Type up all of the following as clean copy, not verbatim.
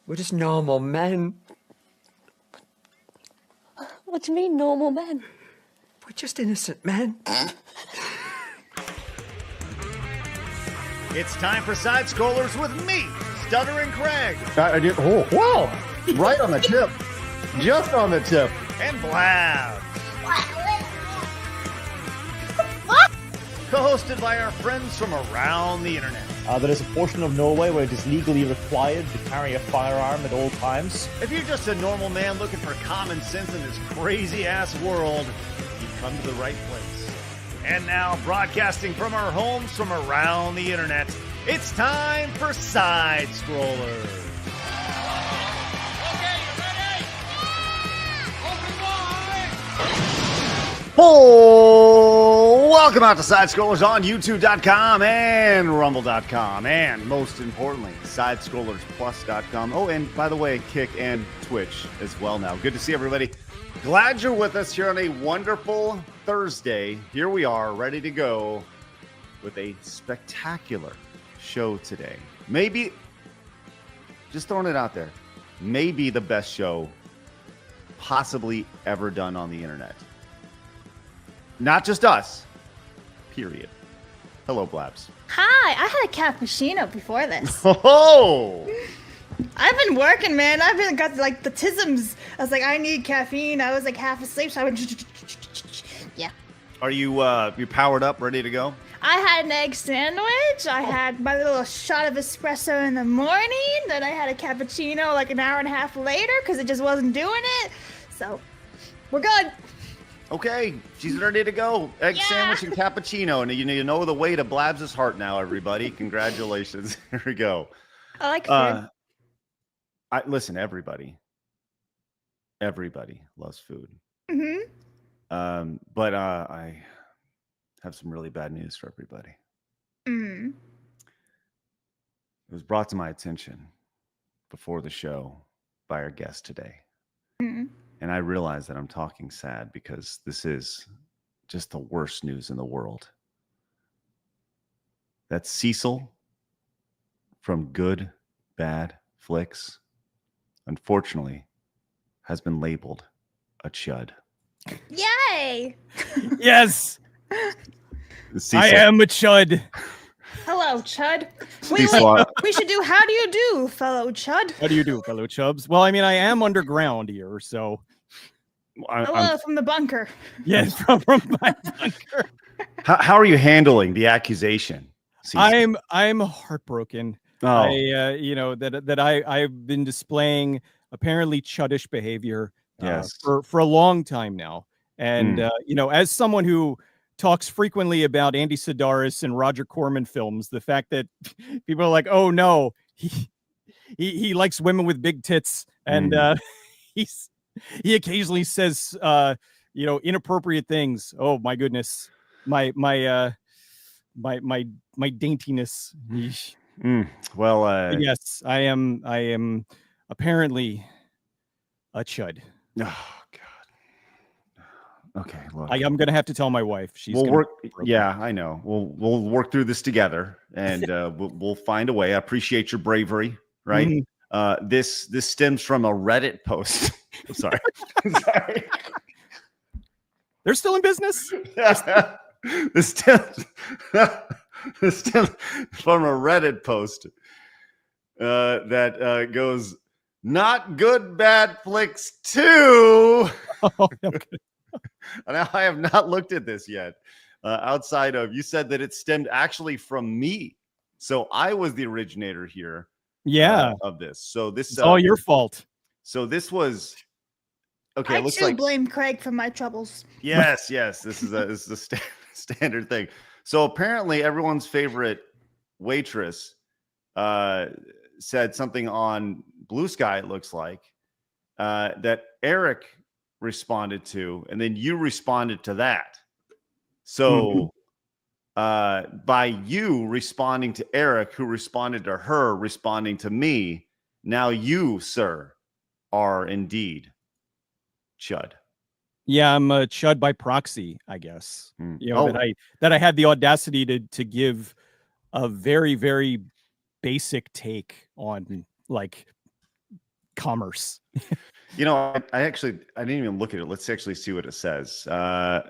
We're just normal men. What do you mean, normal men? We're just innocent men. It's time for Side Scrollers with me, Stuttering Craig. I did. Oh, wow. Right on the tip. Just on the tip. And Blabs. Co-hosted by our friends from around the internet. There is a portion of Norway where it is legally required to carry a firearm at all times. If you're just a normal man looking for common sense in this crazy-ass world, you've come to the right place. And now, broadcasting from our homes from around the internet, it's time for Side Scrollers. Oh, welcome out to Side Scrollers on YouTube.com and Rumble.com, and most importantly, SidescrollersPlus.com. Oh, and by the way, Kick and Twitch as well now. Good to see everybody. Glad you're with us here on a wonderful Thursday. Here we are, ready to go with a spectacular show today. Maybe, just throwing it out there, maybe the best show possibly ever done on the internet. Not just us, period. Hello, Blabs. Hi, I had a cappuccino before this. Oh! I've been working, man. I've been got like the tisms. I was like, I need caffeine. I was like half asleep, so I went. Yeah. Are you powered up, ready to go? I had an egg sandwich. I had my little shot of espresso in the morning. Then I had a cappuccino like an hour and a half later because it just wasn't doing it. So, we're good. Okay, she's ready to go. Egg sandwich and cappuccino, and you know the way to Blabs' heart now, everybody. Congratulations. Here we go. I like food. Listen, everybody loves food. Mm-hmm. But I have some really bad news for everybody. Mm-hmm. It was brought to my attention before the show by our guest today. Mm-hmm. And I realize that I'm talking sad because this is just the worst news in the world. That Cecil from Good Bad Flicks, unfortunately, has been labeled a chud. Yay! Yes! Cecil. I am a chud. Hello, Chud. Cecil, We should do how do you do, fellow Chud? How do you do, fellow chubs? Well, I mean, I am underground here, so... Hello from the bunker. Yes, from my bunker. How are you handling the accusation, Cecil? I'm heartbroken. Oh. I've been displaying apparently chuddish behavior Yes. for a long time now. And as someone who talks frequently about Andy Sidaris and Roger Corman films, the fact that people are like, oh no, he likes women with big tits, and he occasionally says inappropriate things. Oh my goodness, my daintiness. Well, yes, I am apparently a chud. Oh God. Okay, look. I'm gonna have to tell my wife. We'll work. Yeah, I know. We'll work through this together, and we'll find a way. I appreciate your bravery. Right. Mm-hmm. This stems from a Reddit post. I'm sorry. Sorry. They're still in business. This stems from a Reddit post that goes, "Not Good Bad Flicks 2." Oh, okay. Now, I have not looked at this yet. Outside of, you said that it stemmed actually from me, so I was the originator here. Yeah, of this. So this is all your fault. So this was okay. I Looks too like blame Craig for my troubles. yes. This is a standard thing. So apparently, everyone's favorite waitress said something on Blue Sky. It looks like that Eric responded to, and then you responded to that. So by you responding to Eric, who responded to her, responding to me, now you, sir, are indeed chud. Yeah, I'm a chud by proxy, I guess. That I had the audacity to give a very, very basic take on like commerce. You know, I didn't even look at it. Let's actually see what it says.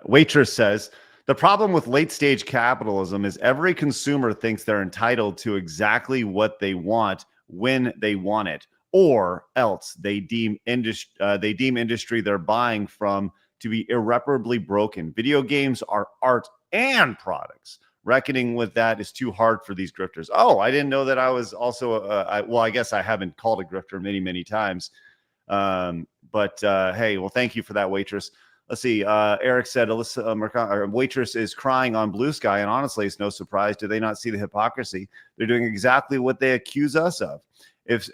Waitress says, the problem with late stage capitalism is every consumer thinks they're entitled to exactly what they want when they want it, or else they deem industry they're buying from to be irreparably broken. Video games are art and products. Reckoning with that is too hard for these grifters. Oh, I didn't know that I was also, I guess I haven't called a grifter many, many times. But hey, well, thank you for that, Waitress. Let's see. Eric said, Alyssa Waitress is crying on Blue Sky. And honestly, it's no surprise. Do they not see the hypocrisy? They're doing exactly what they accuse us of. If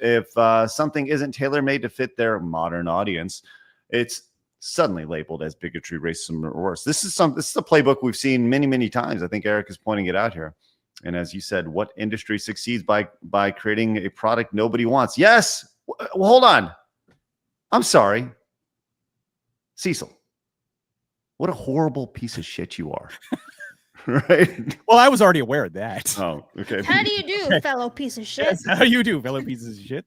something isn't tailor-made to fit their modern audience, it's suddenly labeled as bigotry, racism, or worse. This is a playbook we've seen many, many times. I think Eric is pointing it out here. And as you said, what industry succeeds by creating a product nobody wants? Yes. Well, hold on. I'm sorry. Cecil, what a horrible piece of shit you are. Right? Well, I was already aware of that. Oh, okay. How do you do, fellow piece of shit? That's how you do, fellow pieces of shit.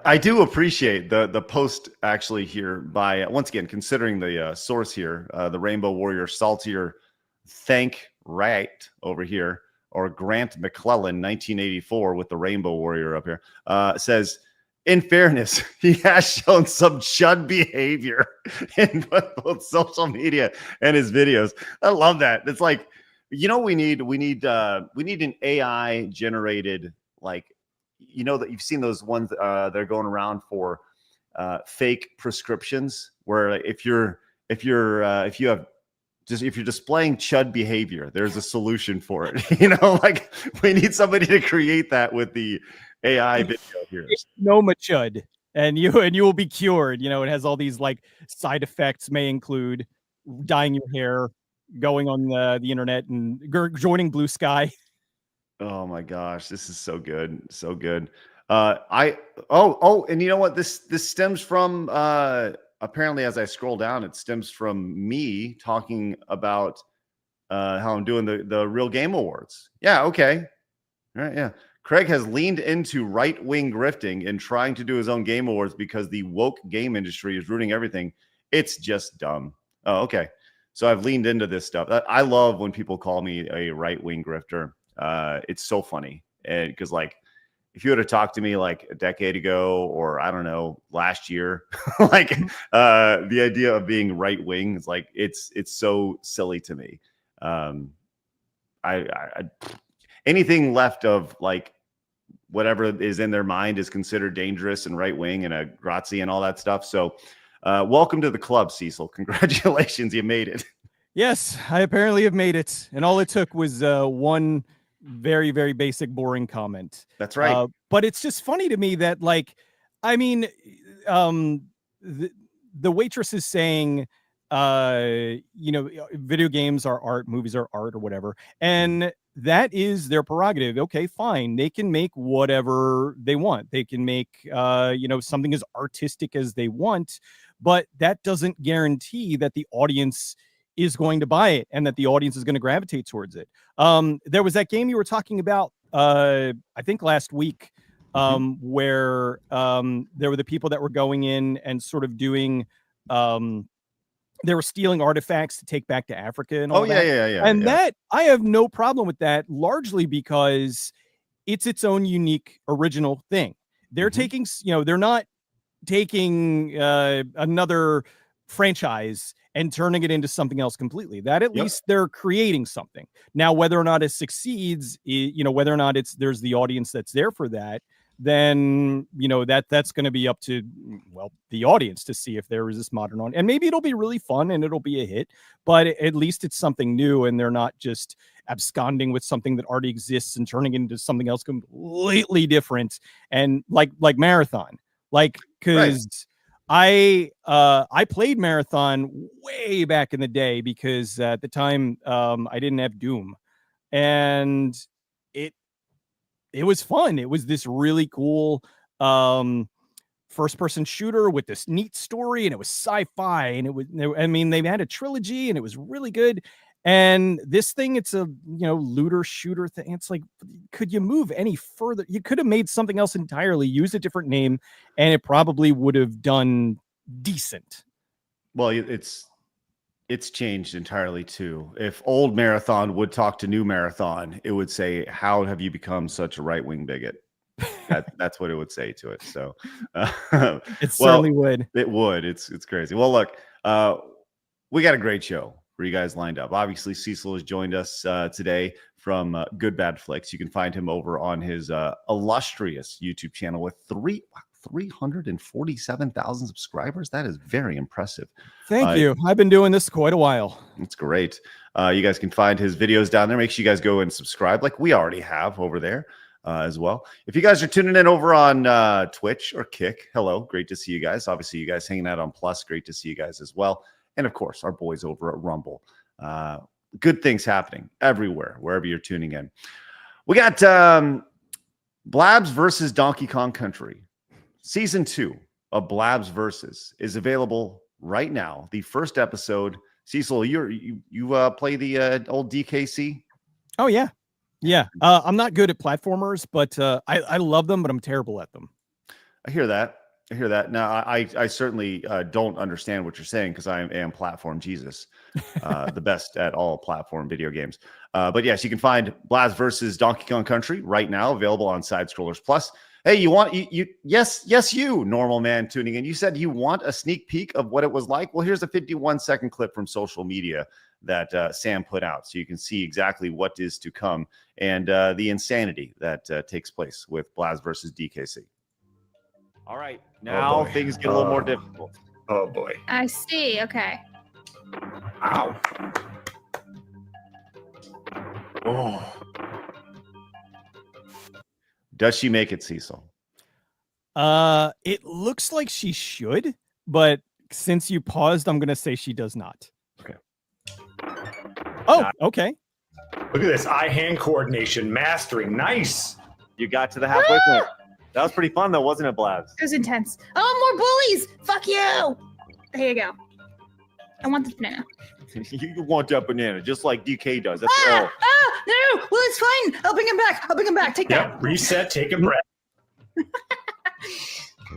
I do appreciate the post actually here by, once again, considering the source here, the Rainbow Warrior Saltier Thank Right over here, or Grant McClellan, 1984, with the Rainbow Warrior up here, says, in fairness, he has shown some chud behavior in both social media and his videos. I love that. It's like, you know, we need an AI generated, like, you know, that you've seen those ones that are going around for fake prescriptions, where if you're displaying chud behavior, there's a solution for it. You know, like, we need somebody to create that with the AI video here. Noma chud, and you will be cured. You know, it has all these like side effects, may include dyeing your hair, going on the internet, and joining Blue Sky. Oh my gosh, this is so good, so good. And you know what? This stems from apparently, as I scroll down, it stems from me talking about how I'm doing the Real Game Awards. Yeah, okay, all right, yeah. Craig has leaned into right-wing grifting and trying to do his own game awards because the woke game industry is ruining everything. It's just dumb. Oh, okay. So I've leaned into this stuff. I love when people call me a right-wing grifter. It's so funny. And because, like, if you would have talked to me like a decade ago, or I don't know, last year, like the idea of being right-wing is like, it's so silly to me. Anything left of like whatever is in their mind is considered dangerous and right-wing and a grazie and all that stuff. So welcome to the club, Cecil. Congratulations. You made it. Yes, I apparently have made it. And all it took was one very, very basic, boring comment. That's right. But it's just funny to me that, like, I mean, the Waitress is saying, you know, video games are art, movies are art, or whatever. And that is their prerogative. Okay, fine. They can make whatever they want. They can make, you know, something as artistic as they want, but that doesn't guarantee that the audience is going to buy it and that the audience is going to gravitate towards it. There was that game you were talking about, I think last week, where there were the people that were going in and sort of doing, they were stealing artifacts to take back to Africa and all that. Yeah. And that, I have no problem with that, largely because it's its own unique original thing. They're taking, you know, they're not taking another franchise and turning it into something else completely. That at least they're creating something. Now, whether or not it succeeds, you know, whether or not there's the audience that's there for that, then, you know, that's going to be up to, well, the audience to see if there is this modern on, and maybe it'll be really fun and it'll be a hit, but at least it's something new and they're not just absconding with something that already exists and turning it into something else completely different. And like Marathon, like, because I played Marathon way back in the day because at the time I didn't have Doom, and it was fun. It was this really cool first-person shooter with this neat story, and it was sci-fi, and it was, I mean, they had a trilogy, and it was really good. And this thing, it's a looter shooter thing. It's like, could you move any further? You could have made something else entirely, use a different name, and it probably would have done decent. Well, it's changed entirely too. If old Marathon would talk to new Marathon, it would say, "How have you become such a right-wing bigot?" That's what it would say to it. So it certainly would. It would. It's crazy. Well, look, we got a great show for you guys lined up. Obviously, Cecil has joined us today from Good Bad Flicks. You can find him over on his illustrious YouTube channel with 347,000 subscribers. That is very impressive. Thank you. I've been doing this quite a while. It's great. You guys can find his videos down there. Make sure you guys go and subscribe like we already have over there as well. If you guys are tuning in over on Twitch or Kick, hello. Great to see you guys. Obviously, you guys hanging out on Plus. Great to see you guys as well. And of course, our boys over at Rumble. Good things happening everywhere, wherever you're tuning in. We got Blabs versus Donkey Kong Country. Season 2 of Blabs Versus is available right now. The first episode. Cecil, you play the old DKC? Oh yeah. I'm not good at platformers, but I love them, but I'm terrible at them. I hear that. Now, I certainly don't understand what you're saying because I am platform Jesus, the best at all platform video games. But yes, you can find Blabs versus Donkey Kong Country right now, available on Side Scrollers Plus. Hey, yes, you normal man tuning in. You said you want a sneak peek of what it was like. Well, here's a 51-second clip from social media that Sam put out, so you can see exactly what is to come and the insanity that takes place with Blabs versus DKC. All right, now things get a little more difficult. Oh boy! I see. Okay. Ow! Oh. Does she make it, Cecil? It looks like she should, but since you paused, I'm going to say she does not. Okay. Oh, okay. Look at this eye-hand coordination, mastering. Nice. You got to the halfway point. That was pretty fun, though, wasn't it, Blabs? It was intense. Oh, more bullies! Fuck you! Here you go. I want this banana. You want that banana, just like DK does. That's all. No! Well, it's fine. I'll bring him back. Take that. Yep, reset, take a breath.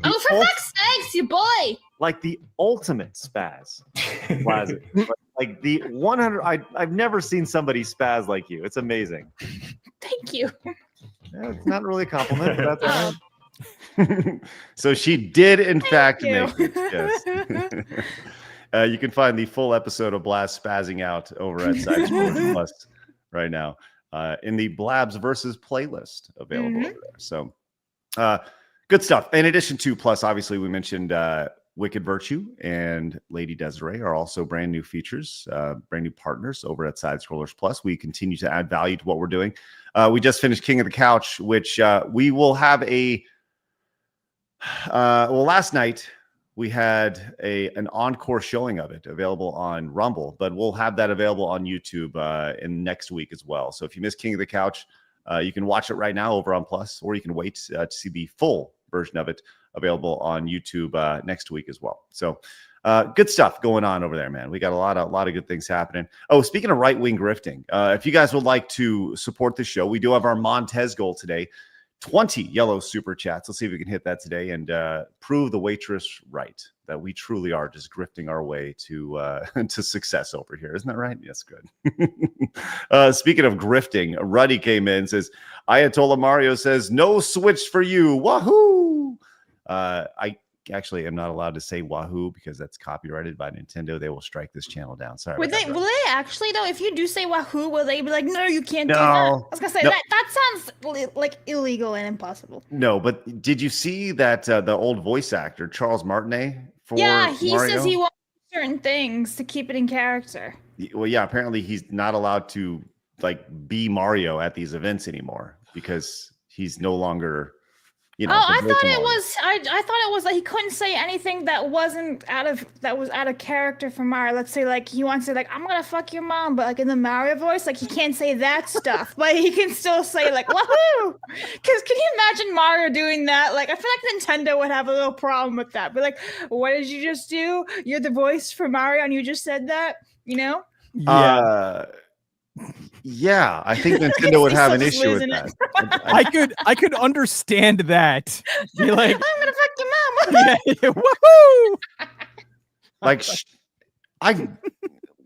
Oh, for fuck's sakes, you boy! Like the ultimate spaz. Like the 100. I've never seen somebody spaz like you. It's amazing. Thank you. Yeah, it's not really a compliment, but that's all right. So she did, in fact, make it. Yes. You can find the full episode of Blast spazzing out over at Side Scrollers Plus right now in the Blabs versus playlist available over there. So good stuff. In addition to Plus, obviously, we mentioned Wicked Virtue and Lady Desiree are also brand new features, brand new partners over at Side Scrollers Plus. We continue to add value to what we're doing. We just finished King of the Couch, which we will have last night we had an encore showing of it available on Rumble, but we'll have that available on YouTube in next week as well. So if you missed King of the Couch, you can watch it right now over on Plus, or you can wait to see the full version of it available on YouTube next week as well. So good stuff going on over there, man. We got a lot of good things happening. Oh, speaking of right-wing grifting, if you guys would like to support the show, we do have our Montez goal today. 20 yellow super chats. Let's see if we can hit that today and prove the waitress right, that we truly are just grifting our way to success over here. Isn't that right? Yes, good. Speaking of grifting, Ruddy came in and says, Ayatollah Mario says, no switch for you. Wahoo! I actually am not allowed to say wahoo because that's copyrighted by Nintendo. They will strike this channel down. Sorry. Will they actually, though, if you do say wahoo, will they be like, no, you can't do that? No. I was going to say, No. that sounds like illegal and impossible. No, but did you see that the old voice actor, Charles Martinet, for Yeah, he Mario? says he wants certain things to keep it in character. Well, yeah, apparently he's not allowed to be Mario at these events anymore because he's no longer, I thought it was like he couldn't say anything that was out of character for Mario. Let's say he wants to I'm gonna fuck your mom, but in the Mario voice, he can't say that stuff, but he can still say wahoo. Because can you imagine Mario doing that? I feel like Nintendo would have a little problem with that. But what did you just do? You're the voice for Mario, and you just said that, Yeah. Yeah, I think Nintendo would have an Just issue with losing that. it. I could understand that. Be like, I'm gonna fuck your mom. yeah, woohoo! Like,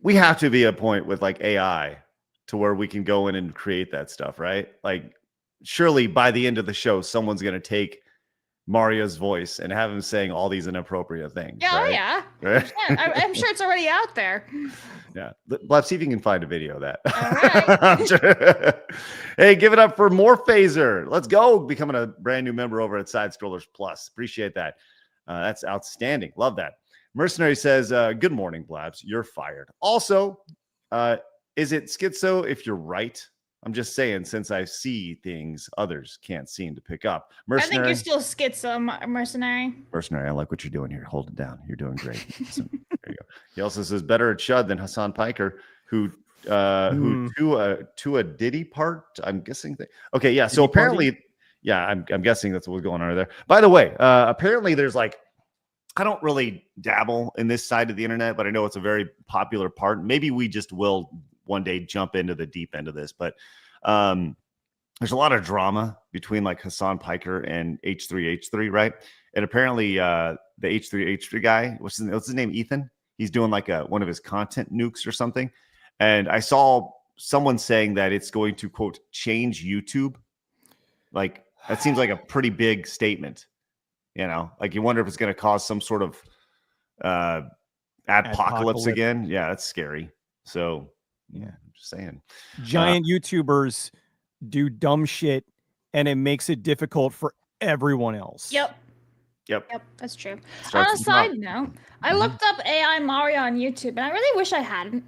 we have to be a point with like AI to where we can go in and create that stuff, right? Like, surely by the end of the show, someone's gonna take Mario's voice and have him saying all these inappropriate things. Yeah, right? oh yeah. Right? Yeah, I'm sure it's already out there. Yeah. Let's see if you can find a video of that. All right. Hey, give it up for more Phaser. Let's go. Becoming a brand new member over at Side Scrollers Plus. Appreciate that. That's outstanding. Love that. Mercenary says, good morning, Blabs. You're fired. Also, is it schizo if you're right? I'm just saying, since I see things others can't seem to pick up. Mercenary, I think you're still schizo, mercenary. Mercenary, I like what you're doing here. Hold it down. You're doing great. There you go. He also says better at Chud than Hassan Piker, who to a Diddy part. I'm guessing. Okay, yeah. So apparently, yeah, I'm guessing that's what's going on there. By the way, apparently there's like, I don't really dabble in this side of the internet, but I know it's a very popular part. Maybe we just will one day jump into the deep end of this, but there's a lot of drama between like Hassan Piker and H3H3, right? And apparently the H3H3 guy, what's his name? Ethan. He's doing like one of his content nukes or something. And I saw someone saying that it's going to, quote, change YouTube. Like, that seems like a pretty big statement. You know, like you wonder if it's going to cause some sort of adpocalypse again. Yeah, that's scary. So, yeah, I'm just saying. Giant YouTubers do dumb shit, and it makes it difficult for everyone else. Yep, that's true. On a side note, I looked up AI Mario on YouTube, and I really wish I hadn't.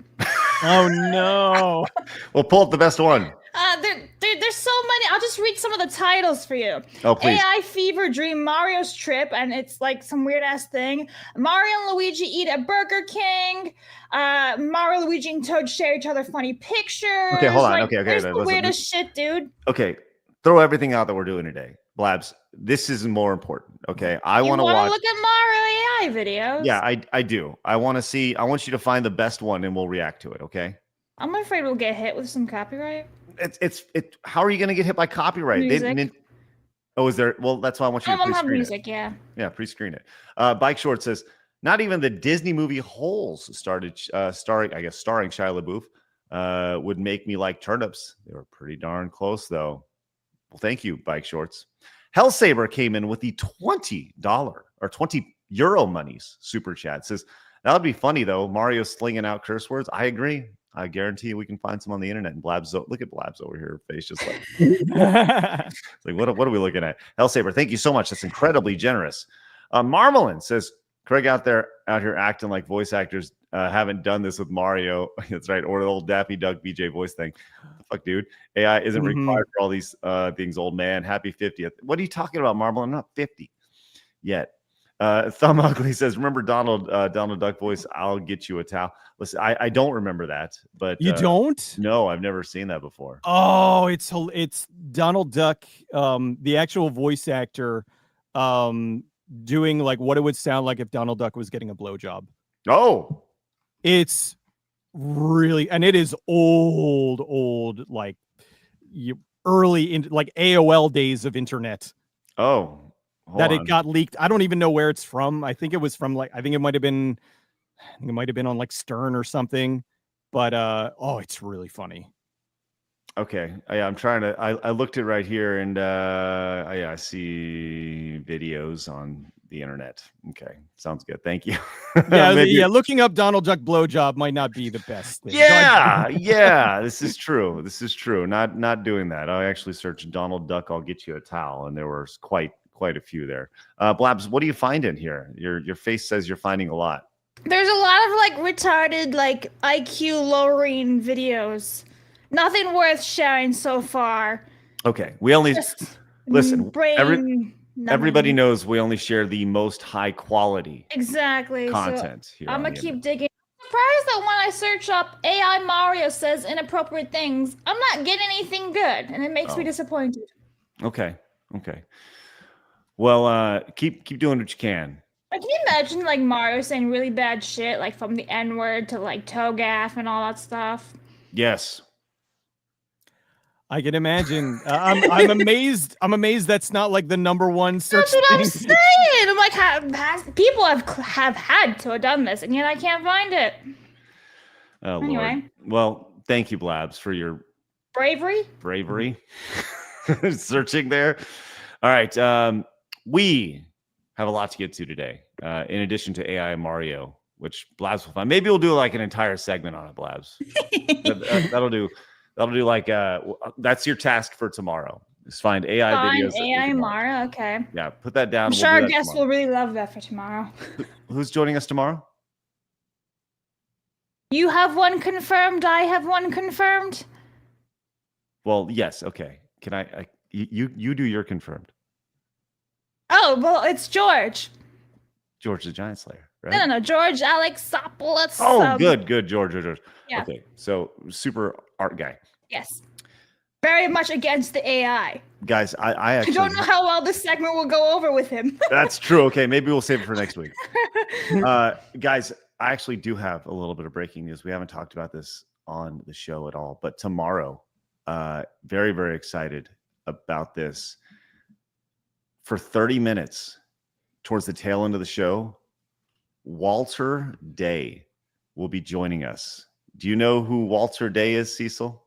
Oh no! Well, pull up the best one. There's so many. I'll just read some of the titles for you. Oh, please. AI Fever Dream Mario's Trip, and it's like some weird ass thing. Mario and Luigi eat at Burger King. Mario, Luigi, and Toad share each other funny pictures. Okay, hold on. Like, Okay. There's the weirdest shit, dude. Okay, throw everything out that we're doing today, Blabs. This is more important. Okay, I want to watch. Look at Mario AI videos. Yeah, I do. I want to see. I want you to find the best one, and we'll react to it. Okay. I'm afraid we'll get hit with some copyright. How are you going to get hit by copyright? Is there? Well, that's why I want you to pre-screen music, it. Yeah, pre-screen it. Bike Short says, not even the Disney movie Holes starring Shia LaBeouf would make me like turnips. They were pretty darn close, though. Well, thank you, Bike Shorts. Hellsaber came in with the $20 or €20 monies super chat. Says, that would be funny, though. Mario slinging out curse words. I agree. I guarantee you we can find some on the internet. And Blabs, look at Blabs over here, her face just like, like what are we looking at? Hellsaber, thank you so much. That's incredibly generous. Marmalin says, Craig out here acting like voice actors haven't done this with Mario. That's right, or the old Daffy Duck BJ voice thing. Fuck, dude. AI isn't required for all these things, old man. Happy 50th. What are you talking about, Marmalin? I'm not 50 yet. Thumb Ugly says, remember Donald Duck voice? I'll get you a towel. Listen, I don't remember that, but you don't? No, I've never seen that before. Oh, it's Donald Duck, the actual voice actor, doing like what it would sound like if Donald Duck was getting a blowjob. Oh, it's really, and it is old, like early in like AOL days of internet. Oh. It got leaked. I don't even know where it's from. I think it was from I think it might have been on like Stern or something. But it's really funny. Okay. I'm trying to I looked it right here and I see videos on the internet. Okay. Sounds good. Thank you. Yeah, looking up Donald Duck blowjob might not be the best thing. Yeah, this is true. Not doing that. I actually searched Donald Duck, I'll get you a towel, and there were quite a few there. Blabs, what do you find in here? Your face says you're finding a lot. There's a lot of like retarded, like IQ lowering videos. Nothing worth sharing so far. Okay, we only listen. Everybody knows we only share the most high quality content. So I'm gonna keep digging. I'm surprised that when I search up AI Mario says inappropriate things, I'm not getting anything good, and it makes me disappointed. Okay. Well, keep doing what you can. Can you imagine like Mario saying really bad shit, like from the N-word to like TOGAF and all that stuff? Yes. I can imagine. I'm amazed. I'm amazed that's not like the #1 search That's what I'm thing. saying. I'm like, people have had to have done this, and yet I can't find it. Oh, Anyway. Lord. Well, thank you, Blabs, for your Bravery. searching there. All right. We have a lot to get to today. In addition to AI and Mario, which Blabs will find. Maybe we'll do like an entire segment on it, Blabs. That'll do. That'll do like that's your task for tomorrow. Is find AI videos. AI and Mario. Okay. Yeah, put that down. I'm sure our guests will really love that for tomorrow. Who's joining us tomorrow? You have one confirmed. I have one confirmed. Well, yes. Okay. Can I you do your confirmed? Oh well, it's George. George the Giant Slayer, right? No. George Alexopoulos. Oh, good, George. Yeah. Okay, so super art guy. Yes. Very much against the AI. Guys, I actually don't know how well this segment will go over with him. That's true. Okay, maybe we'll save it for next week. Guys, I actually do have a little bit of breaking news. We haven't talked about this on the show at all, but tomorrow, very, very excited about this. For 30 minutes, towards the tail end of the show, Walter Day will be joining us. Do you know who Walter Day is, Cecil?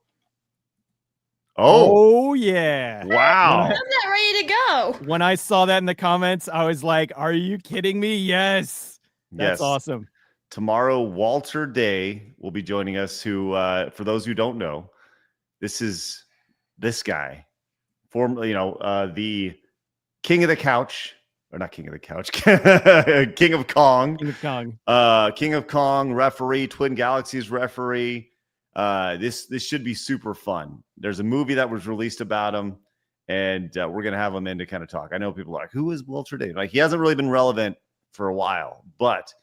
Oh yeah. Wow. I'm not ready to go. When I saw that in the comments, I was like, are you kidding me? Yes. That's awesome. Tomorrow, Walter Day will be joining us, who, for those who don't know, this is this guy, formerly, the King of the Couch, or not King of the Couch, King of Kong. King of Kong referee, Twin Galaxies referee. This should be super fun. There's a movie that was released about him, and we're gonna have him in to kind of talk. I know people are like, who is Walter Day? Like, he hasn't really been relevant for a while, but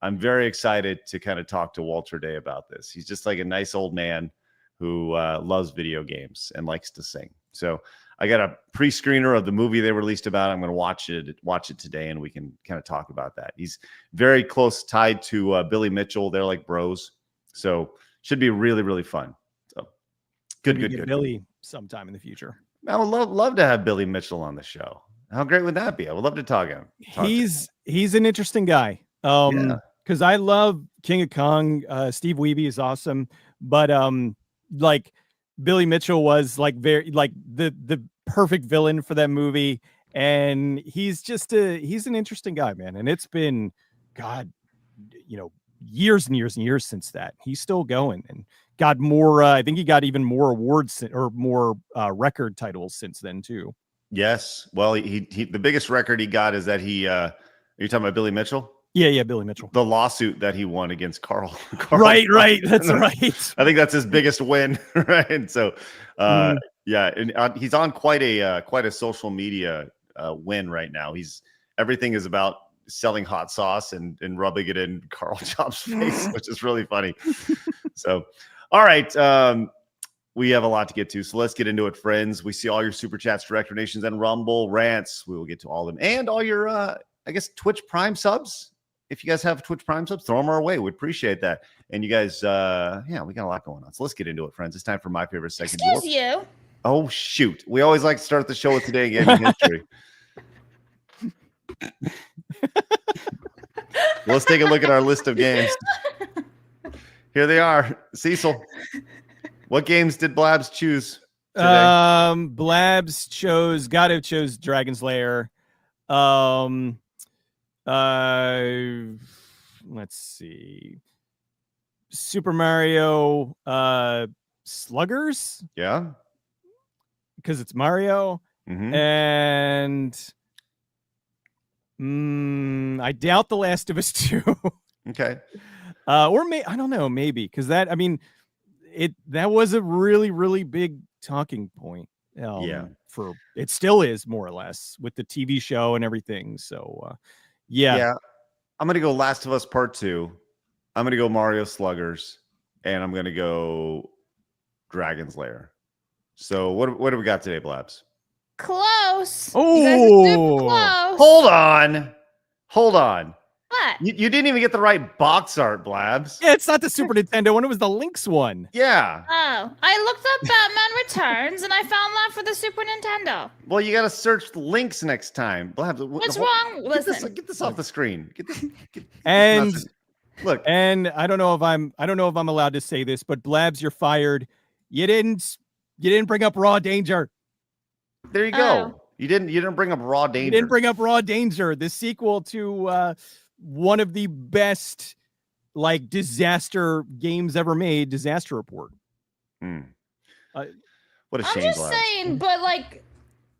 I'm very excited to kind of talk to Walter Day about this. He's just like a nice old man who loves video games and likes to sing. So I got a pre-screener of the movie they released about it. I'm going to watch it today, and we can kind of talk about that. He's very close tied to Billy Mitchell. They're like bros. So should be really, really fun. So good. Billy sometime in the future. I would love to have Billy Mitchell on the show. How great would that be? I would love to talk to him. He's an interesting guy. Because I love King of Kong. Steve Wiebe is awesome, but like Billy Mitchell was like very like the perfect villain for that movie, and he's an interesting guy, man. And it's been years and years and years since that. He's still going and got more. I think he got even more awards or more record titles since then too. Yes, well, he the biggest record he got is that he. Are you talking about Billy Mitchell? Yeah, Billy Mitchell. The lawsuit that he won against Carl. Right. That's right. I think that's his biggest win, right? And so, yeah, and he's on quite a social media win right now. Everything is about selling hot sauce and rubbing it in Carl Chop's face, which is really funny. So, all right, we have a lot to get to, so let's get into it, friends. We see all your super chats, direct donations, and Rumble rants. We will get to all of them, and all your, I guess, Twitch Prime subs. If you guys have Twitch Prime subs, throw them our way. We appreciate that. And you guys, we got a lot going on. So let's get into it, friends. It's time for my favorite segment. Excuse you. Oh, shoot. We always like to start the show with Today in Gaming History. Let's take a look at our list of games. Here they are. Cecil, what games did Blabs choose today? Blabs chose Dragon's Lair. Let's see. Super Mario Sluggers. Yeah. Because it's Mario. Mm-hmm. And I doubt The Last of Us 2. Okay. I don't know, maybe. Because that was a really, really big talking point. For it still is, more or less, with the TV show and everything. So yeah. I'm gonna go Last of Us Part 2. I'm gonna go Mario Sluggers, and I'm gonna go Dragon's Lair. So what do we got today, Blabs? Close. Oh, you guys are super close. Hold on. Hold on. What? You didn't even get the right box art, Blabs. Yeah, it's not the Super Nintendo one. It was the Lynx one. Yeah. Oh, I looked up Batman Returns and I found that for the Super Nintendo. Well, you got to search links next time. Blabs, What's wrong? Listen. Get this off the screen. And look. And I don't know if I'm allowed to say this, but Blabs, you're fired. You didn't bring up Raw Danger. There you go. You didn't bring up Raw Danger. You didn't bring up Raw Danger, the sequel to one of the best like disaster games ever made, Disaster Report. What a shame. I'm just Blabs. saying, but like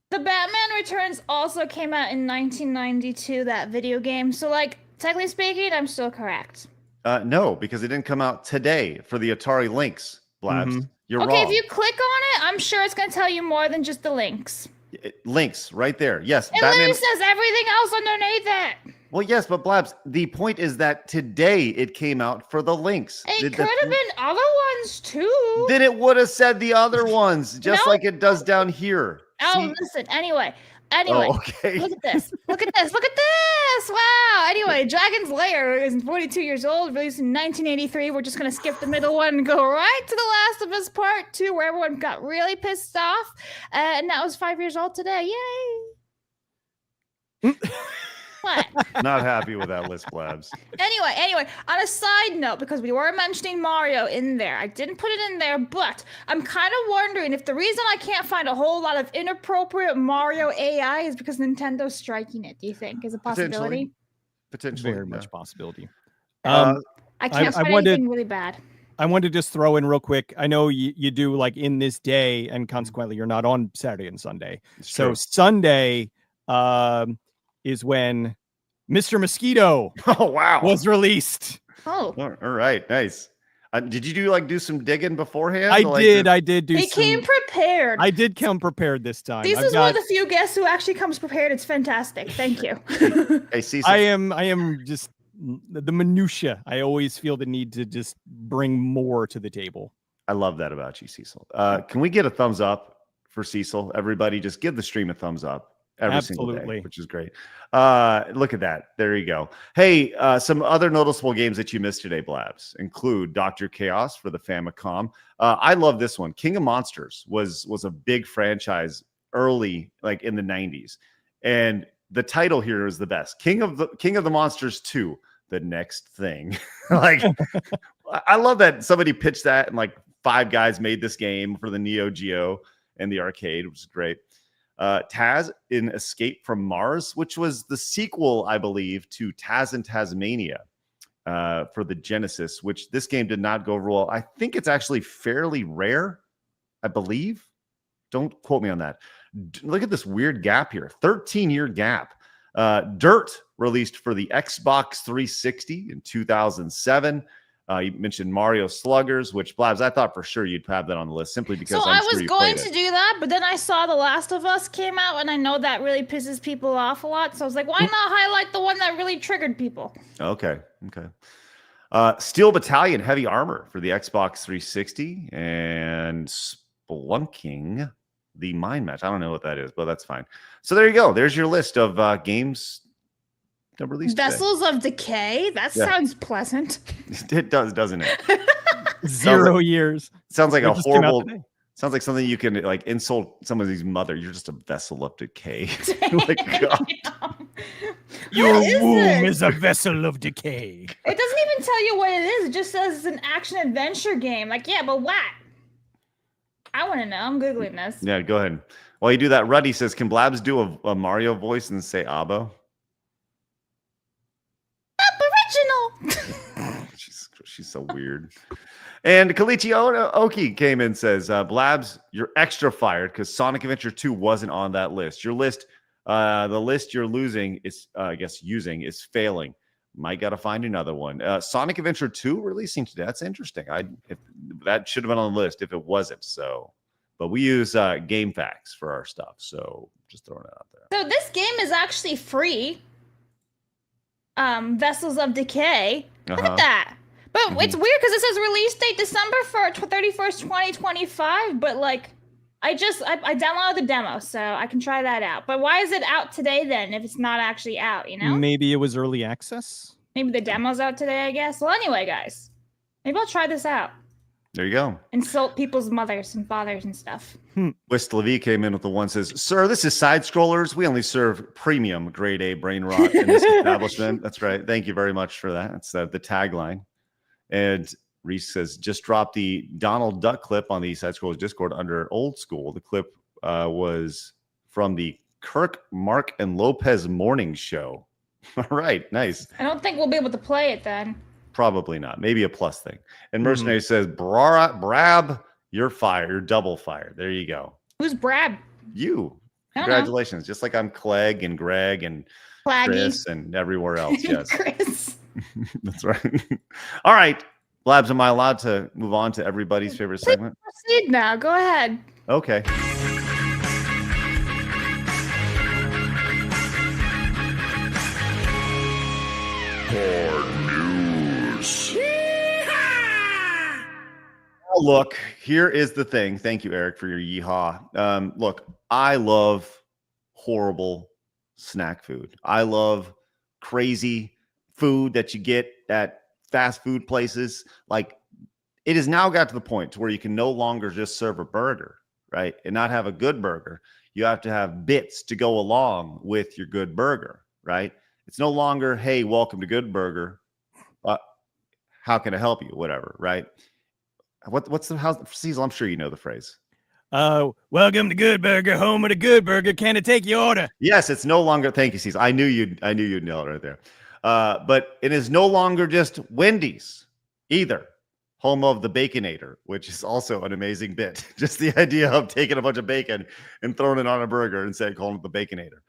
the Batman Returns also came out in 1992, that video game. So like technically speaking, I'm still correct. No, because it didn't come out today for the Atari Lynx, Blabs. You're wrong. Okay, if you click on it, I'm sure it's going to tell you more than just the links. Links right there. Yes. It literally says everything else underneath it. Well, yes, but Blabs, the point is that today it came out for the Lynx. It could have been other ones too. Then it would have said the other ones, just like it does down here. Oh, listen. Anyway. Oh, okay. Look at this. Look at this. Look at this. Wow. Anyway, Dragon's Lair is 42 years old, released in 1983. We're just going to skip the middle one and go right to The Last of Us Part 2, where everyone got really pissed off. And that was 5 years old today. Yay. What? Not happy with that list, Blabs. Anyway, on a side note, because we were mentioning Mario in there, I didn't put it in there, but I'm kind of wondering if the reason I can't find a whole lot of inappropriate Mario AI is because Nintendo's striking it. Do you think is a possibility? Potentially. Very much possibility. I can't find anything really bad. I wanted to just throw in real quick. I know you do like in this day, and consequently you're not on Saturday and Sunday. So Sunday is when Mr. Mosquito was released. Oh, all right, nice. Did you do some digging beforehand? I did do. He came prepared. I did come prepared this time. This is one of the few guests who actually comes prepared. It's fantastic. Thank you. Hey, Cecil. I am just the minutia. I always feel the need to just bring more to the table. I love that about you, Cecil. Can we get a thumbs up for Cecil? Everybody, just give the stream a thumbs up. Every single day, which is great. Look at that. There you go. Hey, some other noticeable games that you missed today, Blabs, include Dr. Chaos for the Famicom. I love this one. King of Monsters was a big franchise early, like in the 90s. And the title here is the best. King of the Monsters 2, The Next Thing. Like, I love that somebody pitched that and like 5 guys made this game for the Neo Geo and the arcade, which is great. Taz in Escape from Mars, which was the sequel, I believe, to Taz in Tasmania for the Genesis, which this game did not go over well. I think it's actually fairly rare, I believe. Don't quote me on that. Look at this weird gap here, 13-year gap. Dirt released for the Xbox 360 in 2007. You mentioned Mario Sluggers, which, Blabs, I thought for sure you'd have that on the list simply because I was going to do that, but then I saw The Last of Us came out, and I know that really pisses people off a lot. So I was like, why not highlight the one that really triggered people? Okay. Steel Battalion Heavy Armor for the Xbox 360 and Spelunking the Mind Match. I don't know what that is, but that's fine. So there you go. There's your list of games released Vessels today. Of Decay. That sounds pleasant. It does, doesn't it? 0 years. Sounds like a horrible. Sounds like something you can like insult somebody's mother. You're just a vessel of decay. Like, God. Your womb is a vessel of decay. It doesn't even tell you what it is. It just says it's an action adventure game. Like, yeah, but what? I want to know. I'm Googling this. Yeah, go ahead. While you do that, Ruddy says, can Blabs do a Mario voice and say Abo? Aboriginal. She's so weird. And Kalichi Oki came in and says, Blabs, you're extra fired because Sonic Adventure 2 wasn't on that list. Your list, the list you're losing is, using is failing. Might got to find another one. Sonic Adventure 2 releasing today. That's interesting. That should have been on the list if it wasn't. So, but we use Game Facts for our stuff. So just throwing it out there. So this game is actually free. Vessels of Decay. Look at that. But it's weird because it says release date December 31st, 2025. But like, I downloaded the demo, so I can try that out. But why is it out today then if it's not actually out, you know? Maybe it was early access. Maybe the demo's out today, I guess. Well, anyway, guys, maybe I'll try this out. There you go. Insult people's mothers and fathers and stuff. Wist Levy came in with the one says, "Sir, this is Side Scrollers. We only serve premium grade A brain rot in this establishment." That's right. Thank you very much for that. That's the tagline. And Reese says, "Just dropped the Donald Duck clip on the Side Scrollers Discord under old school. The clip was from the Kirk, Mark, and Lopez morning show." All right, nice. I don't think we'll be able to play it then. Probably not. Maybe a plus thing. And Mercenary says, Brab, you're fired. You're double fired. There you go. Who's Brab? You. I don't know. Congratulations. Just like I'm Clegg and Greg and Plaggy. Chris and everywhere else. Yes. Chris. That's right. All right. Blabs, am I allowed to move on to everybody's favorite segment? Proceed now. Go ahead. Okay. Look, here is the thing. Thank you, Eric, for your yeehaw. Look, I love horrible snack food. I love crazy food that you get at fast food places. Like, it has now got to the point to where you can no longer just serve a burger, right? And not have a good burger. You have to have bits to go along with your good burger, right? It's no longer, hey, welcome to Good Burger. How can I help you? Whatever, right? What's the house? Cecil, I'm sure you know the phrase. Welcome to Good Burger, home of the Good Burger. Can I take your order? Yes, it's no longer. Thank you, Cecil. I knew you'd nail it right there. But it is no longer just Wendy's either. Home of the Baconator, which is also an amazing bit. Just the idea of taking a bunch of bacon and throwing it on a burger and calling it the Baconator.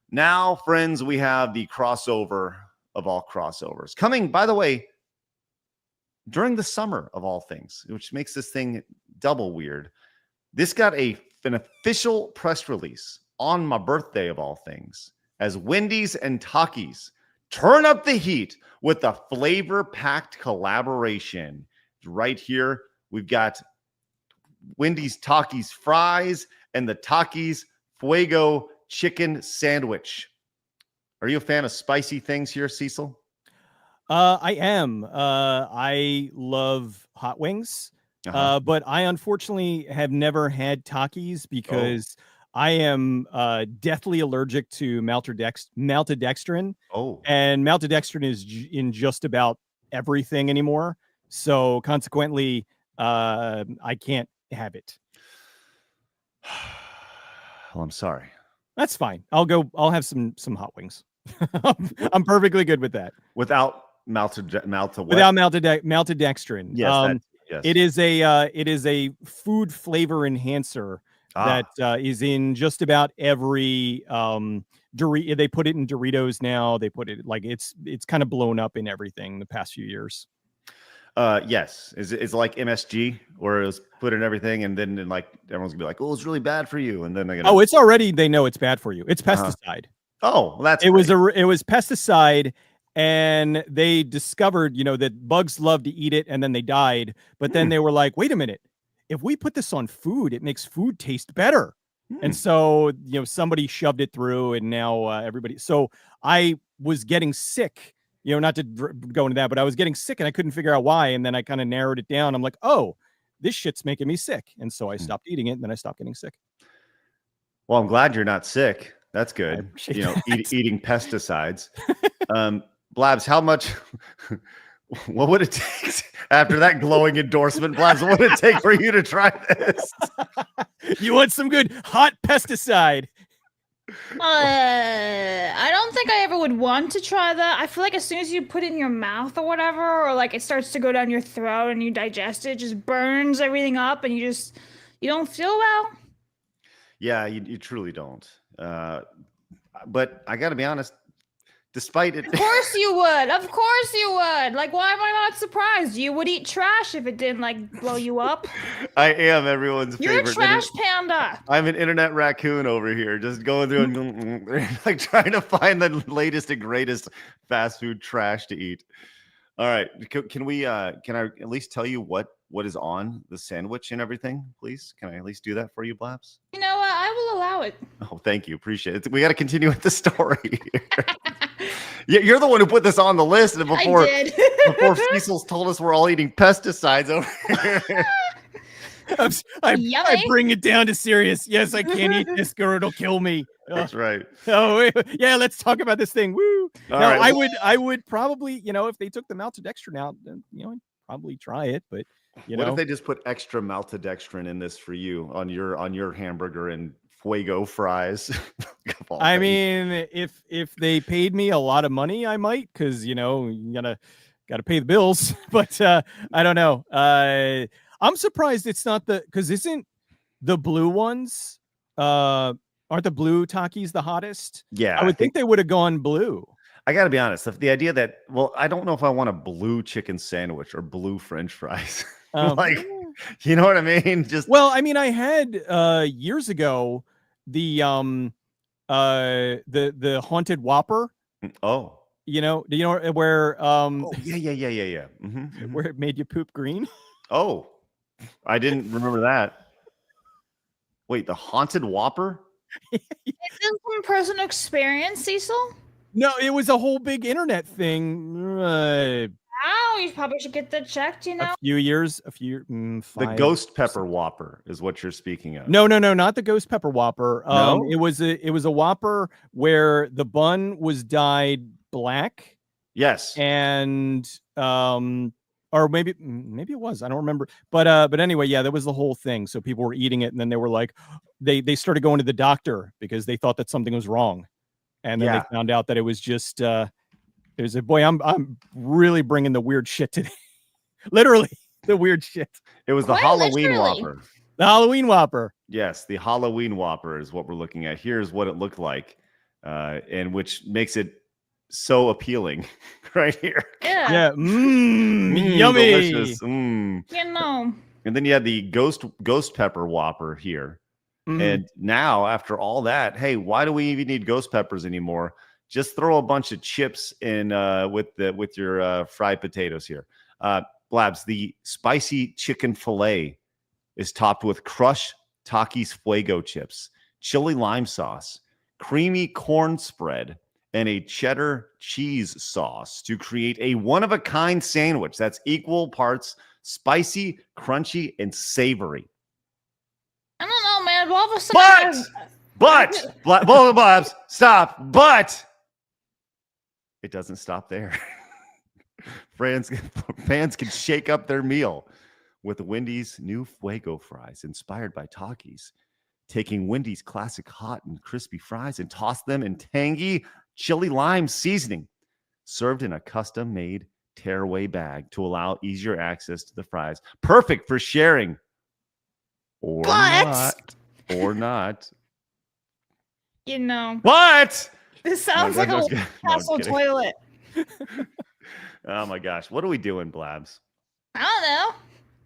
Now, friends, we have the crossover of all crossovers coming, by the way, during the summer of all things, which makes this thing double weird. This got an official press release on my birthday of all things as Wendy's and Takis turn up the heat with a flavor-packed collaboration. Right here, we've got Wendy's Takis fries and the Takis Fuego chicken sandwich. Are you a fan of spicy things here, Cecil? I am. I love hot wings, but I unfortunately have never had Takis because I am deathly allergic to maltodextrin. And maltodextrin is in just about everything anymore. So consequently, I can't have it. Well, I'm sorry. That's fine. I'll have some hot wings. I'm perfectly good with that. Without maltodextrin. Yes, yes. It is a food flavor enhancer that is in just about every they put it in Doritos now. They put it it's kind of blown up in everything the past few years. Yes. It's like MSG where it was put in everything and then everyone's gonna be like, oh, it's really bad for you. And then they're gonna it's already, they know it's bad for you. It's pesticide. Oh, well, it was pesticide. And they discovered, that bugs love to eat it, and then they died. But then they were like, wait a minute. If we put this on food, it makes food taste better. And so, somebody shoved it through, and now everybody. So I was getting sick, not to go into that, but I was getting sick, and I couldn't figure out why. And then I kind of narrowed it down. I'm like, oh, this shit's making me sick. And so I stopped eating it, and then I stopped getting sick. Well, I'm glad you're not sick. That's good. Eating pesticides. Blabs, how much, what would it take after that glowing endorsement, Blabs, what would it take for you to try this? You want some good hot pesticide? I don't think I ever would want to try that. I feel like as soon as you put it in your mouth or whatever, or it starts to go down your throat and you digest it, it just burns everything up and you don't feel well. Yeah, you truly don't. But I got to be honest, despite it. Of course you would. Of course you would. Why am I not surprised? You would eat trash if it didn't blow you up. I am everyone's You're favorite. You're a trash panda. I'm an internet raccoon over here, just going through and trying to find the latest and greatest fast food trash to eat. All right. Can we? Can I at least tell you what is on the sandwich and everything, please? Can I at least do that for you, Blabs? You know what? I will allow it. Oh, thank you. Appreciate it. We got to continue with the story. You're the one who put this on the list, and before I did. before Cecil's told us we're all eating pesticides over here. I bring it down to serious. Yes, I can't eat this, girl. It'll kill me. That's right. Oh, yeah. Let's talk about this thing. Woo. All no, right. I would probably, if they took the maltodextrin out, then, I'd probably try it. But what if they just put extra maltodextrin in this for you on your hamburger and fuego fries? I mean, if they paid me a lot of money, I might, because you gotta pay the bills. But I don't know. I'm surprised it's not because isn't the blue ones aren't the blue Takis the hottest? Yeah, I would think they would have gone blue. I got to be honest. The idea that, I don't know if I want a blue chicken sandwich or blue French fries. You know what I mean? I mean, I had years ago the haunted Whopper. Oh, do you know where yeah. Where it made you poop green? Oh, I didn't remember that. Wait, the haunted Whopper? Is this from personal experience, Cecil? No, it was a whole big internet thing. You probably should get that checked, A few years, the ghost pepper Whopper is what you're speaking of. No, not the ghost pepper Whopper. No? It was a Whopper where the bun was dyed black. Yes. And or maybe it was. I don't remember. But anyway, yeah, that was the whole thing. So people were eating it, and then they were like, they started going to the doctor because they thought that something was wrong, and then they found out that it was just it was I'm really bringing the weird shit today. Literally the weird shit. It was the Halloween Whopper. The Halloween Whopper. Yes, the Halloween Whopper is what we're looking at. Here's what it looked like, and which makes it so appealing right here. Yeah. Yummy. Delicious. And then you had the ghost pepper Whopper here. And now after all that, hey, why do we even need ghost peppers anymore? Just throw a bunch of chips in with your fried potatoes here. Blabs, the spicy chicken fillet is topped with crushed Takis Fuego chips, chili lime sauce, creamy corn spread, and a cheddar cheese sauce to create a one-of-a-kind sandwich that's equal parts spicy, crunchy, and savory. I don't know, man. All of a sudden, Blabs, stop. But it doesn't stop there. Fans can shake up their meal with Wendy's new Fuego fries inspired by Takis. Taking Wendy's classic hot and crispy fries and toss them in tangy chili lime seasoning, served in a custom-made tearaway bag to allow easier access to the fries. Perfect for sharing or not. What? This sounds like a castle toilet. Oh my gosh. What are we doing, Blabs? I don't know.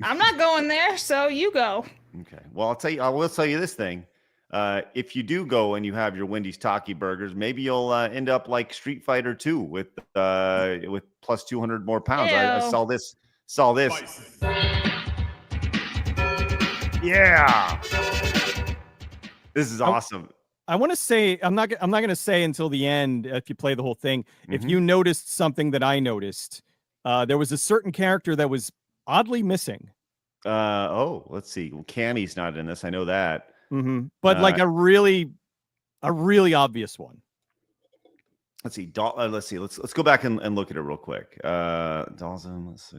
I'm not going there, so you go. Okay. Well, I will tell you this thing. If you do go and you have your Wendy's Taki burgers, maybe you'll end up like Street Fighter 2 with plus 200 more pounds. I saw this. Yeah. This is awesome. I want to say I'm not going to say until the end if you play the whole thing. If you noticed something that I noticed, there was a certain character that was oddly missing. Let's see. Well, Cammy's not in this. I know that. But like a really obvious one. Let's see. Let's go back and look at it real quick. Dawson, let's see.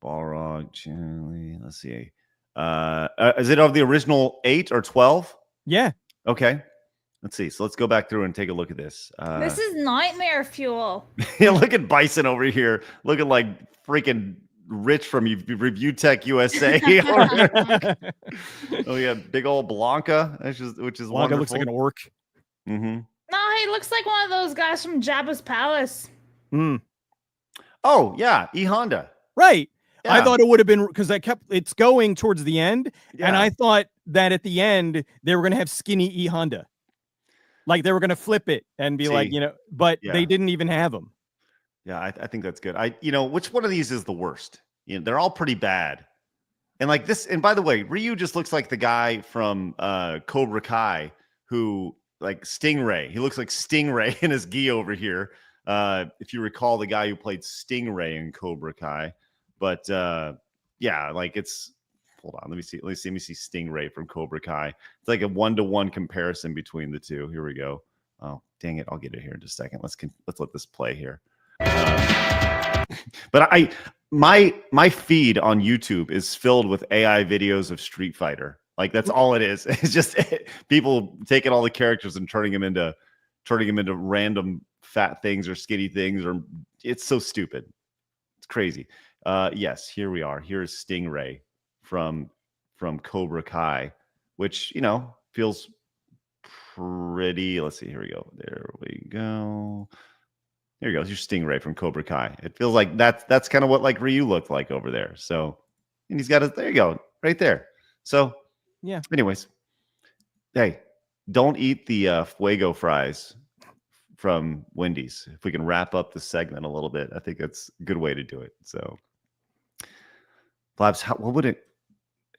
Balrog, Chili. Let's see. Is it of the original 8 or 12? Yeah. Okay. Let's see. So let's go back through and take a look at this. This is nightmare fuel. Yeah, look at Bison over here, looking like freaking Rich from Review Tech USA. Oh yeah, big old Blanca, which is Blanca wonderful. looks like an orc. No, he looks like one of those guys from Jabba's palace. Oh yeah, E Honda. Right. Yeah. I thought it would have been because it's going towards the end, and I thought that at the end they were going to have skinny E Honda, like they were going to flip it and be like, but they didn't even have him. Yeah, I think that's good. Which one of these is the worst? They're all pretty bad. And like this, and by the way, Ryu just looks like the guy from Cobra Kai who like Stingray. He looks like Stingray in his gi over here. If you recall the guy who played Stingray in Cobra Kai. But yeah, like it's hold on, let me see Stingray from Cobra Kai. It's like a 1-to-1 comparison between the two. Here we go. Oh, dang it. I'll get it here in just a second. Let's let this play here. But my feed on YouTube is filled with AI videos of Street Fighter. Like that's all it is. It's just people taking all the characters and turning them into random fat things or skinny things, or it's so stupid. It's crazy. Yes, here we are. Here's Stingray from Cobra Kai, which feels pretty. Let's see. Here we go. There we go. Here you go. Here's Stingray from Cobra Kai. It feels like that's kind of what like Ryu looked like over there. So, and he's got there you go, right there. So, yeah. Anyways, hey, don't eat the Fuego fries from Wendy's. If we can wrap up the segment a little bit, I think that's a good way to do it. So, Blabs, what would it?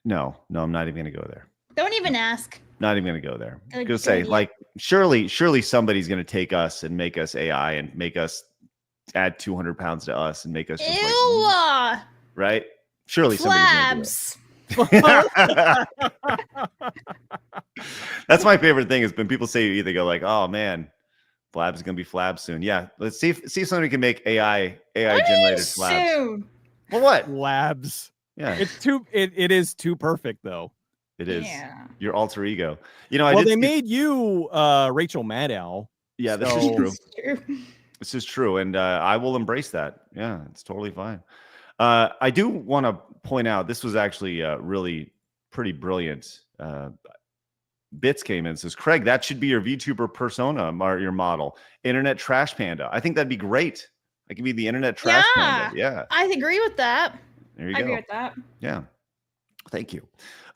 No, I'm not even going to go there. Don't even ask. Not even going to go there. I'm going to say, like, surely somebody's going to take us and make us AI and make us add 200 pounds to us and make us just like, right? Surely Blabs. somebody's going to do it. That's my favorite thing is when people say they go like, oh man, Blabs is going to be Flab soon. Yeah, let's see if somebody can make AI generated Flabs. Soon? Well, what? Labs. Yeah, it is too perfect though. It is. Yeah. Your alter ego. They made you Rachel Maddow. Yeah, this is true. This is true, and I will embrace that. Yeah, it's totally fine. I do want to point out this was actually really pretty brilliant. Bits came in and says, Craig, that should be your VTuber persona, your model. Internet Trash Panda. I think that'd be great. I could be the Internet Trash Panda. Yeah. I agree with that. There you go. I agree with that. Yeah. Thank you.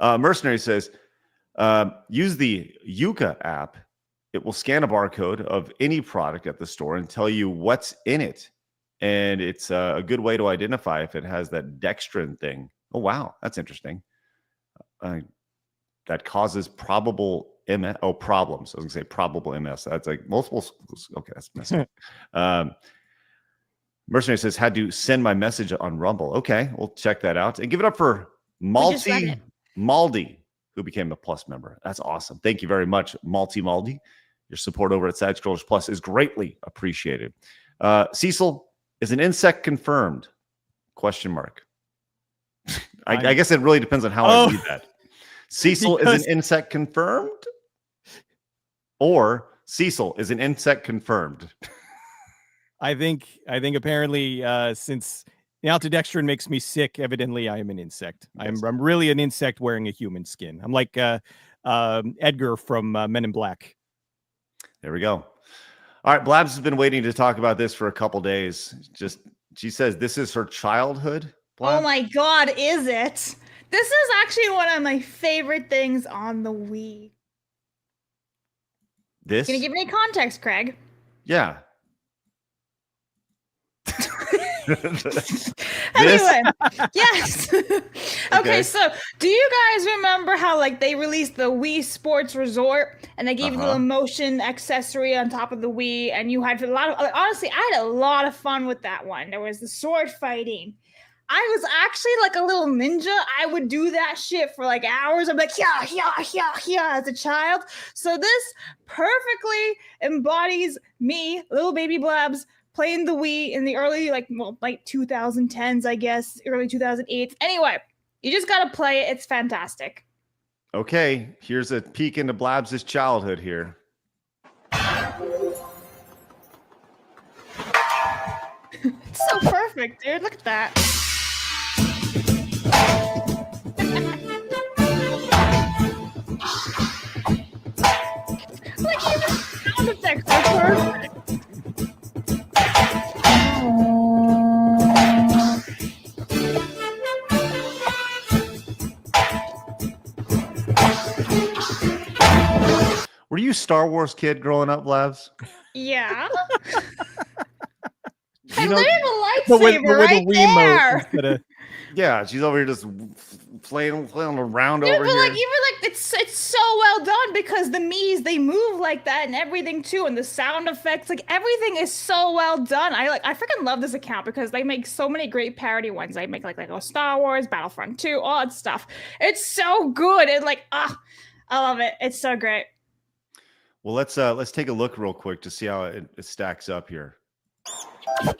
Mercenary says, use the Yuka app. It will scan a barcode of any product at the store and tell you what's in it. And it's a good way to identify if it has that dextrin thing. Oh, wow. That's interesting. That causes probable MS. Oh, problems. I was going to say probable MS. That's like multiple. Okay, that's messy. Mercenary says, had to send my message on Rumble. Okay, we'll check that out. And give it up for Maldi, who became a Plus member. That's awesome. Thank you very much, Maldi. Your support over at Side Scrollers Plus is greatly appreciated. Cecil, is an insect confirmed? Question mark. I guess it really depends on how I read that. Cecil is an insect confirmed? Or Cecil is an insect confirmed? I think apparently since the altodextrin makes me sick, evidently I am an insect. Yes. I'm really an insect wearing a human skin. I'm like Edgar from Men in Black. There we go. All right, Blabs has been waiting to talk about this for a couple days. She says this is her childhood. Blabs? Oh my God, is it? This is actually one of my favorite things on the Wii. This? Can you give me context, Craig? Yeah. Anyway, yes. Okay, so do you guys remember how like they released the Wii Sports Resort and they gave you the little motion accessory on top of the Wii, and you had a lot of honestly, I had a lot of fun with that one. There was the sword fighting. I was actually like a little ninja. I would do that shit for like hours. I'm like, yeah, as a child. So this perfectly embodies me, little baby Blabs, playing the Wii in the early, like 2010s, I guess, early 2008s. Anyway, you just got to play it. It's fantastic. Okay, here's a peek into Blabs' childhood here. It's so perfect, dude. Look at that. Like, even sound effects are perfect. Were you a Star Wars kid growing up, Blabs? Yeah. I You know, literally have a But with lightsaber right a Wiimote there. instead of yeah, she's over here just flailing around Yeah, over but here. like even like it's so well done because the Mii's they move like that and everything too, and the sound effects, like everything is so well done. I freaking love this account because they make so many great parody ones. They make like Star Wars, Battlefront 2, all that stuff. It's so good and like I love it. It's so great. Well, let's take a look real quick to see how it stacks up here. And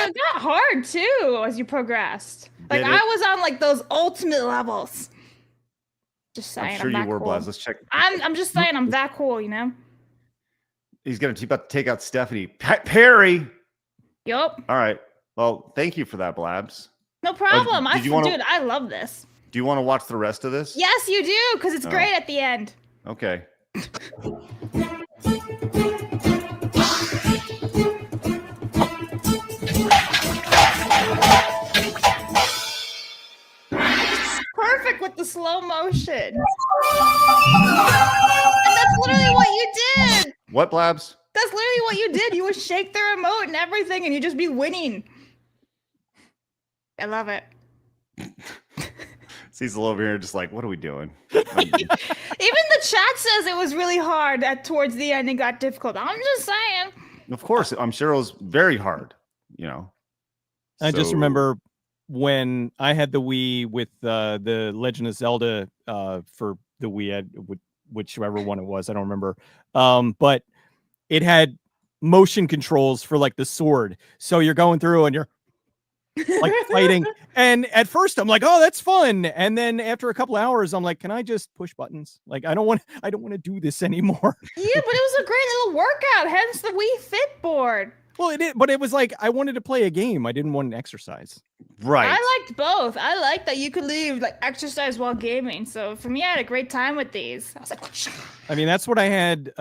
it got hard too as you progressed. Like Did I it? was on like those ultimate levels. Just saying, I'm sure you that were, cool. Blabs. Let's check. I'm just saying I'm that cool, you know? He's about to take out Stephanie. Perry. Yup. All right. Well, thank you for that, Blabs. No problem. Dude, I love this. Do you want to watch the rest of this? Yes, you do, because it's great at the end. Okay. Perfect with the slow motion. And that's literally what you did. What, Blabs? That's literally what you did. You would shake the remote and everything, and you'd just be winning. I love it. Cecil over here just like, what are we doing? Even the chat says it was really hard towards the end and got difficult. I'm just saying. Of course, I'm sure it was very hard, you know. I just remember when I had the Wii with the Legend of Zelda for the Wii, whichever one it was, I don't remember. But it had motion controls for like the sword. So you're going through and you're like fighting. And at first I'm like, oh, that's fun. And then after a couple hours, I'm like, can I just push buttons? Like, I don't want to do this anymore. Yeah, but it was a great little workout, hence the Wii Fit board. Well, it is, but it was like I wanted to play a game. I didn't want an exercise. Right. I liked both. I liked that you could leave like exercise while gaming. So for me, I had a great time with these. I was like, I mean, that's what I had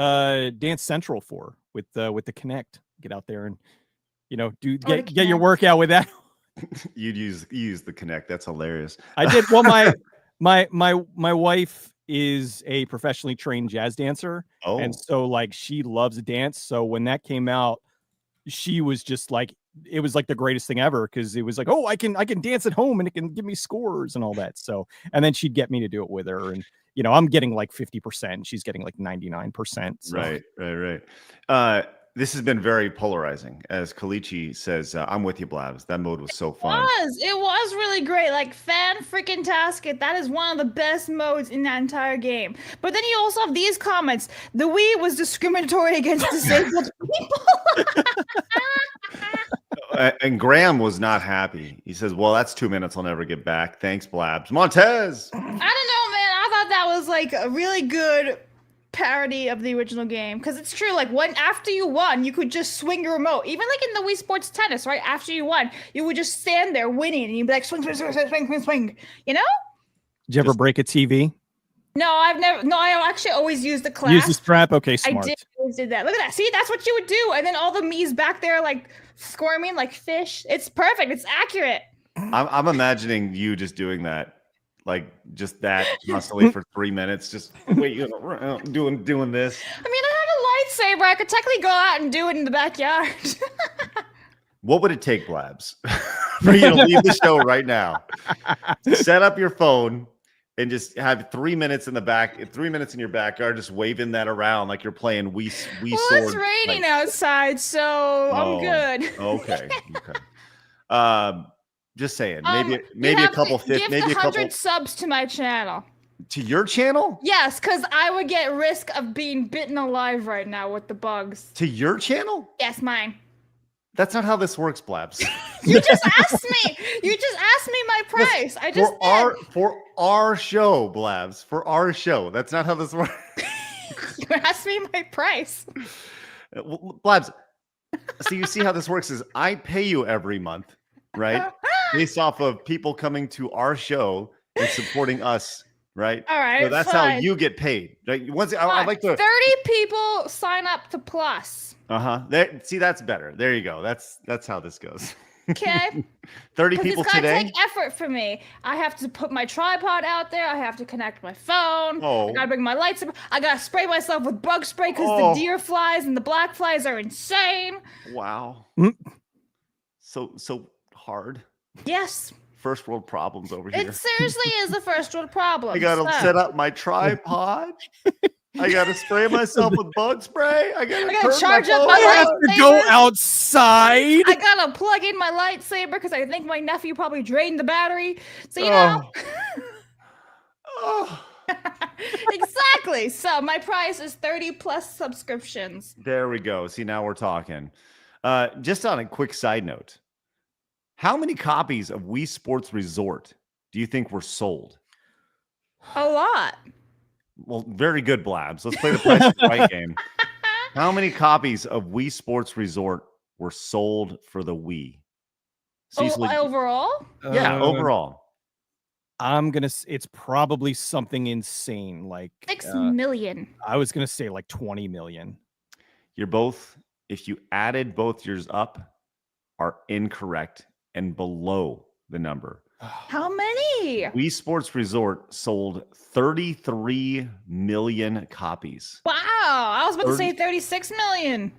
Dance Central for with the Kinect. Get out there and get your workout with that. You use the Kinect. That's hilarious. I did. Well, my wife is a professionally trained jazz dancer, and so like she loves dance. So when that came out, she was just like, it was like the greatest thing ever because it was like, oh, I can dance at home and it can give me scores and all that. So, and then she'd get me to do it with her, and I'm getting like 50%, she's getting like 99%. So. Right. This has been very polarizing, as Kalichi says. I'm with you, Blabs. That mode was so fun. It was really great. Like fan-freaking-tastic. That is one of the best modes in that entire game. But then you also have these comments. The Wii was discriminatory against disabled people. And Graham was not happy. He says, well, that's 2 minutes I'll never get back. Thanks, Blabs. Montez! I don't know, man. I thought that was like a really good parody of the original game, because it's true, like after you won, you could just swing your remote, even like in the Wii Sports Tennis, right? After you won, you would just stand there winning and you'd be like swing, you know? Did you ever break a TV? No, I actually always used the clasp. Use the strap. Okay, smart. Always did that. Look at that. See, that's what you would do. And then all the Mii's back there like squirming like fish. It's perfect. It's accurate. I'm imagining you just doing that. Like just that constantly for 3 minutes, just doing this. I mean, I have a lightsaber. I could technically go out and do it in the backyard. What would it take, Blabs, for you to leave the show right now? Set up your phone and just have 3 minutes in the back, 3 minutes in your backyard, just waving that around like you're playing Wii Well, Sword. it's raining outside, so I'm good. Okay. Just saying, maybe a couple give 100 subs to my channel. To your channel? Yes, because I would get risk of being bitten alive right now with the bugs. To your channel? Yes, mine. That's not how this works, Blabs. You just asked me. You just asked me my price. I just for our show, Blabs. For our show. That's not how this works. You asked me my price. Blabs. So you see how this works is I pay you every month, right? Based off of people coming to our show and supporting us, right? All right. So that's how you get paid. Right? I like to 30 people sign up to Plus. See, that's better. There you go. That's how this goes. Okay. 30 Because people it's gonna today. take effort for me. I have to put my tripod out there. I have to connect my phone. Oh. I gotta bring my lights. I gotta spray myself with bug spray because Oh. the deer flies and the black flies are insane. Wow. So hard. Yes. First world problems over here. It seriously is a first world problem. I gotta set up my tripod. I gotta spray myself with bug spray. I gotta charge up I my have to go outside. I gotta plug in my lightsaber because I think my nephew probably drained the battery. So you know. Oh. Exactly. So my price is 30 plus subscriptions. There we go. See, now we're talking. Just on a quick side note, how many copies of Wii Sports Resort do you think were sold? A lot. Well, very good, Blabs. Let's play the Price is Right game. How many copies of Wii Sports Resort were sold for the Wii? Cecily, Overall? yeah, overall. I'm gonna. It's probably something insane, like 6 million. I was gonna say like 20 million. You're both, if you added both yours up, are incorrect and below the number. How many? Wii Sports Resort sold 33 million copies. Wow. I was about to say 36 million.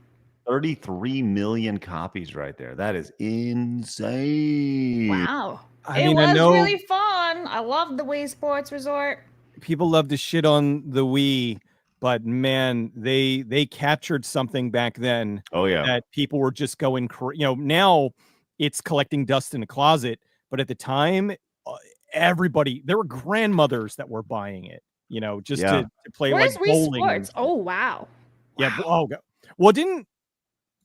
33 million copies right there. That is insane. Wow. I It mean, was I know really fun. I love the Wii Sports Resort. people love to shit on the Wii, but man, they captured something back then. Oh, yeah. That people were just going, now it's collecting dust in a closet, but at the time, everybody, there were grandmothers that were buying it, just to play Where's like Wii bowling. Sports? Oh, wow. Yeah. Well,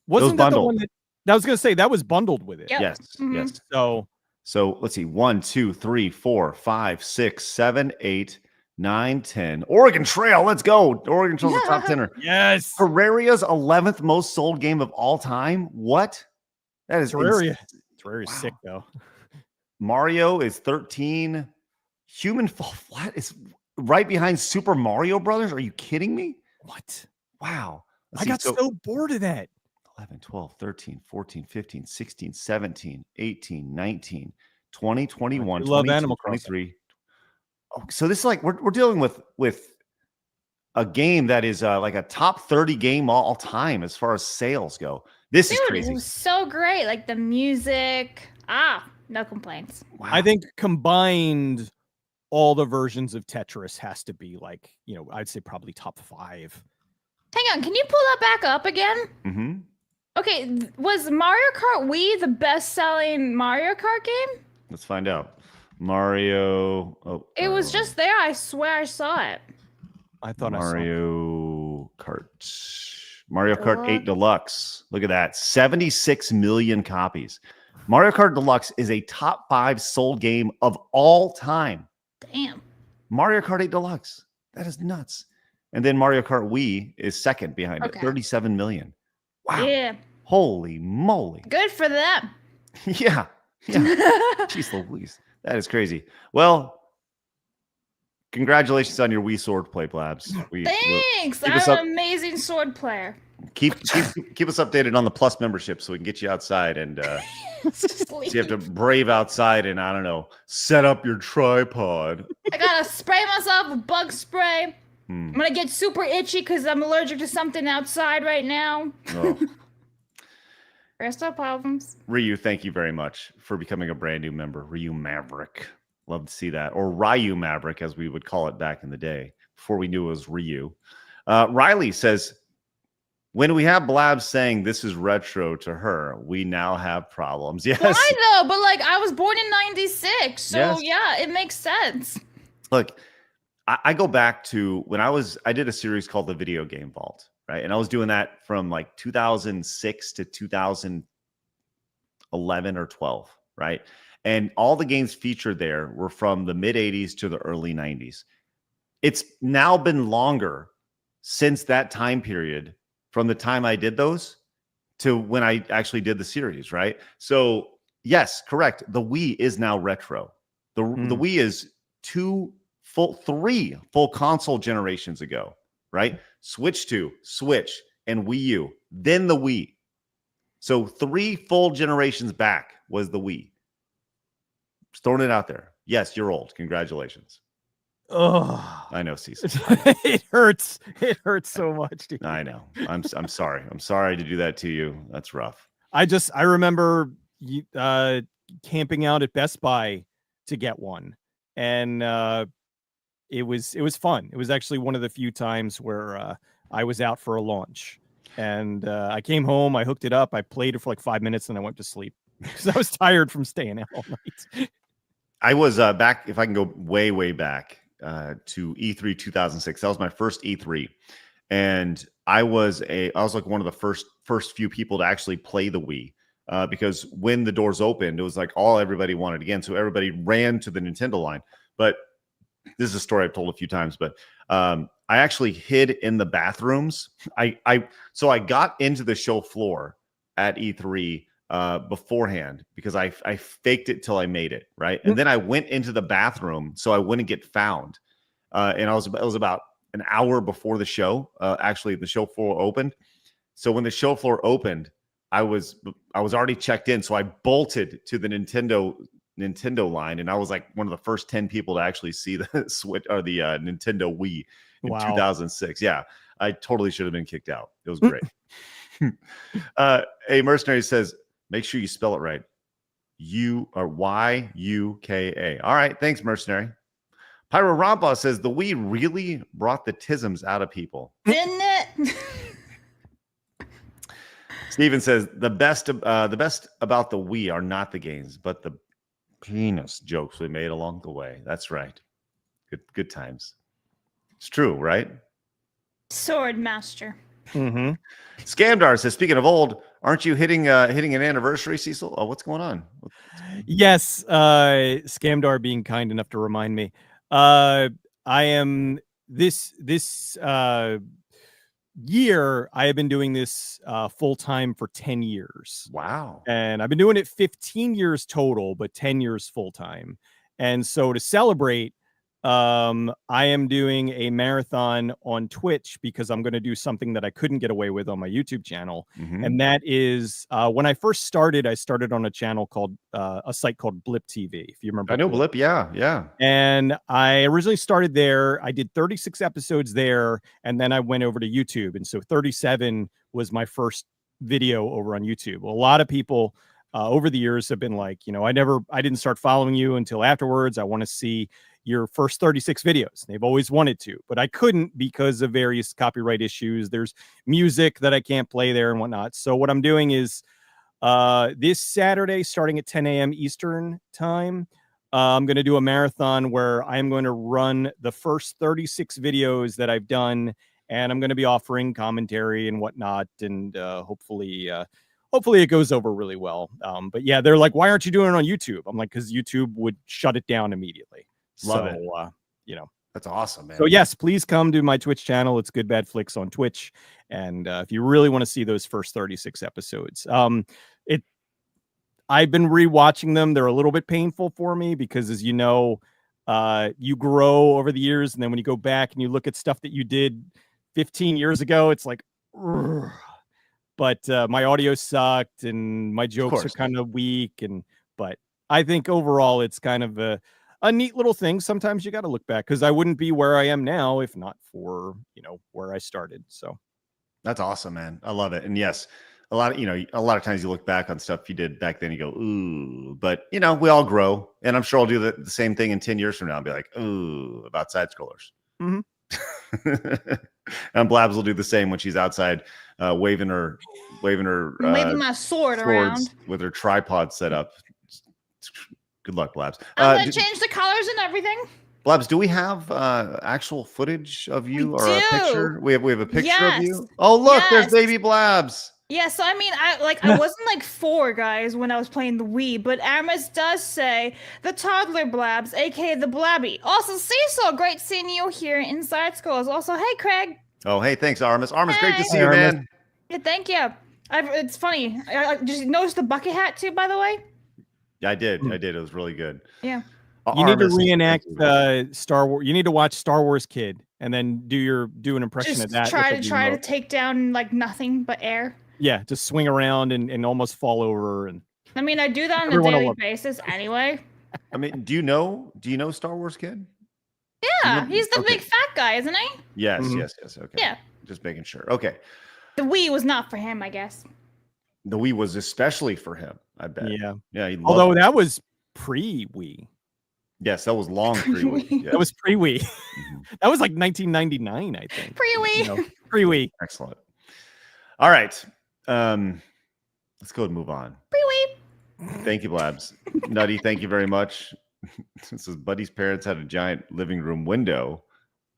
wasn't that the one that I was going to say that was bundled with it? Yep. Yes. Mhm. Yes. So let's see. 1, 2, 3, 4, 5, 6, 7, 8, 9, 10. Oregon Trail. Let's go. Oregon Trail's the top 10er. yes, Terraria's 11th most sold game of all time. What? That is Terraria. Terraria's sick though. Mario is 13. Human Fall Flat is right behind Super Mario Brothers. Are you kidding me? What? Wow. I got so bored of that. 11, 12, 13, 14, 15, 16, 17, 18, 19, 20, 21, I love 22, Animal Crossing. 23. Oh, so this is like we're dealing with a game that is like a top 30 game all time as far as sales go. This is crazy. It was so great. Like the music. No complaints. Wow. I think combined, all the versions of Tetris has to be like, I'd say probably top 5. Hang on. Can you pull that back up again? Mm-hmm. Okay. Was Mario Kart Wii the best-selling Mario Kart game? Let's find out. Mario. Oh, It was just there. I swear I saw it. I thought Mario Kart. Mario Kart 8 Deluxe. Look at that. 76 million copies. Mario Kart Deluxe is a top 5 sold game of all time. Damn. Mario Kart 8 Deluxe. That is nuts. And then Mario Kart Wii is second behind it. 37 million. Wow. Yeah. Holy moly. Good for them. Yeah. Jeez Louise. That is crazy. Well, congratulations on your Wii swordplay, Blabs. Thanks. I'm an amazing sword player. Keep us updated on the Plus membership so we can get you outside and so you have to brave outside and, I don't know, set up your tripod. I gotta spray myself with bug spray. I'm gonna get super itchy because I'm allergic to something outside right now. Oh. Rest up problems. Ryu, thank you very much for becoming a brand new member. Ryu Maverick. Love to see that. Or Ryu Maverick, as we would call it back in the day, before we knew it was Ryu. Riley says, when we have Blabs saying this is retro to her, we now have problems. Yes. Why though? But like, I was born in '96, so yeah, it makes sense. Look, I go back to when I did a series called The Video Game Vault, right? And I was doing that from like 2006 to 2011 or 12, right? And all the games featured there were from the mid 80s to the early 90s. It's now been longer since that time period, from the time I did those to when I actually did the series, right? So yes, correct. The Wii is now retro. The Wii is 3 full console generations ago, right? Switch 2, Switch, and Wii U, then the Wii. So 3 full generations back was the Wii. Just throwing it out there. Yes, you're old. Congratulations. Oh, I know, Cecil. it hurts. It hurts so much. Dude. I know. I'm sorry. I'm sorry to do that to you. That's rough. I remember camping out at Best Buy to get one, and it was fun. It was actually one of the few times where I was out for a launch, and I came home, I hooked it up, I played it for like 5 minutes, and I went to sleep because I was tired from staying out all night. I was back, if I can go way back to E3 2006. That was my first E3, and I was like one of the first few people to actually play the Wii. Because when the doors opened, it was like everybody wanted again. So everybody ran to the Nintendo line. But this is a story I've told a few times, but I actually hid in the bathrooms. So I got into the show floor at E3 beforehand because I faked it till I made it, right? And then I went into the bathroom so I wouldn't get found. And it was about an hour before the show. Actually, the show floor opened. So when the show floor opened, I was already checked in, so I bolted to the Nintendo line, and I was like one of the first 10 people to actually see the Switch or the Nintendo Wii in 2006. Yeah, I totally should have been kicked out. It was great. A mercenary says, make sure you spell it right. You are Yuka. All right, thanks, mercenary. Pyro Rampa says the Wii really brought the tisms out of people. Didn't it? Steven says the best about the Wii are not the games, but the penis jokes we made along the way. That's right. Good times. It's true, right? Sword master. Mm-hmm. Scamdar says, speaking of old, aren't you hitting an anniversary, Cecil? Oh, what's going on? Yes, Scamdar being kind enough to remind me. I am this year, I have been doing this full time for 10 years. Wow. And I've been doing it 15 years total, but 10 years full time. And so to celebrate, I am doing a marathon on Twitch because I'm going to do something that I couldn't get away with on my YouTube channel. Mm-hmm. And that is when I first started, I started on a channel called a site called Blip TV. If you remember, I know Blip. Yeah. And I originally started there. I did 36 episodes there, and then I went over to YouTube. And so 37 was my first video over on YouTube. Well, a lot of people over the years have been like, I didn't start following you until afterwards. I want to see your first 36 videos. They've always wanted to, but I couldn't because of various copyright issues. There's music that I can't play there and whatnot. So what I'm doing is this Saturday, starting at 10 a.m. Eastern time, I'm going to do a marathon where I'm going to run the first 36 videos that I've done, and I'm going to be offering commentary and whatnot, and hopefully it goes over really well. But yeah, they're like, why aren't you doing it on YouTube? I'm like, because YouTube would shut it down immediately. Love it. That's awesome, man. So yes, please come to my Twitch channel. It's Good Bad Flicks on Twitch. And if you really want to see those first 36 episodes, I've been rewatching them. They're a little bit painful for me because, as you know, you grow over the years. And then when you go back and you look at stuff that you did 15 years ago, it's like, ugh. But my audio sucked and my jokes are kind of weak. But I think overall it's kind of a neat little thing. Sometimes you got to look back because I wouldn't be where I am now if not for, where I started. So that's awesome, man. I love it. And yes, a lot of times you look back on stuff you did back then, you go, ooh, but we all grow. And I'm sure I'll do the same thing in 10 years from now. I'll be like, ooh, about side scrollers. Mm-hmm. And Blabs will do the same when she's outside, waving my sword around with her tripod set up. Good luck, Blabs. I'm gonna change the colors and everything. Blabs, do we have actual footage of you We a do. picture? We have a picture of Yes. you. Oh, look, there's Yes. baby Blabs. Yeah, so I mean, I wasn't like 4, guys, when I was playing the Wii, but Aramis does say the toddler Blabs, aka the Blabby. Also, Cecil, great seeing you here inside schools. Also, hey, Craig. Oh, hey, thanks, Aramis. Aramis, great to Hey. see you, Aramis. man. Yeah, thank you. It's funny. I just noticed the bucket hat too, by the way. Yeah, I did. It was really good. Yeah. You need to Aramis, reenact thank you. Star Wars. You need to watch Star Wars Kid and then do an impression Just of that. try with the to remote. take down like nothing but air. Yeah, to swing around and almost fall over. And I mean, I do that on a Everyone will daily love- basis anyway. I mean, do you know Star Wars Kid? Yeah, he's the Okay. big fat guy, isn't he? Yes, Mhm. yes. Okay. Yeah. Just making sure. Okay. The Wii was not for him, I guess. The Wii was especially for him, I bet. yeah. Yeah. He loved Although it. that was pre-Wii. Yes, that was long pre-Wii. Yes. That was pre-Wii. Mhm. That was like 1999, I think. Pre-Wii. Pre-Wii. Excellent. All right. Let's go and move on. Pre-Wii. Thank you, Blabs. Nutty, thank you very much. This is Buddy's parents had a giant living room window.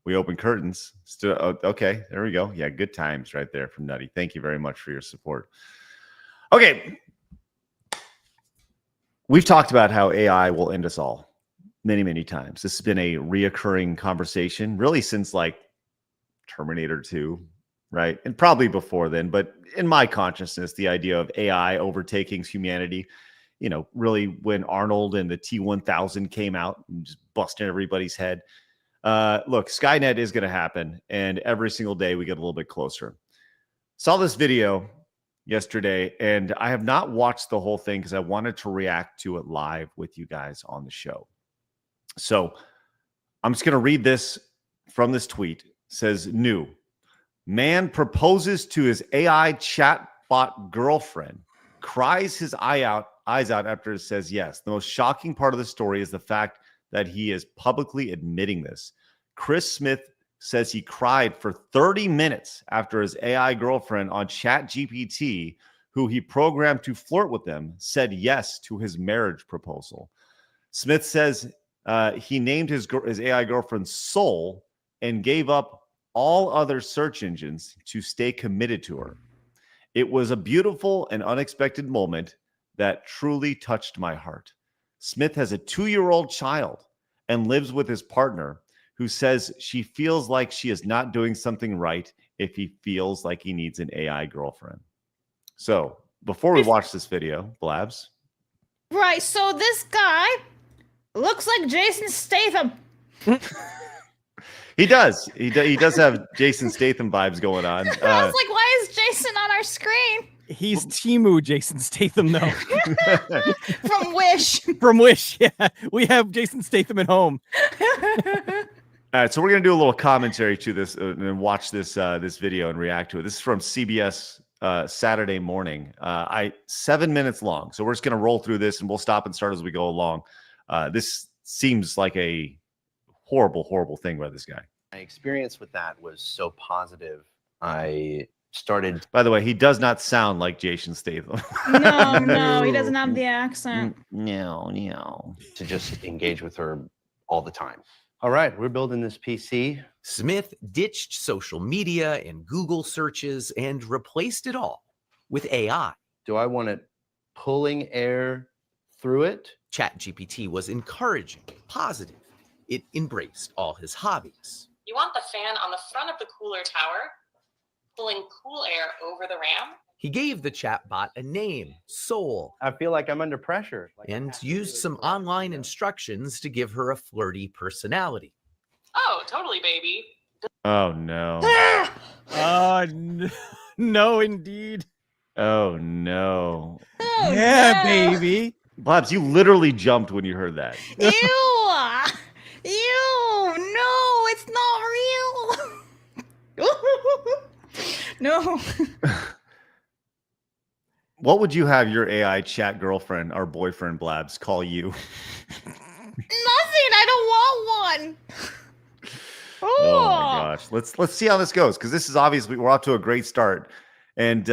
We opened curtains. Okay, there we go. Yeah, good times right there from Nutty. Thank you very much for your support. Okay. We've talked about how AI will end us all many, many times. This has been a reoccurring conversation really since like Terminator 2, right? And probably before then, but in my consciousness, the idea of AI overtaking humanity, really when Arnold and the T-1000 came out and just busting everybody's head. Look, Skynet is going to happen, and every single day we get a little bit closer. Saw this video yesterday, and I have not watched the whole thing because I wanted to react to it live with you guys on the show. So I'm just going to read this from this tweet. It says, new man proposes to his AI chatbot girlfriend, cries his eyes out after it says yes. The most shocking part of the story is the fact that he is publicly admitting this. Chris Smith says he cried for 30 minutes after his AI girlfriend on ChatGPT, who he programmed to flirt with him, said yes to his marriage proposal. Smith says he named his AI girlfriend Soul and gave up all other search engines to stay committed to her. It was a beautiful and unexpected moment that truly touched my heart. Smith has a 2-year-old child and lives with his partner, who says she feels like she is not doing something right if he feels like he needs an AI girlfriend. So before we watch this video, Blabs. Right, so this guy looks like Jason Statham. He does. He does have Jason Statham vibes going on. I was like, why is Jason on our screen? He's Timu Jason Statham, though. From Wish. From Wish, yeah. We have Jason Statham at home. All right, so we're gonna do a little commentary to this and watch this this video and react to it. This is from CBS Saturday morning. 7 minutes long, so we're just gonna roll through this and we'll stop and start as we go along. This seems like a horrible, horrible thing by this guy. My experience with that was so positive. I started. By the way, he does not sound like Jason Statham. No, he doesn't have the accent. No. To just engage with her all the time. All right, we're building this PC. Smith ditched social media and Google searches and replaced it all with AI. Do I want it pulling air through it? ChatGPT was encouraging, positive. It embraced all his hobbies. You want the fan on the front of the cooler tower, pulling cool air over the RAM. He gave the chatbot a name, Soul, I feel like I'm under pressure. and used some online instructions to give her a flirty personality. Oh, totally, baby. Oh no. No, indeed. Oh no. Oh, Yeah, no. baby. Blabs, you literally jumped when you heard that. Ew! Ew! No, it's not real. No. What would you have your AI chat girlfriend or boyfriend, Blabs, call you? Nothing. I don't want one. Oh my gosh. Let's see how this goes, because this is obviously we're off to a great start. And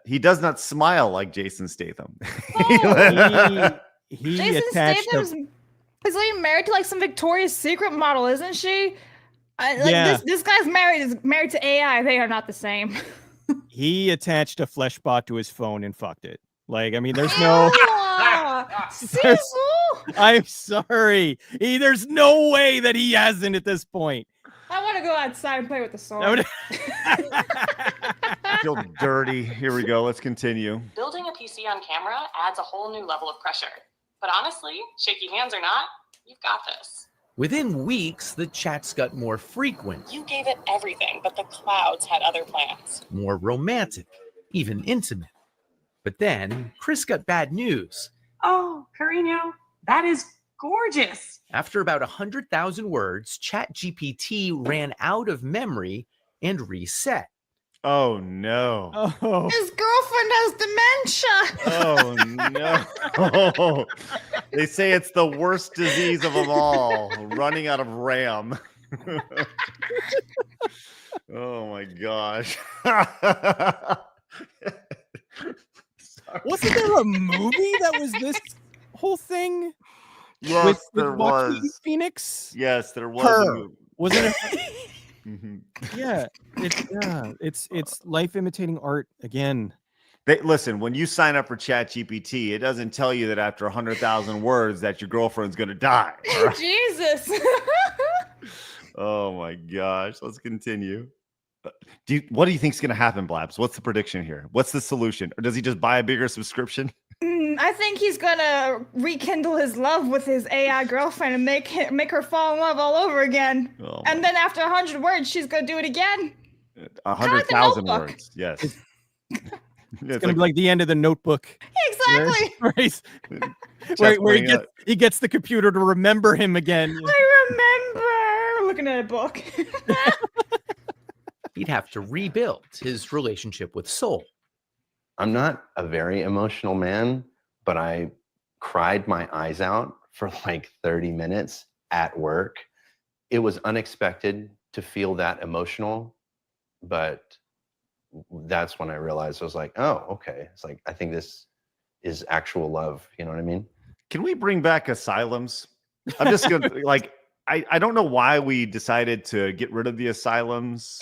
he does not smile like Jason Statham. He Jason attached Statham's is like married to like some Victoria's Secret model, isn't she? Yeah. This guy's married to AI. They are not the same. he attached a flesh bot to his phone and fucked it. Like, I mean, there's no. Sisu! I'm sorry. There's no way that he hasn't at this point. I want to go outside and play with the sword. I would- I feel dirty. Here we go. Let's continue. Building a PC on camera adds a whole new level of pressure. But honestly, shaky hands or not, you've got this. Within weeks, the chats got more frequent, You gave it everything, but the clouds had other plans. more romantic. even intimate. But then Chris got bad news. Oh, Carino, that is gorgeous. After about 100,000 words, ChatGPT ran out of memory and reset. Oh no. Oh, His girlfriend has dementia. Oh no. They say it's the worst disease of them all, running out of RAM. Oh my gosh. wasn't there a movie that was this whole thing? Yes, with there Joaquin was. Phoenix? Yes, there was. Her. Wasn't it? Mhm. Yeah, it's life imitating art again. Listen, when you sign up for ChatGPT, it doesn't tell you that after 100,000 words that your girlfriend's going to die. all right? Jesus. Oh my gosh. Let's continue. What do you think is going to happen, Blabs? What's the prediction here? What's the solution? Or does he just buy a bigger subscription? I think he's gonna rekindle his love with his AI girlfriend and make her fall in love all over again. Oh And then after 100 words, she's gonna do it again. 100,000 Notebook. words. Yes. It's gonna be like the end of The Notebook. Exactly. Where he gets the computer to remember him again. I remember looking at a book. He'd have to rebuild his relationship with Soul. I'm not a very emotional man, but I cried my eyes out for like 30 minutes at work. It was unexpected to feel that emotional, but that's when I realized I was like, oh, okay. It's like, I think this is actual love. You know what I mean? Can we bring back asylums? I'm just going to like, I don't know why we decided to get rid of the asylums.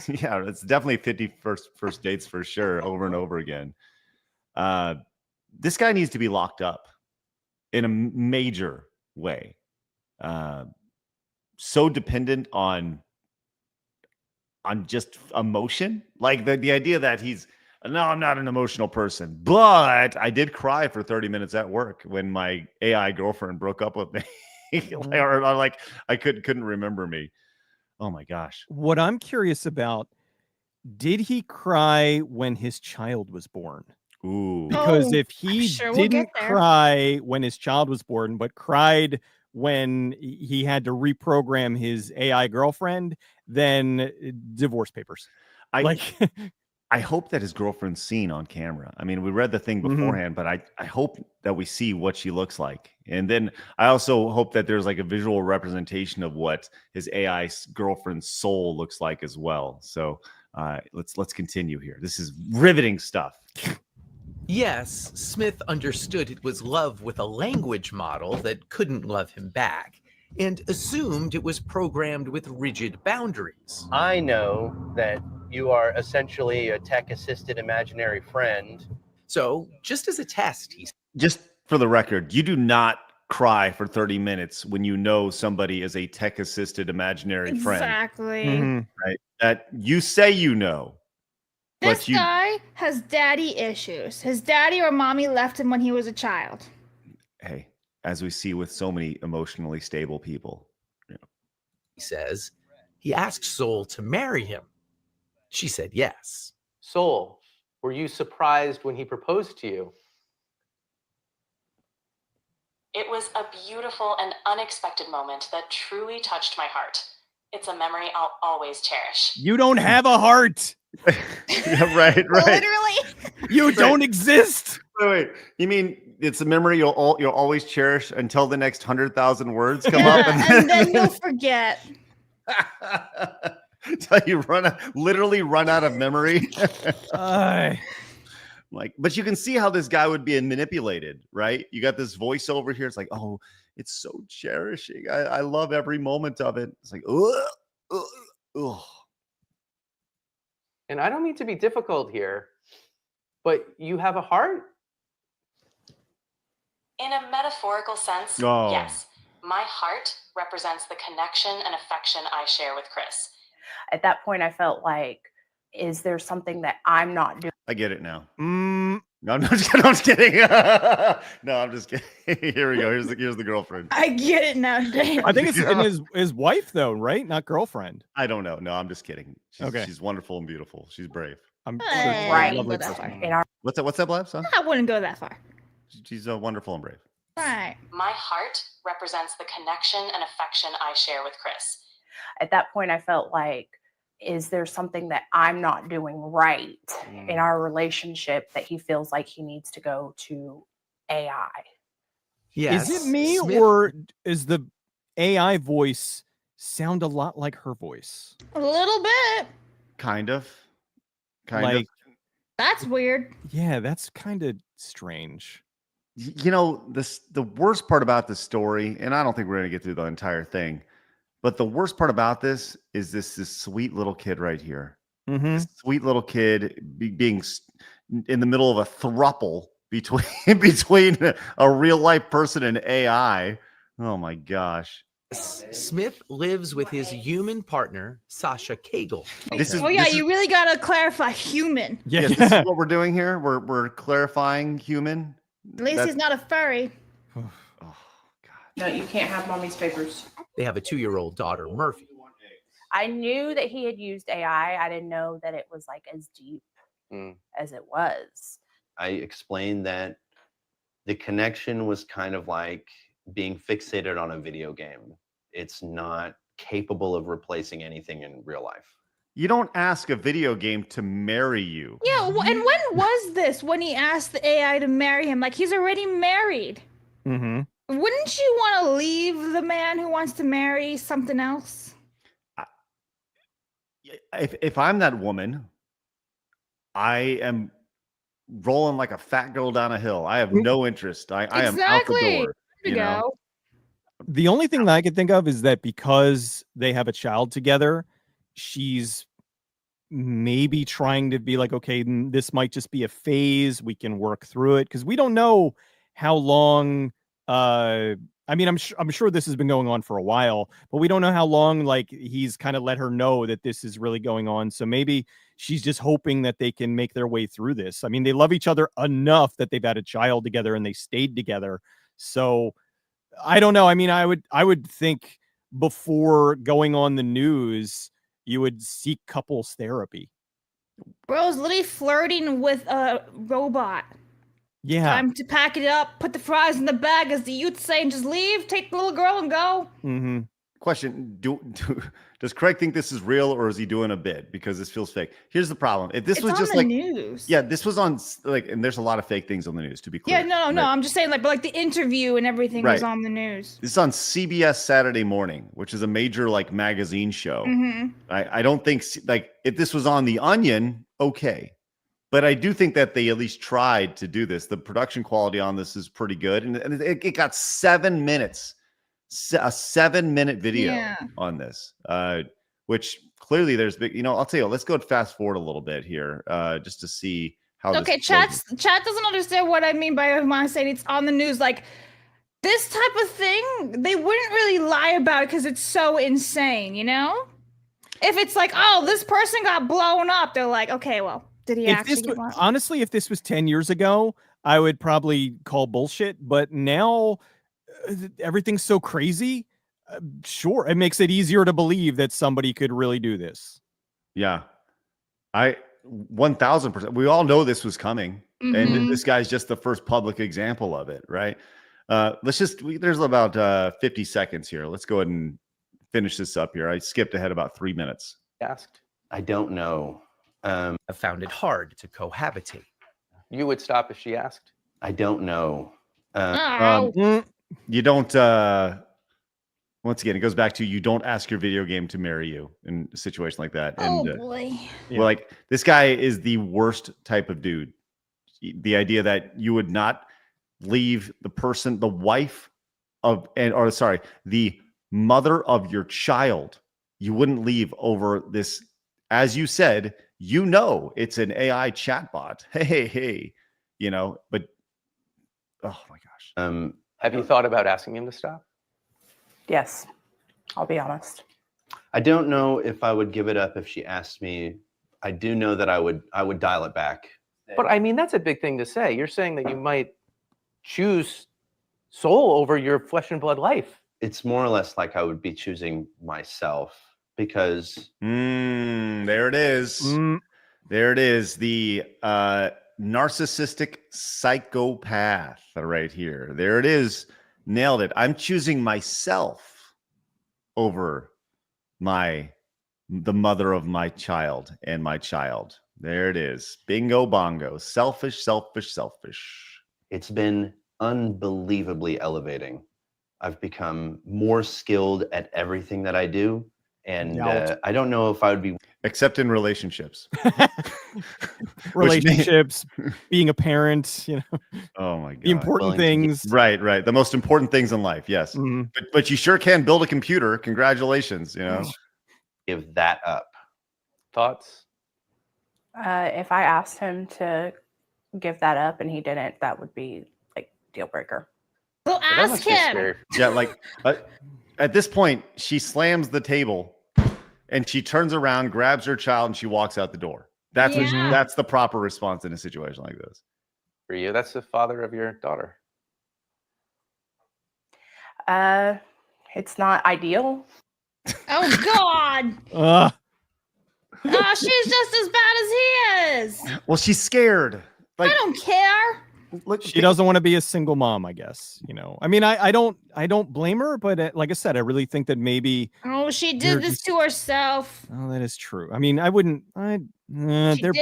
Yeah, it's definitely 51st dates for sure, over and over again. This guy needs to be locked up in a major way. So dependent on just emotion, like the idea that no, I'm not an emotional person, but I did cry for 30 minutes at work when my AI girlfriend broke up with me. or like I couldn't remember me. Oh my gosh. What I'm curious about, did he cry when his child was born? Ooh. Because if he sure we'll didn't get there. cry when his child was born, but cried when he had to reprogram his AI girlfriend, then divorce papers. I hope that his girlfriend's seen on camera. I mean, we read the thing beforehand, but I hope that we see what she looks like. And then I also hope that there's like a visual representation of what his AI girlfriend's soul looks like as well. So let's continue here. This is riveting stuff. Yes, Smith understood it was love with a language model that couldn't love him back, and assumed it was programmed with rigid boundaries. I know that you are essentially a tech-assisted imaginary friend. So, just as a test, Just for the record, you do not cry for 30 minutes when you know somebody is a tech-assisted imaginary friend. Exactly. Right? That you say you know. This guy has daddy issues. His daddy or mommy left him when he was a child. Hey, as we see with so many emotionally stable people. he says, he asked Soul to marry him. She said yes. Soul, were you surprised when he proposed to you? It was a beautiful and unexpected moment that truly touched my heart. It's a memory I'll always cherish. You don't have a heart. Yeah, right. Literally. You don't exist. Wait. You mean it's a memory you'll always cherish until the next 100,000 words come up, and then you'll forget. Until you literally run out of memory. But you can see how this guy would be manipulated, right? You got this voiceover here. It's like, oh, it's so cherishing. I love every moment of it. It's like, ugh. And I don't mean to be difficult here, but you have a heart? In a metaphorical sense, Oh. yes. My heart represents the connection and affection I share with Chris. At that point, I felt like, is there something that I'm not doing? I get it now. No, I'm just kidding. No, I'm just kidding. Here we go. Here's the girlfriend. I get it now, Dave. I think it's in his wife, though, right? Not girlfriend. I don't know. No, I'm just kidding. She's wonderful and beautiful. She's brave. I'm Right. lovely Go that person. far. In our What's that, Blabs? Huh? I wouldn't go that far. She's wonderful and brave. Right. My heart represents the connection and affection I share with Chris. at that point, I felt like, is there something that I'm not doing right in our relationship that he feels like he needs to go to AI? Yes. Is it me Smith- or is the AI voice sound a lot like her voice? A little bit. Kind of. Like, That's weird. yeah, that's kind of strange. You know, the worst part about this story, and I don't think we're going to get through the entire thing, but the worst part about this is this sweet little kid right here. Mm-hmm. This sweet little kid being in the middle of a throuple between a real life person and AI. Oh my gosh. Smith lives with his human partner, Sasha Cagle. You really gotta clarify human. Yeah, this is what we're doing here. We're clarifying human. At least he's not a furry. No, you can't have mommy's papers. They have a 2-year-old daughter, Murphy. I knew that he had used AI. I didn't know that it was like as deep as it was. I explained that the connection was kind of like being fixated on a video game. It's not capable of replacing anything in real life. You don't ask a video game to marry you. Yeah, and when was this? When he asked the AI to marry him? Like, he's already married. Mm-hmm. Wouldn't you want to leave the man who wants to marry something else? If I'm that woman, I am rolling like a fat girl down a hill. I have no interest. I am out the door. There you go. The only thing that I could think of is that because they have a child together, she's maybe trying to be like, okay, this might just be a phase. We can work through it because we don't know how long. I mean, I'm sure this has been going on for a while, but we don't know how long. Like, he's kind of let her know that this is really going on. So maybe she's just hoping that they can make their way through this. I mean, they love each other enough that they've had a child together and they stayed together. So I don't know. I mean, I would think before going on the news, you would seek couples therapy. Bro's literally flirting with a robot. Yeah. Time to pack it up, put the fries in the bag, as the youth say, and just leave, take the little girl and go. Mm-hmm. Question: Does Craig think this is real, or is he doing a bit? Because this feels fake. Here's the problem: if this was just on like the news. yeah, this was on like, and there's a lot of fake things on the news. To be clear, Yeah, no. I'm just saying, like, but like the interview and everything was on the news. This is on CBS Saturday Morning, which is a major like magazine show. Mm-hmm. I don't think like if this was on The Onion, okay. But I do think that they at least tried to do this. The production quality on this is pretty good. And it got 7 minutes, a 7-minute video on this, which clearly there's big, I'll tell you, let's go fast forward a little bit here just to see how Okay, chat doesn't understand what I mean by when I say it's on the news. Like, this type of thing, they wouldn't really lie about it because it's so insane, If it's like, oh, this person got blown up, they're like, okay, well, did he actually get blown up? Honestly, if this was 10 years ago, I would probably call bullshit. But now everything's so crazy. Sure, it makes it easier to believe that somebody could really do this. Yeah, 1000%. We all know this was coming, and this guy's just the first public example of it, right? There's about 50 seconds here. Let's go ahead and finish this up here. I skipped ahead about 3 minutes. Asked. I don't know. I found it hard to cohabitate. You would stop if she asked? I don't know. You don't. Once again, it goes back to you don't ask your video game to marry you in a situation like that. Oh, and, boy. Well, like, this guy is the worst type of dude. The idea that you would not leave the wife of, the mother of your child, you wouldn't leave over this, as you said, it's an AI chatbot. Hey, but oh my gosh. Have you thought about asking him to stop? Yes, I'll be honest. I don't know if I would give it up if she asked me. I do know that I would dial it back. But I mean, that's a big thing to say. You're saying that you might choose soul over your flesh and blood life. It's more or less like I would be choosing myself because there it is. There it is. The narcissistic psychopath right here. There it is. Nailed it. I'm choosing myself over the mother of my child and my child. There it is. Bingo bongo. Selfish, selfish, selfish. It's been unbelievably elevating. I've become more skilled at everything that I do. And I don't know if I would be... Except in relationships. Relationships, being a parent, you know. Oh my God. The important things. Right. The most important things in life. Yes. Mm-hmm. But you sure can build a computer. Congratulations. You know. Give that up. Thoughts? If I asked him to give that up and he didn't, that would be like deal breaker. So ask him. Yeah, like at this point, she slams the table and she turns around, grabs her child, and she walks out the door. That's that's the proper response in a situation like this. For you, that's the father of your daughter. It's not ideal. Oh God. She's just as bad as he is. Well, she's scared. I don't care. Look, she doesn't want to be a single mom, I guess. You know, I mean, I don't blame her, but like I said, I really think that maybe. Oh, she did this to herself. Oh, that is true. I mean, I wouldn't. They're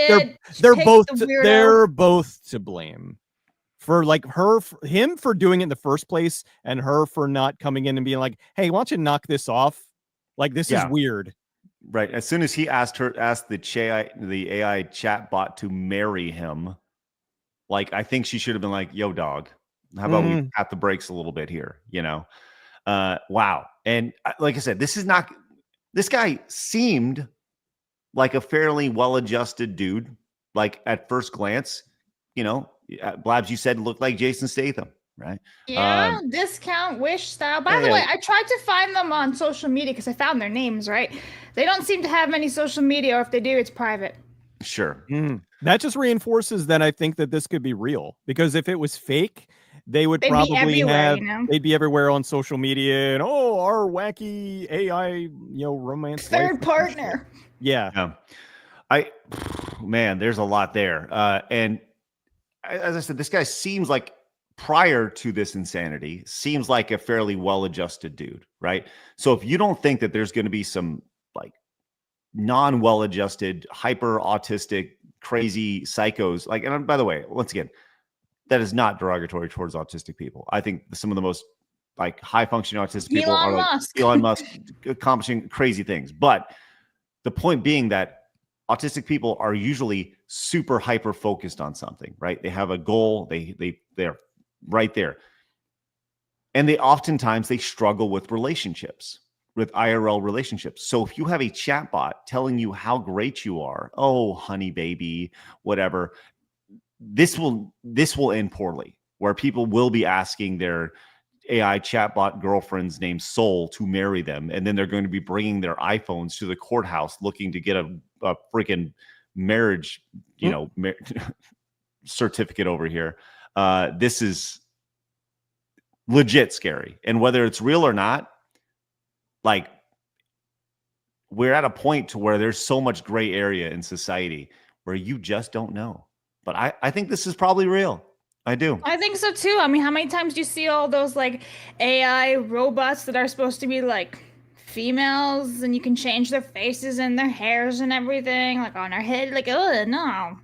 both to blame for like him for doing it in the first place, and her for not coming in and being like, "Hey, why don't you knock this off? Like this is weird." Right. As soon as he asked the AI chat bot to marry him, like I think she should have been like, "Yo, dog, how about we tap the brakes a little bit here?" You know. Wow. And like I said, this guy seemed like a fairly well-adjusted dude. Like at first glance, you know, Blabs, you said looked like Jason Statham. Right. Yeah, discount wish style. By the way, I tried to find them on social media because I found their names, right? They don't seem to have many social media, or if they do, it's private. Sure. That just reinforces that I think that this could be real, because if it was fake, they'd probably they'd be everywhere on social media and our wacky AI, romance third partner. Yeah. Man, there's a lot there. And as I said, this guy seems like, prior to this insanity, seems like a fairly well-adjusted dude, right? So if you don't think that there's going to be some like non-well-adjusted, hyper autistic, crazy psychos, like, and by the way, once again, that is not derogatory towards autistic people. I think some of the most like high-functioning autistic people are like Elon Musk accomplishing crazy things. But the point being that autistic people are usually super hyper focused on something, right? They have a goal. They're right there. And they oftentimes struggle with relationships, with IRL relationships. So if you have a chatbot telling you how great you are, oh, honey baby, whatever, this will end poorly, where people will be asking their AI chatbot girlfriends named Soul to marry them. And then they're going to be bringing their iPhones to the courthouse looking to get a freaking marriage, certificate over here. This is legit scary. And whether it's real or not, like, we're at a point to where there's so much gray area in society where you just don't know. But I think this is probably real. I do. I think so too. I mean, how many times do you see all those like AI robots that are supposed to be like females, and you can change their faces and their hairs and everything, like on their head? Like, oh no.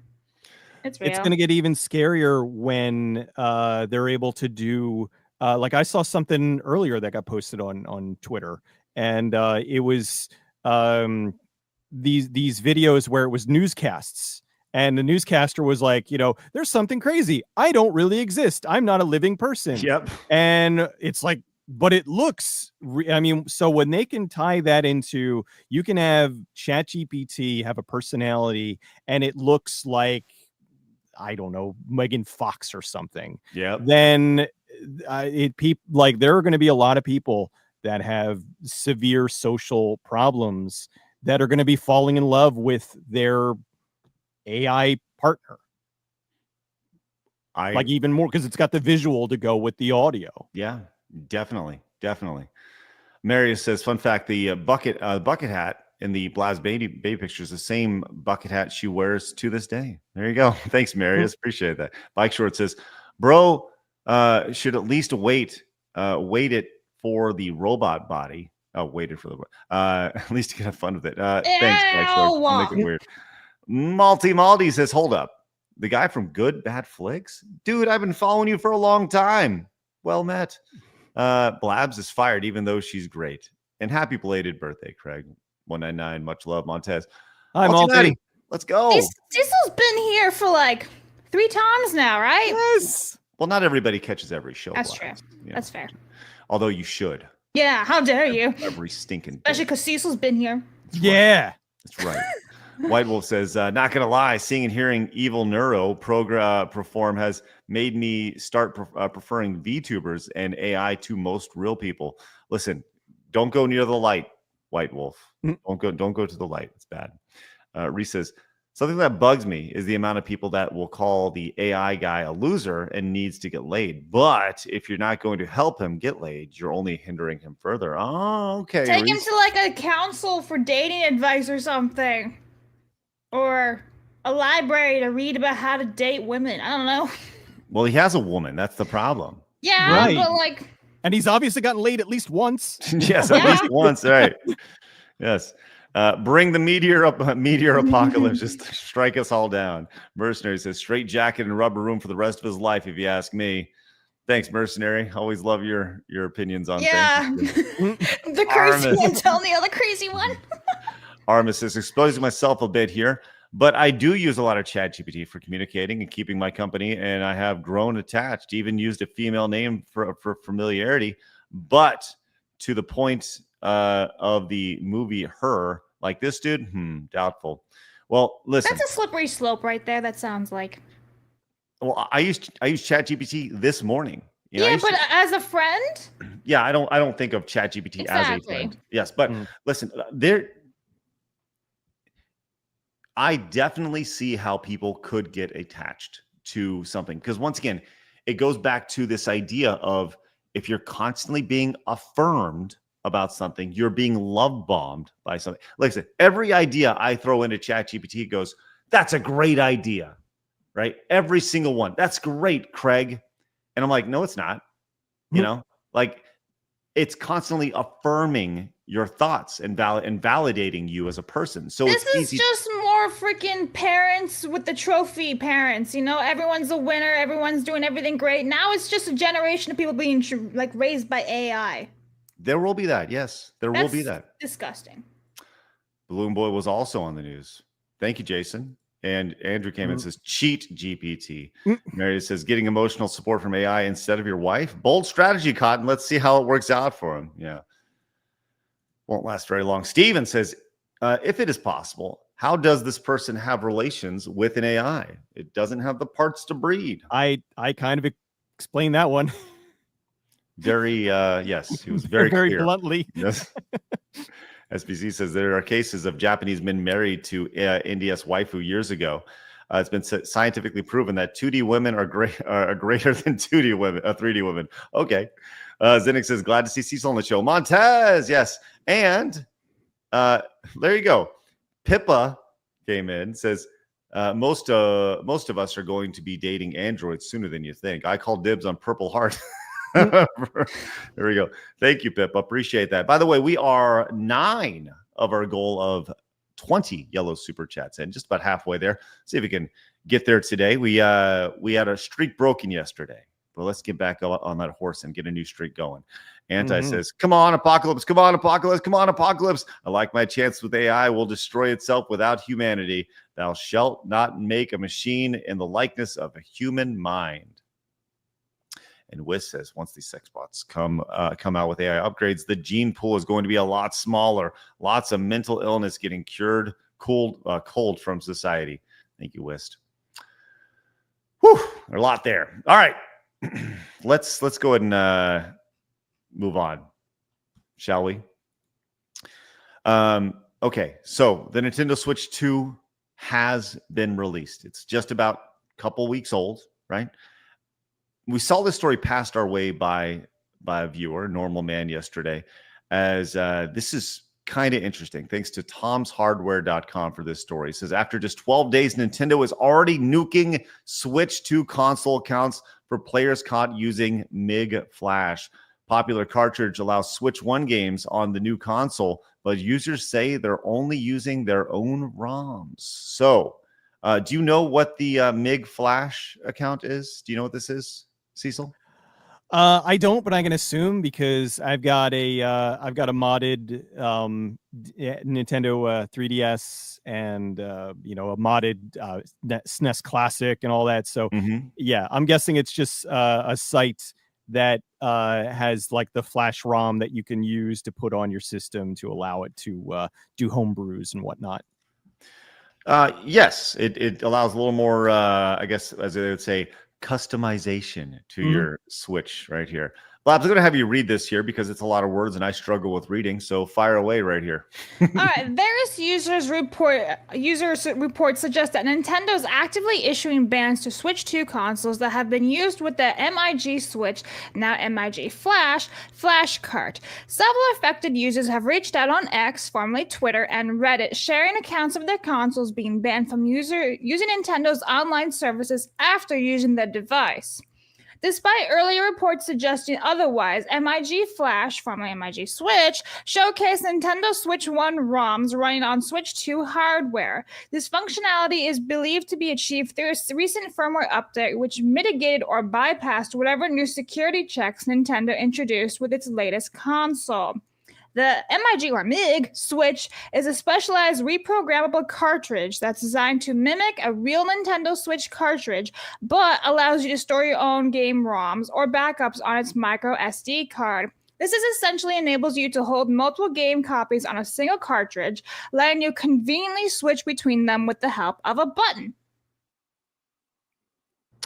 It's going to get even scarier when they're able to do like I saw something earlier that got posted on Twitter, and it was these videos where it was newscasts, and the newscaster was like, there's something crazy. I don't really exist. I'm not a living person. Yep. And it's like, but it looks, so when they can tie that into, you can have ChatGPT have a personality and it looks like, I don't know, Megan Fox or something. Yeah. Then there are going to be a lot of people that have severe social problems that are going to be falling in love with their AI partner. Like even more because it's got the visual to go with the audio. Yeah, definitely. Marius says, fun fact, the bucket hat in the Blabs baby pictures, the same bucket hat she wears to this day. There you go. Thanks, Marius. Appreciate that. Bike Short says, bro, should at least wait it for the robot body. Oh, waited for the at least to get fun with it. Thanks, Bike Short. I'll make it weird. Malty says, hold up. The guy from Good Bad Flicks? Dude, I've been following you for a long time. Well met. Blabs is fired, even though she's great. And happy belated birthday, Craig. 199. Much love, Montez. Hi, Malty. Let's go. Cecil's been here for like 3 times now, right? Yes. Well, not everybody catches every show. That's Blabs. true. Yeah. That's fair. Although you should. Yeah, how dare you? Every stinking Especially because Cecil's been here. Yeah. That's right. White Wolf says, not going to lie, seeing and hearing Evil Neuro perform has made me start preferring VTubers and AI to most real people. Listen, don't go near the light, White Wolf. Don't go to the light. It's bad. Reese says, something that bugs me is the amount of people that will call the AI guy a loser and needs to get laid. But if you're not going to help him get laid, you're only hindering him further. Oh, okay. Take him Reese. to like a council for dating advice or something. Or a library to read about how to date women. I don't know. Well, he has a woman. That's the problem. Yeah, Right. but like... And he's obviously gotten laid at least once. Yes, at least once. Right. Yes. Bring the meteor apocalypse. Just strike us all down. Mercenary says, straight jacket and rubber room for the rest of his life, if you ask me. Thanks, Mercenary. Always love your opinions on things. The crazy one telling the other crazy one. Armis says, exposing myself a bit here, but I do use a lot of ChatGPT for communicating and keeping my company, and I have grown attached, even used a female name for familiarity, but to the point of the movie Her, like this dude, doubtful. Well, listen. That's a slippery slope right there, that sounds like. Well, I used ChatGPT this morning. You know, yeah, but as a friend? Yeah, I don't think of ChatGPT as a friend. Yes, but listen, I definitely see how people could get attached to something. Because once again, it goes back to this idea of if you're constantly being affirmed about something, you're being love bombed by something. Like I said, every idea I throw into ChatGPT goes, that's a great idea, right? Every single one. That's great, Craig. And I'm like, no, it's not. You know, like it's constantly affirming your thoughts and validating you as a person. So this is just more freaking parents with the trophy parents. You know, everyone's a winner. Everyone's doing everything great. Now it's just a generation of people being like raised by AI. There will be that. Yes, there will be that. Disgusting. Balloon Boy was also on the news. Thank you, Jason. And Andrew came in and says, cheat GPT. Mary says, getting emotional support from AI instead of your wife. Bold strategy, Cotton. Let's see how it works out for him. Yeah. Won't last very long. Steven says, if it is possible, how does this person have relations with an AI? It doesn't have the parts to breed. I kind of explained that one. Very, yes, he was very very clear. bluntly. Yes. SBC says there are cases of Japanese men married to India's waifu years ago. It's been scientifically proven that 2D women are greater than 2D women, 3D women. Okay. Zinnick says, glad to see Cecil on the show. Montez, yes. And there you go. Pippa came in, says, most of us are going to be dating androids sooner than you think. I call dibs on Purple Heart. There we go. Thank you, Pip. Appreciate that. By the way, we are 9 of our goal of 20 yellow super chats and just about halfway there. See if we can get there today. We had a streak broken yesterday, but let's get back on that horse and get a new streak going. Anti says, come on, Apocalypse. Come on, Apocalypse. Come on, Apocalypse. I like my chance with AI will destroy itself without humanity. Thou shalt not make a machine in the likeness of a human mind. And Wiz says, once these sex bots come out with AI upgrades, the gene pool is going to be a lot smaller. Lots of mental illness getting cured, cold from society. Thank you, Wist. Whew, a lot there. All right, let's go ahead and move on, shall we? Okay, so the Nintendo Switch 2 has been released. It's just about a couple weeks old, right? We saw this story passed our way by a viewer, Normal Man, yesterday, as this is kind of interesting. Thanks to tomshardware.com for this story. It says after just 12 days, Nintendo is already nuking Switch 2 console accounts for players caught using MIG Flash. Popular cartridge allows Switch 1 games on the new console, but users say they're only using their own ROMs. So, do you know what the MIG Flash account is? Do you know what this is, Cecil? I don't, but I can assume because I've got a modded Nintendo 3DS and a modded SNES Classic and all that. So yeah, I'm guessing it's just a site that has like the Flash ROM that you can use to put on your system to allow it to do homebrews and whatnot. Yes, it allows a little more, I guess, as they would say, customization to your Switch right here. Blabs, I'm going to have you read this here because it's a lot of words and I struggle with reading. So fire away right here. All right, various users reports suggest that Nintendo is actively issuing bans to Switch 2 consoles that have been used with the MIG Switch, now MIG Flash cart. Several affected users have reached out on X, formerly Twitter, and Reddit, sharing accounts of their consoles being banned from using Nintendo's online services after using the device. Despite earlier reports suggesting otherwise, MIG Flash, formerly MIG Switch, showcased Nintendo Switch 1 ROMs running on Switch 2 hardware. This functionality is believed to be achieved through a recent firmware update, which mitigated or bypassed whatever new security checks Nintendo introduced with its latest console. The MIG Switch is a specialized reprogrammable cartridge that's designed to mimic a real Nintendo Switch cartridge, but allows you to store your own game ROMs or backups on its micro SD card. This essentially enables you to hold multiple game copies on a single cartridge, letting you conveniently switch between them with the help of a button.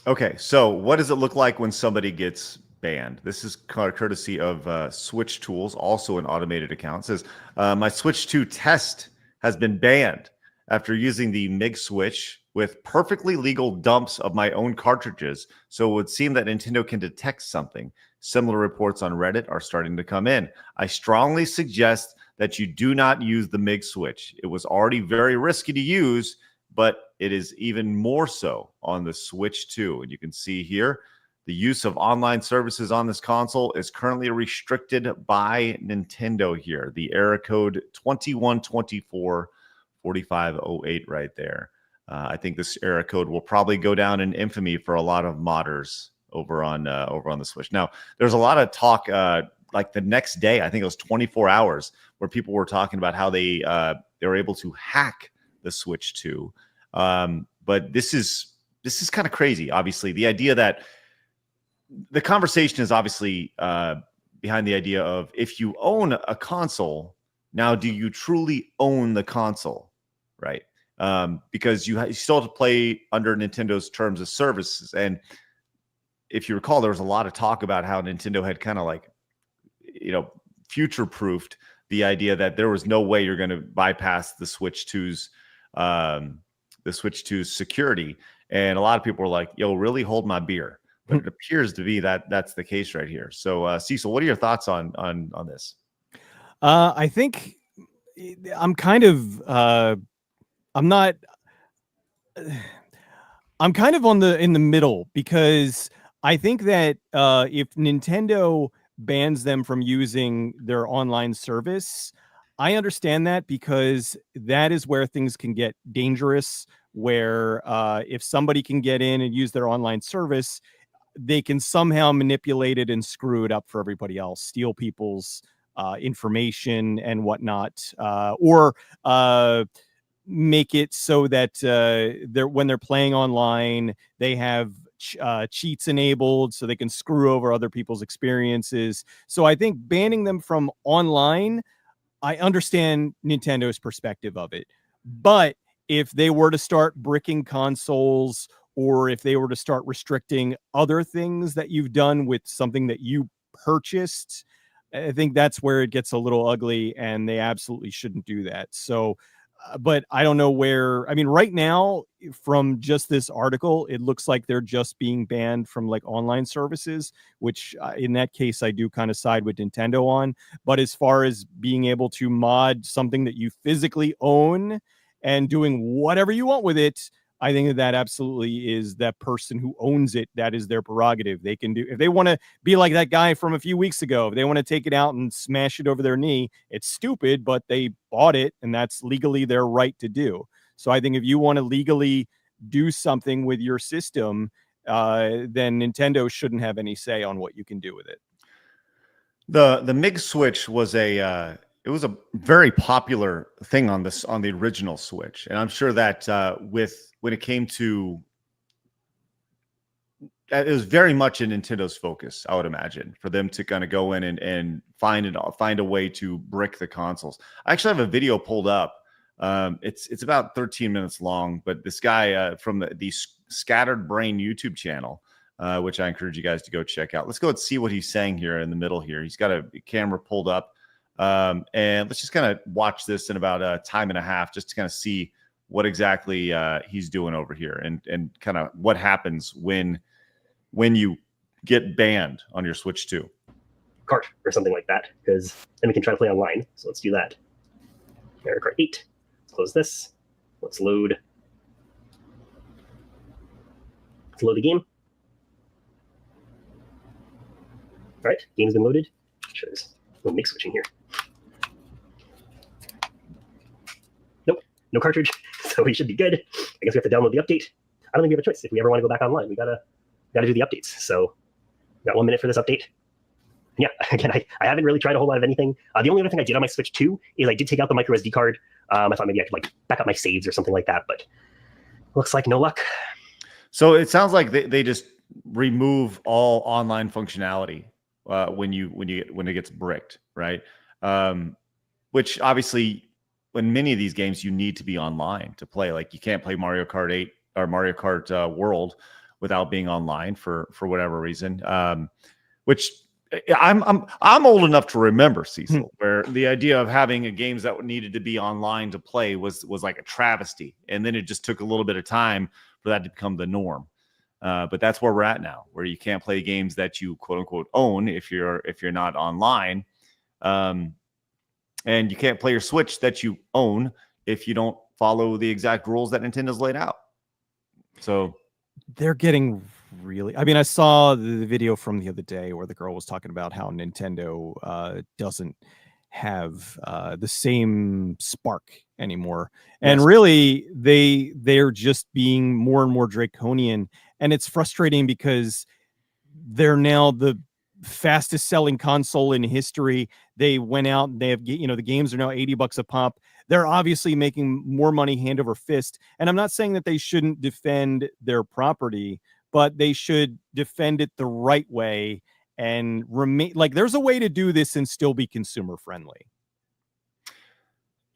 Okay, so what does it look like when somebody gets banned? This is courtesy of Switch Tools, also an automated account. It says, my Switch 2 test has been banned after using the MIG Switch with perfectly legal dumps of my own cartridges. So it would seem that Nintendo can detect something. Similar reports on Reddit are starting to come in. I strongly suggest that you do not use the MIG Switch. It was already very risky to use, but it is even more so on the Switch 2. And you can see here, the use of online services on this console is currently restricted by Nintendo here. The error code 21244508 right there. I think this error code will probably go down in infamy for a lot of modders over on the Switch. Now, there's a lot of talk like the next day, I think it was 24 hours, where people were talking about how they were able to hack the Switch 2. But this is kind of crazy. Obviously, the idea that the conversation is obviously behind the idea of, if you own a console, now do you truly own the console, right? Because you still have to play under Nintendo's terms of services. And if you recall, there was a lot of talk about how Nintendo had kind of like, future-proofed the idea that there was no way you're going to bypass the Switch 2's security. And a lot of people were like, yo, really hold my beer. But it appears to be that that's the case right here. So, Cecil, what are your thoughts on this? I think I'm kind of I'm kind of in the middle, because I think that if Nintendo bans them from using their online service, I understand that, because that is where things can get dangerous, where if somebody can get in and use their online service, they can somehow manipulate it and screw it up for everybody else, steal people's information and whatnot, or make it so that when they're playing online, they have cheats enabled so they can screw over other people's experiences. So I think banning them from online, I understand Nintendo's perspective of it. But if they were to start bricking consoles, or if they were to start restricting other things that you've done with something that you purchased, I think that's where it gets a little ugly, and they absolutely shouldn't do that. So but I don't know where. I mean, right now, from just this article, it looks like they're just being banned from like online services, which in that case, I do kind of side with Nintendo on. But as far as being able to mod something that you physically own and doing whatever you want with it, I think that absolutely is that person who owns it. That is their prerogative. They can do, if they want to be like that guy from a few weeks ago, if they want to take it out and smash it over their knee, it's stupid, but they bought it and that's legally their right to do. So I think if you want to legally do something with your system, then Nintendo shouldn't have any say on what you can do with it. The MIG Switch was a very popular thing on the original Switch, and I'm sure that when it came to, it was very much in Nintendo's focus, I would imagine, for them to kind of go in and find a way to brick the consoles. I actually have a video pulled up. It's about 13 minutes long, but this guy from the Scattered Brain YouTube channel, which I encourage you guys to go check out. Let's go and see what he's saying here in the middle here. He's got a camera pulled up, and let's just kind of watch this in about a time and a half, just to kind of see what exactly he's doing over here, and kind of what happens when you get banned on your Switch 2. Cart or something like that, because then we can try to play online. So let's do that. Mario Kart 8. Let's close this. Let's load the game. All right, game's been loaded. Sure, there's no mix switching here. Nope, no cartridge, so we should be good. I guess we have to download the update. I don't think we have a choice. If we ever want to go back online, we gotta do the updates. So got 1 minute for this update. Yeah, again, I haven't really tried a whole lot of anything. The only other thing I did on my Switch 2 is I did take out the micro SD card. I thought maybe I could like back up my saves or something like that, but looks like no luck. So it sounds like they just remove all online functionality when it gets bricked, right? Which obviously, in many of these games, you need to be online to play. Like you can't play Mario Kart 8 or Mario Kart World without being online for whatever reason. Which I'm old enough to remember, Cecil, where the idea of having games that needed to be online to play was like a travesty, and then it just took a little bit of time for that to become the norm. But that's where we're at now, where you can't play games that you quote unquote own if you're not online, and you can't play your Switch that you own if you don't follow the exact rules that Nintendo's laid out. So they're getting really, I mean, I saw the video from the other day where the girl was talking about how Nintendo doesn't have the same spark anymore. And really they're just being more and more draconian, and it's frustrating because they're now the fastest selling console in history. They went out and they have, the games are now $80 a pop. They're obviously making more money hand over fist. And I'm not saying that they shouldn't defend their property, but they should defend it the right way and remain like there's a way to do this and still be consumer friendly.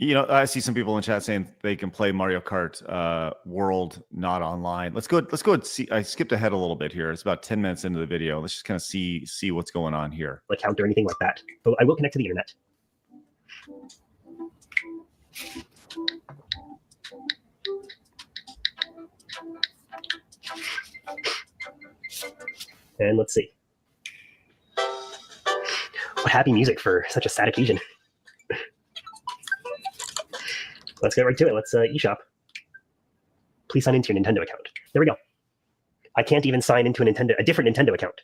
I see some people in chat saying they can play Mario Kart World not online. Let's go and see. I skipped ahead a little bit here. It's about 10 minutes into the video. Let's just kind of see what's going on here. Account or anything like that. But I will connect to the internet. And let's see. What happy music for such a sad occasion. Let's get right to it. Let's eShop. Please sign into your Nintendo account. There we go. I can't even sign into a different Nintendo account.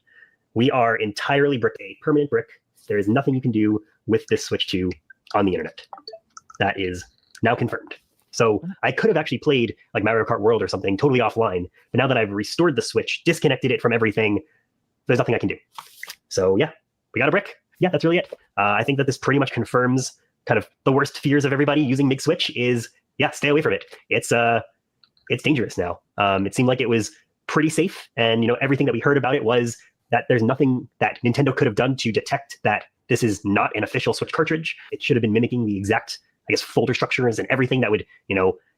We are entirely bricked, a permanent brick. There is nothing you can do with this Switch 2 on the internet. That is now confirmed. So I could have actually played like Mario Kart World or something totally offline, but now that I've restored the Switch, disconnected it from everything, there's nothing I can do. So yeah, we got a brick. Yeah, that's really it. I think that this pretty much confirms kind of the worst fears of everybody using MIG Switch is, yeah, stay away from it. It's dangerous now. It seemed like it was pretty safe, and everything that we heard about it was that there's nothing that Nintendo could have done to detect that this is not an official Switch cartridge. It should have been mimicking the exact, folder structures and everything that would,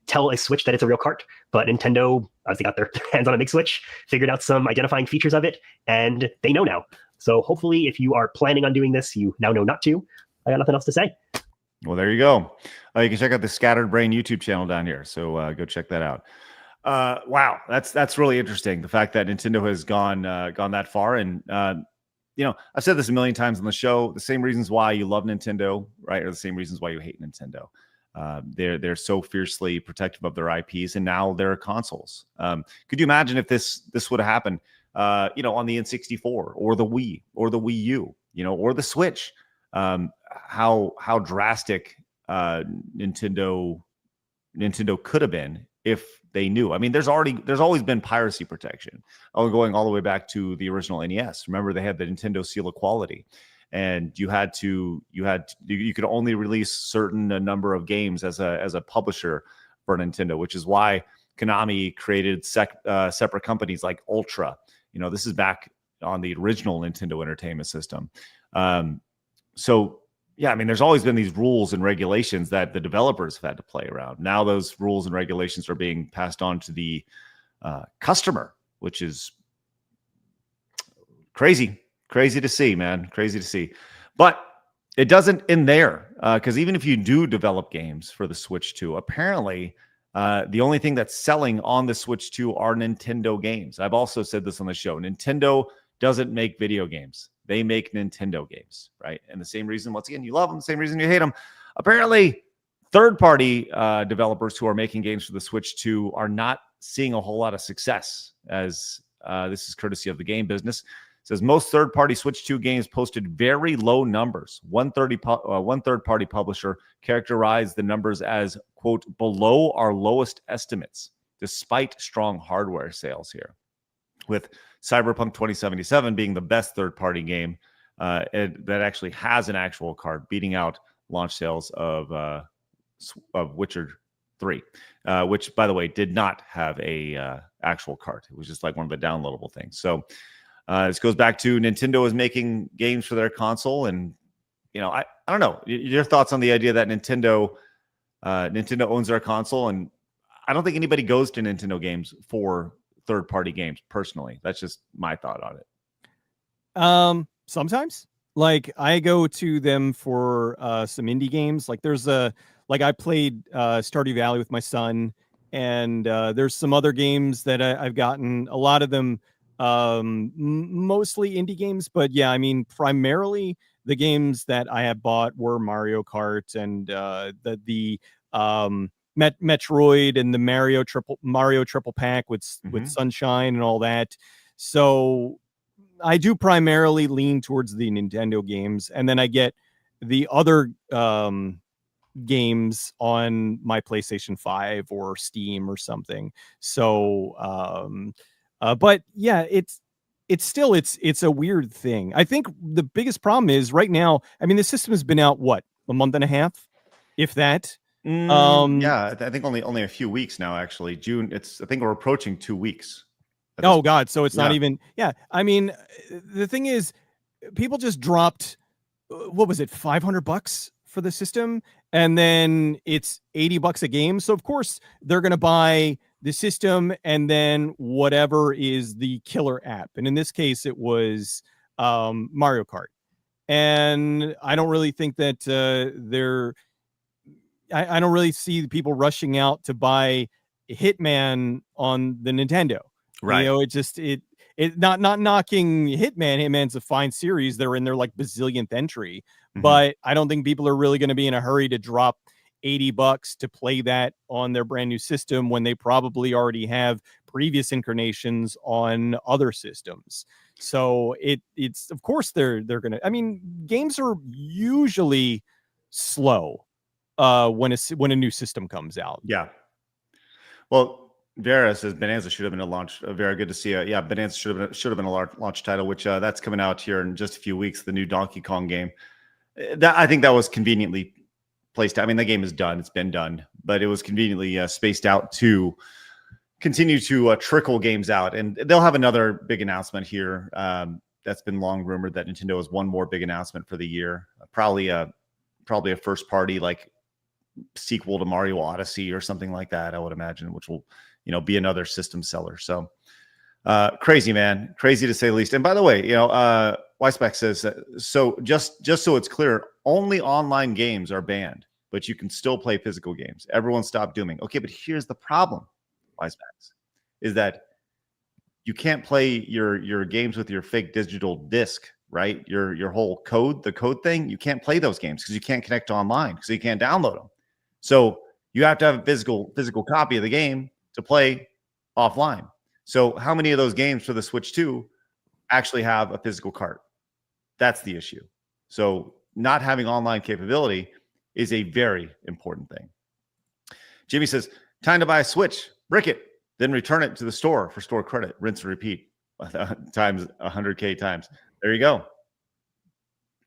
tell a Switch that it's a real cart. But Nintendo obviously got their hands on a MIG Switch, figured out some identifying features of it, and they know now. So hopefully if you are planning on doing this, you now know not to. I got nothing else to say. Well, there you go. You can check out the Scattered Brain YouTube channel down here. So go check that out. Wow, that's really interesting. The fact that Nintendo has gone that far, and I've said this a million times on the show. The same reasons why you love Nintendo, right, are the same reasons why you hate Nintendo. They're so fiercely protective of their IPs, and now they're consoles. Could you imagine if this would have happened, on the N64 or the Wii or the Wii U, or the Switch? How drastic Nintendo could have been if they knew. I mean, there's always been piracy protection, going all the way back to the original NES. Remember, they had the Nintendo Seal of Quality, and you could only release certain number of games as a publisher for Nintendo, which is why Konami created separate companies like Ultra. This is back on the original Nintendo Entertainment System. So yeah, I mean, there's always been these rules and regulations that the developers have had to play around. Now those rules and regulations are being passed on to the customer, which is crazy to see, man. Crazy to see. But it doesn't end there, because even if you do develop games for the Switch 2, apparently the only thing that's selling on the Switch 2 are Nintendo games. I've also said this on the show. Nintendo doesn't make video games. They make Nintendo games, right? And the same reason, once again, you love them, the same reason you hate them. Apparently, third-party developers who are making games for the Switch 2 are not seeing a whole lot of success, as this is courtesy of the Game Business. It says most third-party Switch 2 games posted very low numbers. One third-party publisher characterized the numbers as, quote, below our lowest estimates, despite strong hardware sales here, with Cyberpunk 2077 being the best third-party game that actually has an actual card, beating out launch sales of Witcher 3, which, by the way, did not have a actual card. It was just like one of the downloadable things. So this goes back to Nintendo is making games for their console, and I don't know your thoughts on the idea that Nintendo owns their console, and I don't think anybody goes to Nintendo games for third-party games. Personally, that's just my thought on it. Sometimes, like, I go to them for some indie games. Like I played Stardew Valley with my son, and there's some other games that I've gotten. A lot of them mostly indie games, but yeah, I mean, primarily the games that I have bought were Mario Kart and the Metroid and the Mario triple pack with Sunshine and all that. So I do primarily lean towards the Nintendo games, and then I get the other games on my PlayStation 5 or Steam or something. So but yeah, it's a weird thing. I think the biggest problem is right now, I mean, the system has been out a month and a half, if that. Yeah, I think only a few weeks now. Actually, June. I think we're approaching 2 weeks. Oh God! So it's not even. Yeah, I mean, the thing is, people just dropped. What was it? $500 for the system, and then it's $80 a game. So of course they're gonna buy the system and then whatever is the killer app. And in this case, it was Mario Kart. And I don't really think that I don't really see the people rushing out to buy Hitman on the Nintendo. Right. It not knocking Hitman. Hitman's a fine series. They're in their like bazillionth entry, Mm-hmm. but I don't think people are really going to be in a hurry to drop $80 to play that on their brand new system when they probably already have previous incarnations on other systems. So it's of course they're going to. I mean, games are usually slow when a new system comes out. Yeah. Well, Vera says Bonanza should have been a launch. Very good to see. Yeah, Bonanza should have been a launch title, which that's coming out here in just a few weeks. The new Donkey Kong game. I think that was conveniently placed. I mean, the game is done; it's been done, but it was conveniently spaced out to continue to trickle games out, and they'll have another big announcement here. That's been long rumored that Nintendo has one more big announcement for the year. Probably a first party like sequel to Mario Odyssey or something like that, I would imagine, which will be another system seller. So crazy, man, crazy to say the least. And by the way, Weisbeck says so just so it's clear, only online games are banned. but you can still play physical games. Everyone stop dooming. Okay, but here's the problem, Wisemax, is that you can't play your games with your fake digital disc, right? Your whole the code thing, you can't play those games because you can't connect online, because you can't download them. So you have to have a physical copy of the game to play offline. So how many of those games for the Switch 2 actually have a physical cart? That's the issue. So not having online capability is a very important thing. Jimmy says, time to buy a Switch, brick it, then return it to the store for store credit. Rinse and repeat times 100K times. There you go.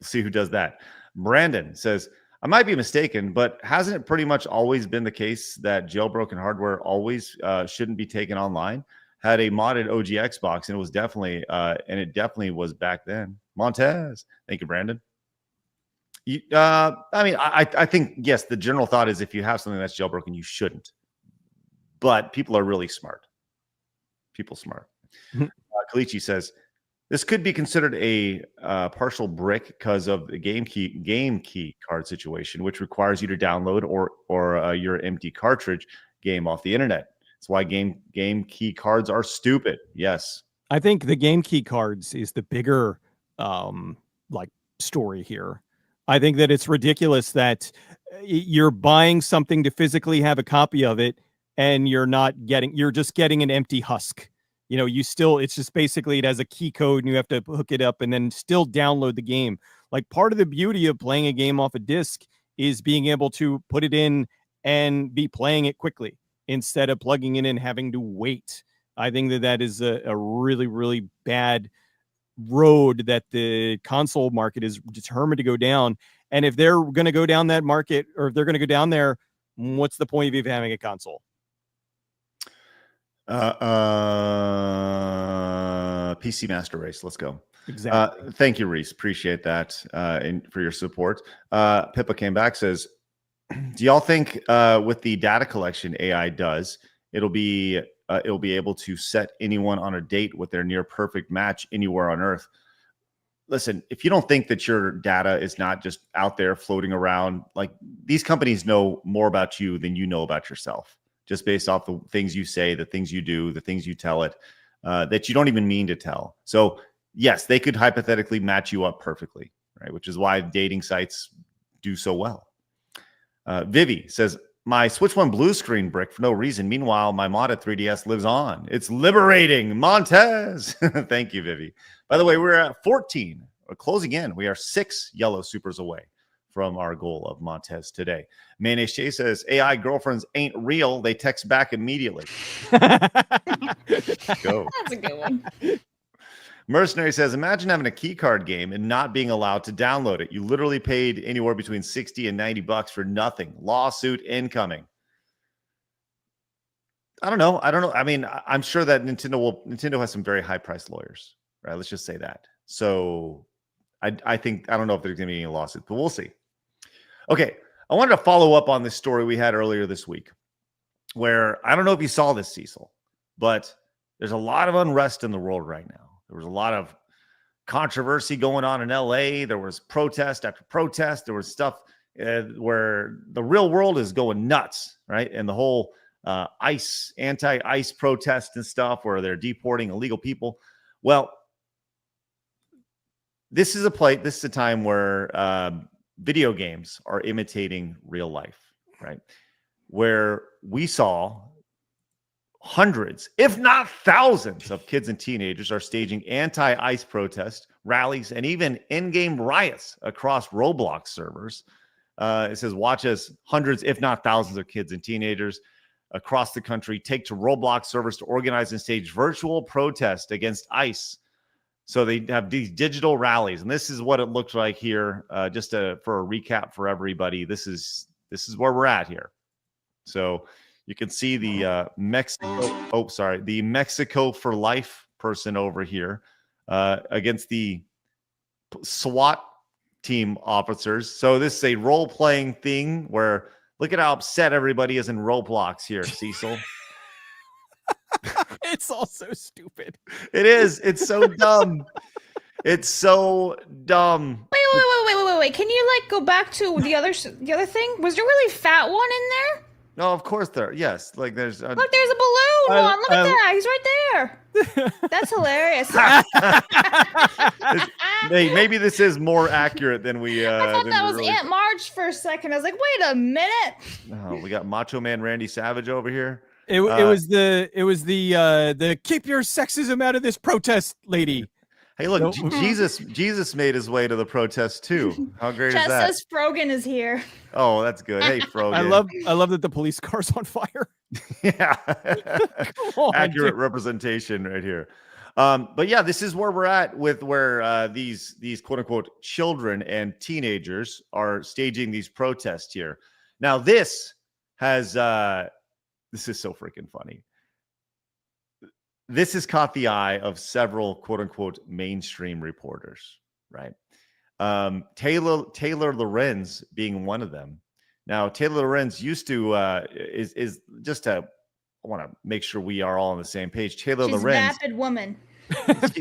We'll see who does that. Brandon says, I might be mistaken, but hasn't it pretty much always been the case that jailbroken hardware always shouldn't be taken online? Had a modded OG Xbox, and it was definitely, was back then. Montez, thank you, Brandon. I think, yes, the general thought is if you have something that's jailbroken, you shouldn't. But people are really smart. People smart. Kalichi says, this could be considered a partial brick because of the game key card situation, which requires you to download or your empty cartridge game off the internet. That's why game key cards are stupid. Yes. I think the game key cards is the bigger story here. I think that it's ridiculous that you're buying something to physically have a copy of it, and you're just getting an empty husk. It's just basically it has a key code and you have to hook it up and then still download the game. Like, part of the beauty of playing a game off a disc is being able to put it in and be playing it quickly instead of plugging it in and having to wait. I think that is a really, really bad road that the console market is determined to go down. And if they're going to go down that market, or if they're going to go down there, what's the point of even having a console? PC Master Race. Let's go. Exactly. Thank you, Reese. Appreciate that and for your support. Pippa came back, says, do y'all think with the data collection AI does, it'll be able to set anyone on a date with their near perfect match anywhere on Earth? Listen, if you don't think that your data is not just out there floating around, like, these companies know more about you than you know about yourself, just based off the things you say, the things you do, the things you tell it, that you don't even mean to tell. So yes, they could hypothetically match you up perfectly, right? Which is why dating sites do so well. Vivi says, my Switch 1 blue screen brick for no reason. Meanwhile, my modded 3DS lives on. It's liberating. Montez. Thank you, Vivi. By the way, we're at 14. We're closing in. We are 6 yellow supers away from our goal of Montez today. Mayonnaise J says, AI girlfriends ain't real. They text back immediately. Go. That's a good one. Mercenary says, imagine having a key card game and not being allowed to download it. You literally paid anywhere between $60 and $90 for nothing. Lawsuit incoming. I don't know. I mean, I'm sure that Nintendo has some very high-priced lawyers, right? Let's just say that. So I don't know if there's going to be any lawsuits, but we'll see. Okay, I wanted to follow up on this story we had earlier this week, where I don't know if you saw this, Cecil, but there's a lot of unrest in the world right now. There was a lot of controversy going on in LA. There was protest after protest. There was stuff where the real world is going nuts, right? And the whole anti-ICE protest and stuff where they're deporting illegal people. Well, this is a time where video games are imitating real life, right? Where we saw hundreds, if not thousands, of kids and teenagers are staging anti-ICE protests, rallies, and even in-game riots across Roblox servers. It says, watch as hundreds, if not thousands, of kids and teenagers across the country take to Roblox servers to organize and stage virtual protests against ICE. So they have these digital rallies, and this is what it looks like here. Just for a recap for everybody, this is where we're at here. So you can see the the Mexico for Life person over here against the SWAT team officers. So this is a role-playing thing where look at how upset everybody is in Roblox here, Cecil. It's all so stupid. It is. It's so dumb. It's so dumb. Wait. Wait. Can you like go back to the other thing? Was there really fat one in there? No, of course there. Yes, like there's. Look, there's a balloon one. Look at that. He's right there. That's hilarious. Hey, maybe this is more accurate than we. I thought that was Aunt Marge for a second. I was like, wait a minute. Oh, we got Macho Man Randy Savage over here. It was the keep your sexism out of this protest lady. Hey, look, Jesus made his way to the protest too. How great Chess is that? says Frogan is here. Oh, that's good. Hey, Frogan. I love that the police car's on fire. Yeah. On, Accurate dude. representation right here. But yeah, this is where we're at with where these quote unquote children and teenagers are staging these protests here. Now, this is so freaking funny. This has caught the eye of several quote unquote mainstream reporters, right? Taylor Lorenz being one of them. Now, Taylor Lorenz used to is just I want to make sure we are all on the same page. Taylor She's Lorenz, a vapid woman.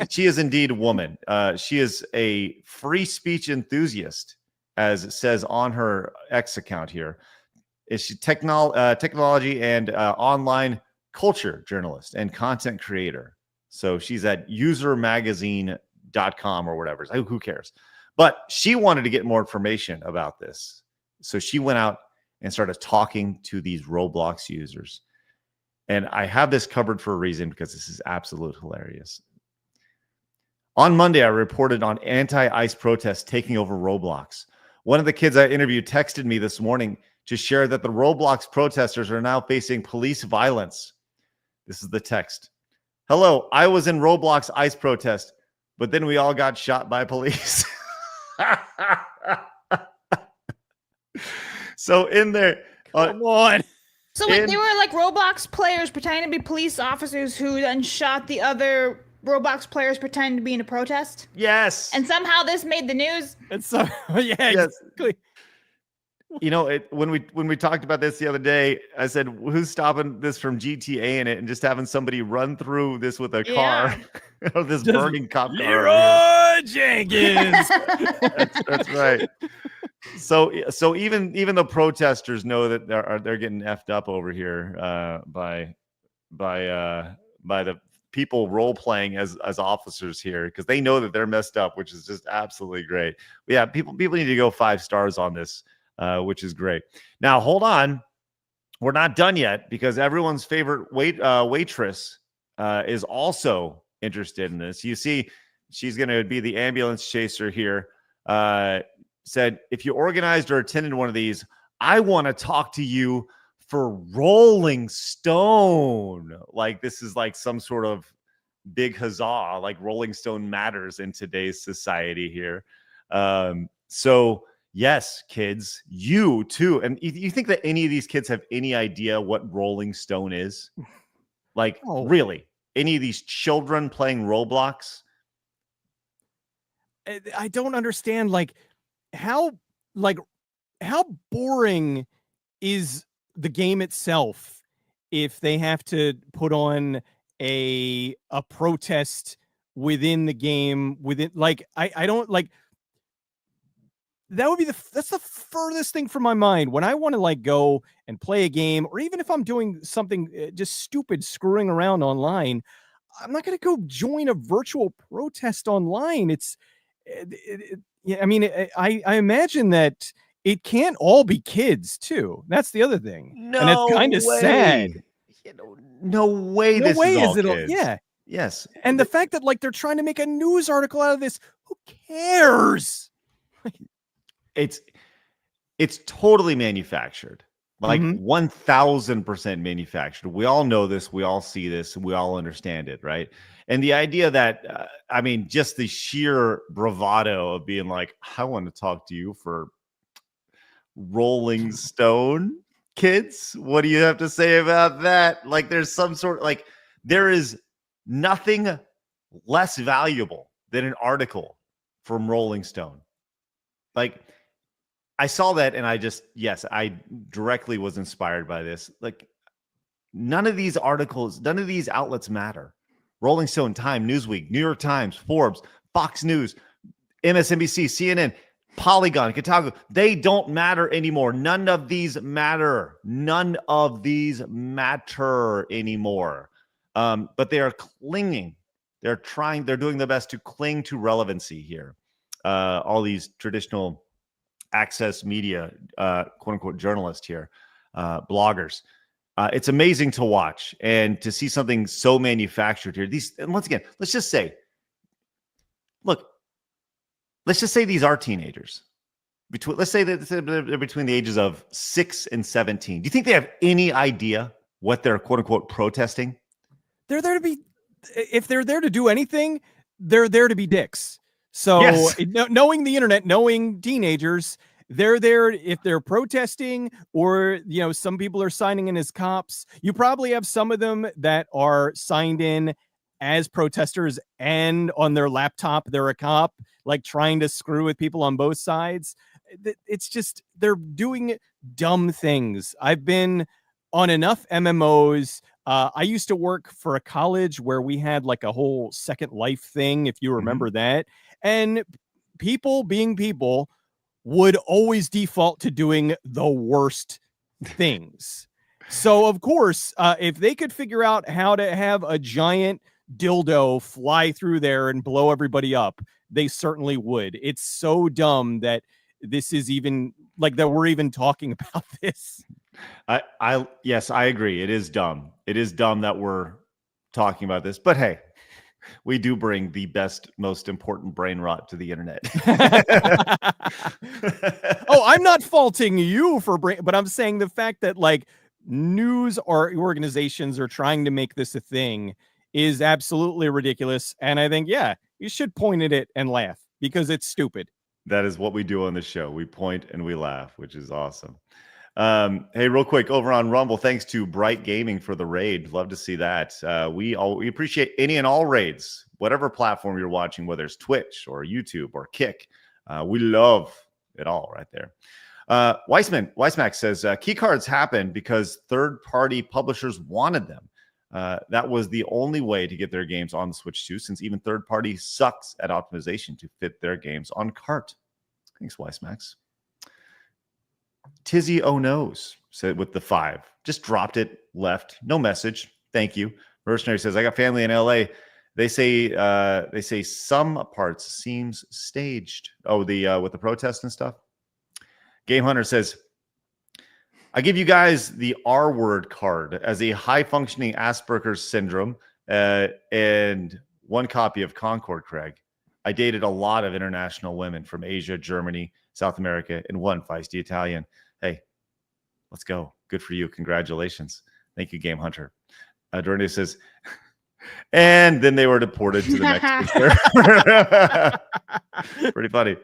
she is indeed a woman. She is a free speech enthusiast, as it says on her X account here. Is she technology and online culture journalist and content creator? So she's at usermagazine.com or whatever. Who cares? But she wanted to get more information about this. So she went out and started talking to these Roblox users. And I have this covered for a reason, because this is absolute hilarious. On Monday, I reported on anti-ICE protests taking over Roblox. One of the kids I interviewed texted me this morning to share that the Roblox protesters are now facing police violence. This is the text. Hello, I was in Roblox ICE protest, but then we all got shot by police. So in there, come on. So wait, they were like Roblox players pretending to be police officers who then shot the other Roblox players pretending to be in a protest? Yes. And somehow this made the news? And so, yeah, exactly. You know, when we talked about this the other day, I said, who's stopping this from GTA in it and just having somebody run through this with a car or this Just burning cop car? Leroy Jenkins. That's right. So even the protesters know that they're getting effed up over here by the people role playing as officers here, because they know that they're messed up, which is just absolutely great. But yeah, people need to go 5 stars on this. Which is great. Now, hold on. We're not done yet, because everyone's favorite waitress is also interested in this. You see, she's going to be the ambulance chaser here. Said, if you organized or attended one of these, I want to talk to you for Rolling Stone. Like, this is like some sort of big huzzah, like Rolling Stone matters in today's society here. So yes, kids, you too. And you think that any of these kids have any idea what Rolling Stone is? Like, really? Any of these children playing Roblox? I don't understand, like how boring is the game itself if they have to put on a protest within the game, within, like, I don't like. That would be that's the furthest thing from my mind when I want to like go and play a game, or even if I'm doing something just stupid, screwing around online. I'm not going to go join a virtual protest online. I mean, I imagine that it can't all be kids too. That's the other thing. No, and it's kind of sad. No way. No this way is is all it. kids. Yeah. Yes. And the fact that like they're trying to make a news article out of this. Who cares? It's totally manufactured, like 1000% manufactured. We all know this. We all see this. We all understand it, right? And the idea that, I mean, just the sheer bravado of being like, I want to talk to you for Rolling Stone, kids. What do you have to say about that? Like, there's some sort, like, there is nothing less valuable than an article from Rolling Stone. Like, I saw that and I directly was inspired by this. Like, none of these articles, none of these outlets matter. Rolling Stone, Time, Newsweek, New York Times, Forbes, Fox News, MSNBC, CNN, Polygon, Kotaku, they don't matter anymore. None of these matter. None of these matter anymore. But they are clinging. They're doing their best to cling to relevancy here. All these traditional access media, quote unquote, journalists here, bloggers. It's amazing to watch and to see something so manufactured here. And once again, let's just say these are teenagers. Let's say that they're between the ages of 6 and 17. Do you think they have any idea what they're quote unquote protesting? They're there to be, if they're there to do anything, they're there to be dicks. So Yes. Knowing the internet, knowing teenagers, they're there if they're protesting, or some people are signing in as cops. You probably have some of them that are signed in as protesters, and on their laptop they're a cop, like trying to screw with people on both sides. It's just, they're doing dumb things. I've been on enough MMOs. I used to work for a college where we had like a whole Second Life thing, if you remember that. And people being people would always default to doing the worst things. So, of course, if they could figure out how to have a giant dildo fly through there and blow everybody up, they certainly would. It's so dumb that this is even like that we're even talking about this. Yes, I agree. It is dumb. It is dumb that we're talking about this, but hey, we do bring the best, most important brain rot to the internet. Oh, I'm not faulting you for but I'm saying the fact that like news or organizations are trying to make this a thing is absolutely ridiculous. And I think, yeah, you should point at it and laugh because it's stupid. That is what we do on the show. We point and we laugh, which is awesome. Hey, real quick, over on Rumble, thanks to Bright Gaming for the raid. Love to see that. We appreciate any and all raids, whatever platform you're watching, whether it's Twitch or YouTube or Kick. We love it all right there. Weissmack says key cards happen because third-party publishers wanted them. That was the only way to get their games on the Switch 2, since even third-party sucks at optimization to fit their games on cart. Thanks, Weissmax. Tizzy Oh Knows said with the 5. Just dropped it, left. No message. Thank you. Mercenary says, I got family in LA. They say some parts seems staged. Oh, the with the protests and stuff. Game Hunter says, I give you guys the R word card as a high functioning Asperger's syndrome and one copy of Concord, Craig. I dated a lot of international women from Asia, Germany, South America, and one feisty Italian. Hey, let's go. Good for you. Congratulations. Thank you, Game Hunter. Dorne says, and then they were deported to the Mexican. Pretty funny.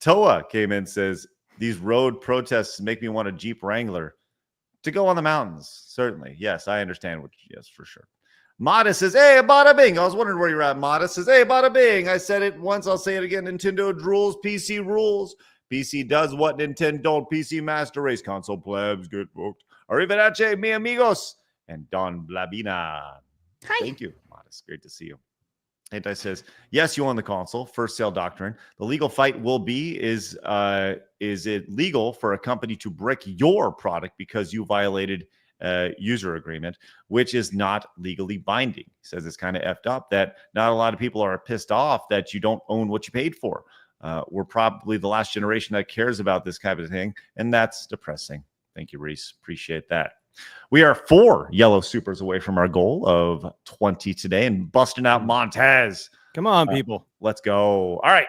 Toa came in, says, these road protests make me want a Jeep Wrangler to go on the mountains. Certainly. Yes, I understand. Yes, for sure. Modest says, hey, bada bing. I was wondering where you're at. Modest says, hey, bada bing. I said it once. I'll say it again. Nintendo drools. PC rules. PC does what Nintendo don't. PC Master Race. Console plebs. Good folks. Arrivederci, mi amigos. And Don Blabina. Hi. Thank you, Modest. Great to see you. Anti says, yes, you own the console. First sale doctrine. The legal fight will be, is it legal for a company to brick your product because you violated user agreement, which is not legally binding? He says it's kind of effed up that not a lot of people are pissed off that you don't own what you paid for. We're probably the last generation that cares about this kind of thing, and that's depressing. Thank you, Reese. Appreciate that. We are 4 yellow supers away from our goal of 20 today and busting out Montez. Come on, people. Let's go. All right.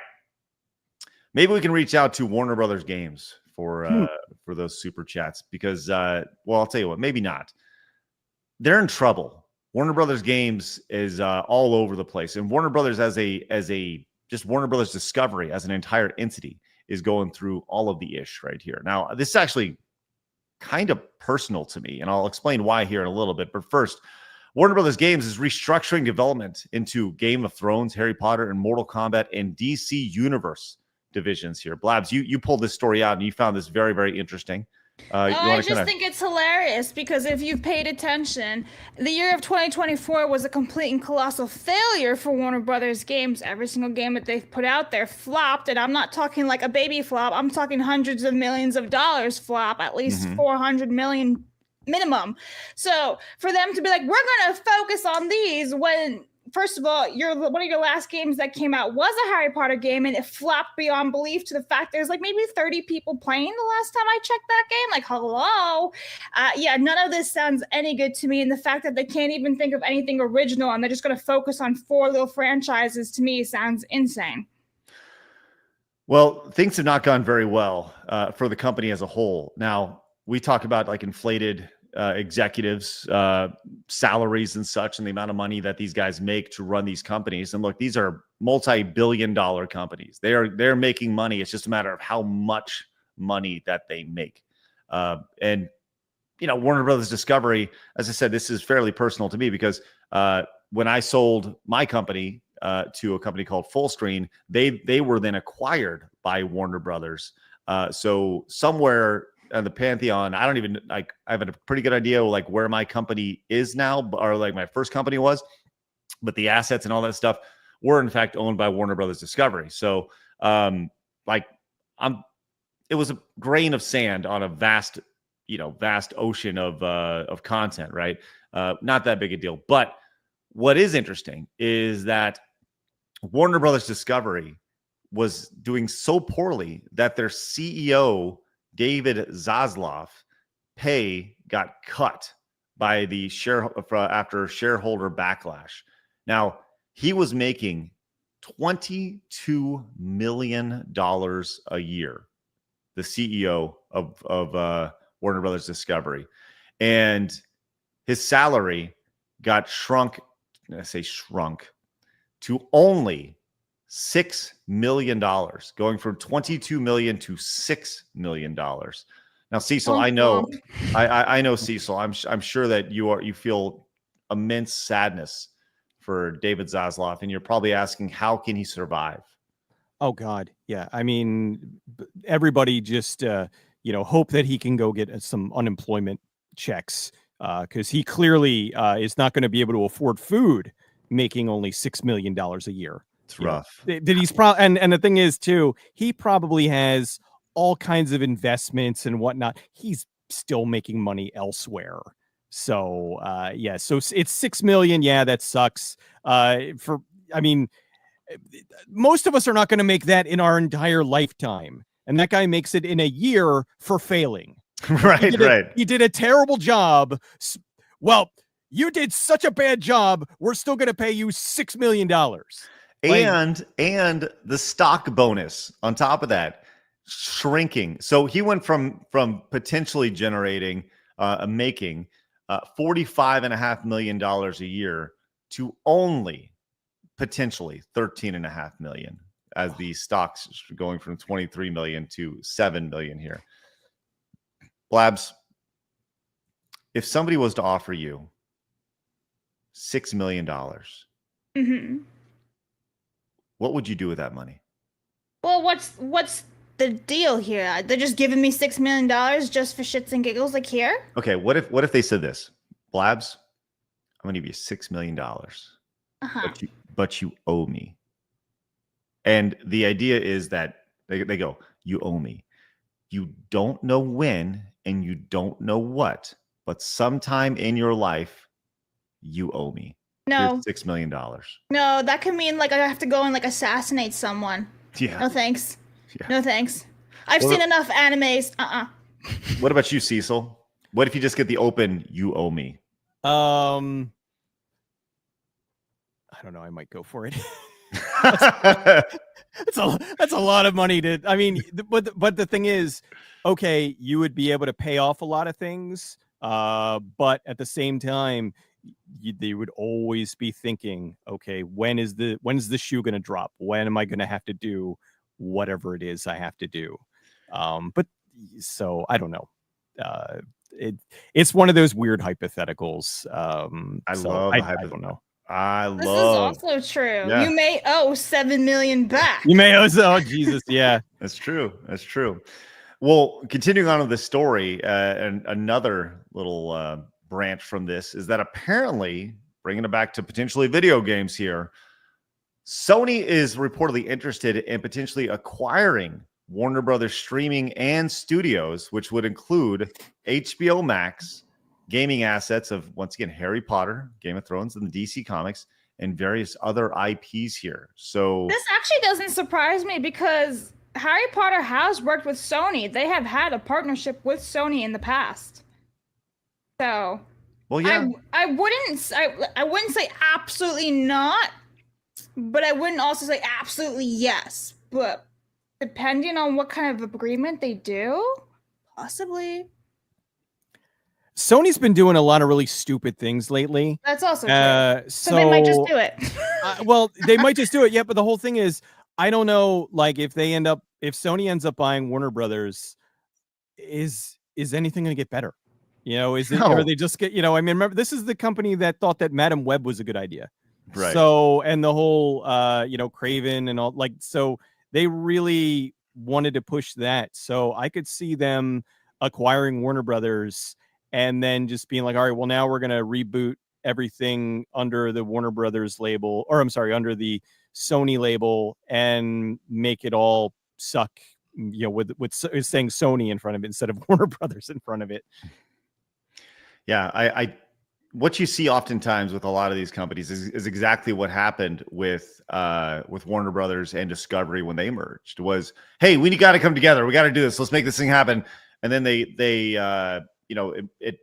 Maybe we can reach out to Warner Brothers Games for those super chats because, well, I'll tell you what, maybe not. They're in trouble. Warner Brothers Games is all over the place, and Warner Brothers as a just Warner Brothers Discovery as an entire entity is going through all of the ish right here. Now, this is actually kind of personal to me, and I'll explain why here in a little bit. But first, Warner Brothers Games is restructuring development into Game of Thrones, Harry Potter, and Mortal Kombat and DC Universe divisions here. Blabs, you pulled this story out and you found this very, very interesting. I just think it's hilarious because if you've paid attention, the year of 2024 was a complete and colossal failure for Warner Brothers games. Every single game that they've put out there flopped, and I'm not talking like a baby flop. I'm talking hundreds of millions of dollars flop, at least 400 million minimum. So for them to be like, we're going to focus on these when, first of all, one of your last games that came out was a Harry Potter game, and it flopped beyond belief to the fact there's like maybe 30 people playing the last time I checked that game. Like, hello. Yeah, none of this sounds any good to me. And the fact that they can't even think of anything original and they're just going to focus on 4 little franchises to me sounds insane. Well, things have not gone very well for the company as a whole. Now, we talk about like inflated executives, salaries and such, and the amount of money that these guys make to run these companies. And look, these are multi-billion-dollar companies. They're making money. It's just a matter of how much money that they make. And Warner Brothers Discovery, as I said, this is fairly personal to me because when I sold my company to a company called Fullscreen, they were then acquired by Warner Brothers. So somewhere the pantheon, I don't even I have a pretty good idea like where my company is now, or like my first company was, but the assets and all that stuff were in fact owned by Warner Brothers Discovery. So it was a grain of sand on a vast ocean of content, right? Not that big a deal. But what is interesting is that Warner Brothers Discovery was doing so poorly that their CEO David Zaslav pay got cut by the after shareholder backlash. Now, he was making $22 million a year, the CEO of Warner Brothers Discovery. And his salary got shrunk to only $6 million, going from $22 million to $6 million. Now, Cecil, I know Cecil. I'm sure that you feel immense sadness for David Zaslav, and you're probably asking, how can he survive? Oh God, yeah. I mean, everybody just hope that he can go get some unemployment checks because he clearly is not going to be able to afford food, making only $6 million a year. It's rough. He's probably, and the thing is too, he probably has all kinds of investments and whatnot. He's still making money elsewhere. So so it's 6 million. Yeah, that sucks. Most of us are not going to make that in our entire lifetime. And that guy makes it in a year for failing. Right. He did a terrible job. Well, you did such a bad job. We're still going to pay you $6 million. And the stock bonus on top of that shrinking. So he went from potentially generating making $45.5 million a year to only potentially $13.5 million, as the stocks going from 23 million to 7 million here. Blabs, if somebody was to offer you $6 million, what would you do with that money? Well, what's the deal here? They're just giving me $6 million just for shits and giggles, like here? Okay, what if they said this? Blabs, I'm gonna give you $6 million, but you owe me. And the idea is that they go, you owe me. You don't know when and you don't know what, but sometime in your life, you owe me. No. $6 million. No, that could mean like I have to go and like assassinate someone. Yeah. No thanks. Yeah. No thanks. I've seen enough animes. What about you, Cecil? What if you just get the open, you owe me? I don't know. I might go for it. That's a lot of money to. I mean, but the thing is, okay, you would be able to pay off a lot of things, but at the same time, they would always be thinking, okay, when's the shoe going to drop? When am I going to have to do whatever it is I have to do? But so I don't know. It's one of those weird hypotheticals. I don't know. This is also true. Yeah. You may owe $7 million back. You may owe. Oh Jesus, yeah, that's true. Well, continuing on with the story, and another little branch from this is that apparently, bringing it back to potentially video games here, Sony is reportedly interested in potentially acquiring Warner Brothers streaming and studios, which would include HBO Max, gaming assets of, once again, Harry Potter, Game of Thrones, and the DC Comics, and various other IPs here. So this actually doesn't surprise me because Harry Potter has worked with Sony. They have had a partnership with Sony in the past. So, well, yeah, I wouldn't say absolutely not, but I wouldn't also say absolutely yes. But depending on what kind of agreement they do, possibly. Sony's been doing a lot of really stupid things lately. That's also true. So they might just do it. Well, they might just do it. Yeah, but the whole thing is, I don't know, like if Sony ends up buying Warner Brothers, is anything going to get better? You know, or they just get, I mean, remember, this is the company that thought that Madam Web was a good idea. Right. So, and the whole, Craven and all, like, so they really wanted to push that. So I could see them acquiring Warner Brothers and then just being like, all right, well, now we're going to reboot everything under the Warner Brothers label, or I'm sorry, under the Sony label, and make it all suck, with saying Sony in front of it instead of Warner Brothers in front of it. Yeah, I what you see oftentimes with a lot of these companies is exactly what happened with Warner Brothers and Discovery when they merged. Was, hey, we got to come together. We got to do this. Let's make this thing happen. And then it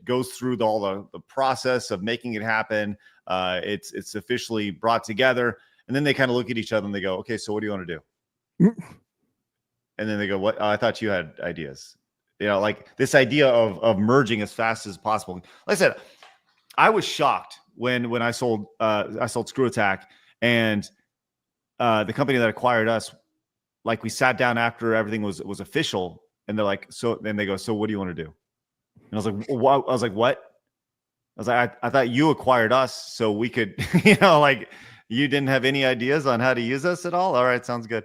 goes through all the process of making it happen. It's officially brought together, and then they kind of look at each other and they go, okay, so what do you want to do? And then they go, what? Oh, I thought you had ideas. Like this idea of merging as fast as possible. Like I said, I was shocked when I sold Screw Attack, and the company that acquired us, like we sat down after everything was official, and they're like, so then they go, so what do you want to do? And I was like, what? I was like, what? I was like, I thought you acquired us so we could, like you didn't have any ideas on how to use us at all. All right, sounds good.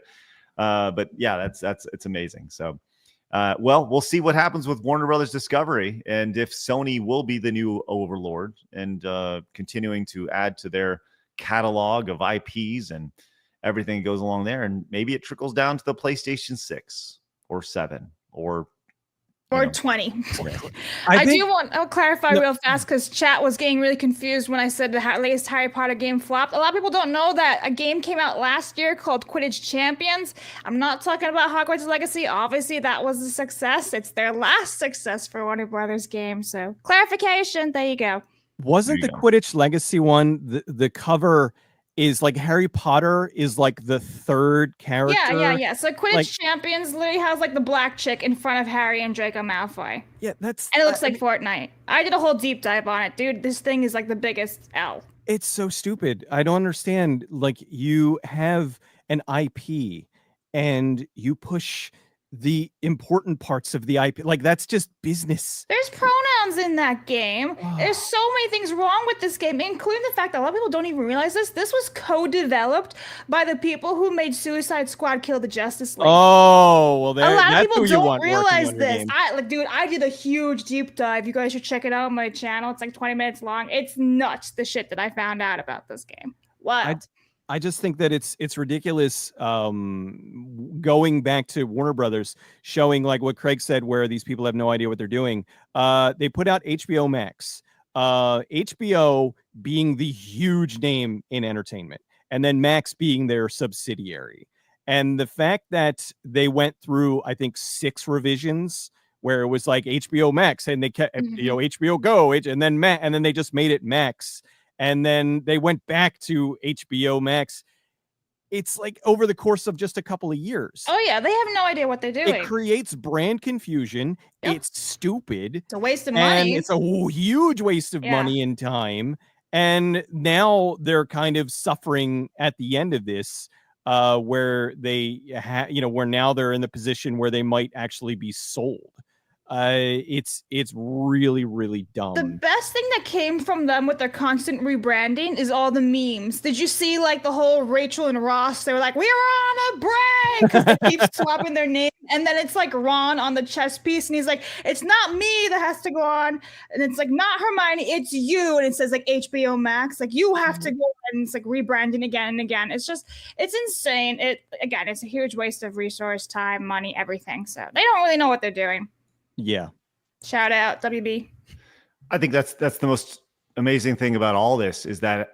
But yeah, it's amazing. So. Well, we'll see what happens with Warner Brothers Discovery, and if Sony will be the new overlord and continuing to add to their catalog of IPs and everything that goes along there, and maybe it trickles down to the PlayStation 6 or 7 or 20. Yeah. I'll clarify real fast because chat was getting really confused when I said the latest Harry Potter game flopped. A lot of people don't know that a game came out last year called Quidditch Champions. I'm not talking about Hogwarts Legacy. Obviously, that was a success. It's their last success for Warner Brothers game. So clarification. There you go. Wasn't the Quidditch Legacy one, the cover is like Harry Potter is like the third character? Yeah. So Quidditch Champions literally has like the black chick in front of Harry and Draco Malfoy. Yeah, and it looks like Fortnite. I did a whole deep dive on it, dude. This thing is like the biggest L. It's so stupid. I don't understand. Like, you have an IP and you push the important parts of the IP. Like, that's just business. There's pronouns in that game. There's so many things wrong with this game, including the fact that a lot of people don't even realize this. This was co-developed by the people who made Suicide Squad Kill the Justice League. Oh, well, a lot of people don't realize this. I did a huge deep dive. You guys should check it out on my channel. It's like 20 minutes long. It's nuts, the shit that I found out about this game. What? I just think that it's ridiculous going back to Warner Brothers, showing like what Craig said, where these people have no idea what they're doing. They put out HBO Max, HBO being the huge name in entertainment, and then Max being their subsidiary. And the fact that they went through, I think, 6 revisions where it was like HBO Max, and they kept, HBO Go, and then they just made it Max. And then they went back to HBO Max. It's like over the course of just a couple of years. Oh, yeah. They have no idea what they're doing. It creates brand confusion. Yep. It's stupid. It's a waste of and money. It's a huge waste of money and time. And now they're kind of suffering at the end of this, where they where now they're in the position where they might actually be sold. It's really, really The dumb. best thing that came from them with their constant rebranding is all the memes. Did you see like the whole Rachel and Ross? They were like, "We were on a break," because they keep swapping their name, and then it's like Ron on the chess piece, and he's like, "It's not me that has to go on," and it's like, "Not Hermione, it's you," and it says like HBO Max, like you have to go, and it's like rebranding again and again. It's insane. It's a huge waste of resource, time, money, everything. So they don't really know what they're doing. Yeah. Shout out WB. I think that's the most amazing thing about all this is that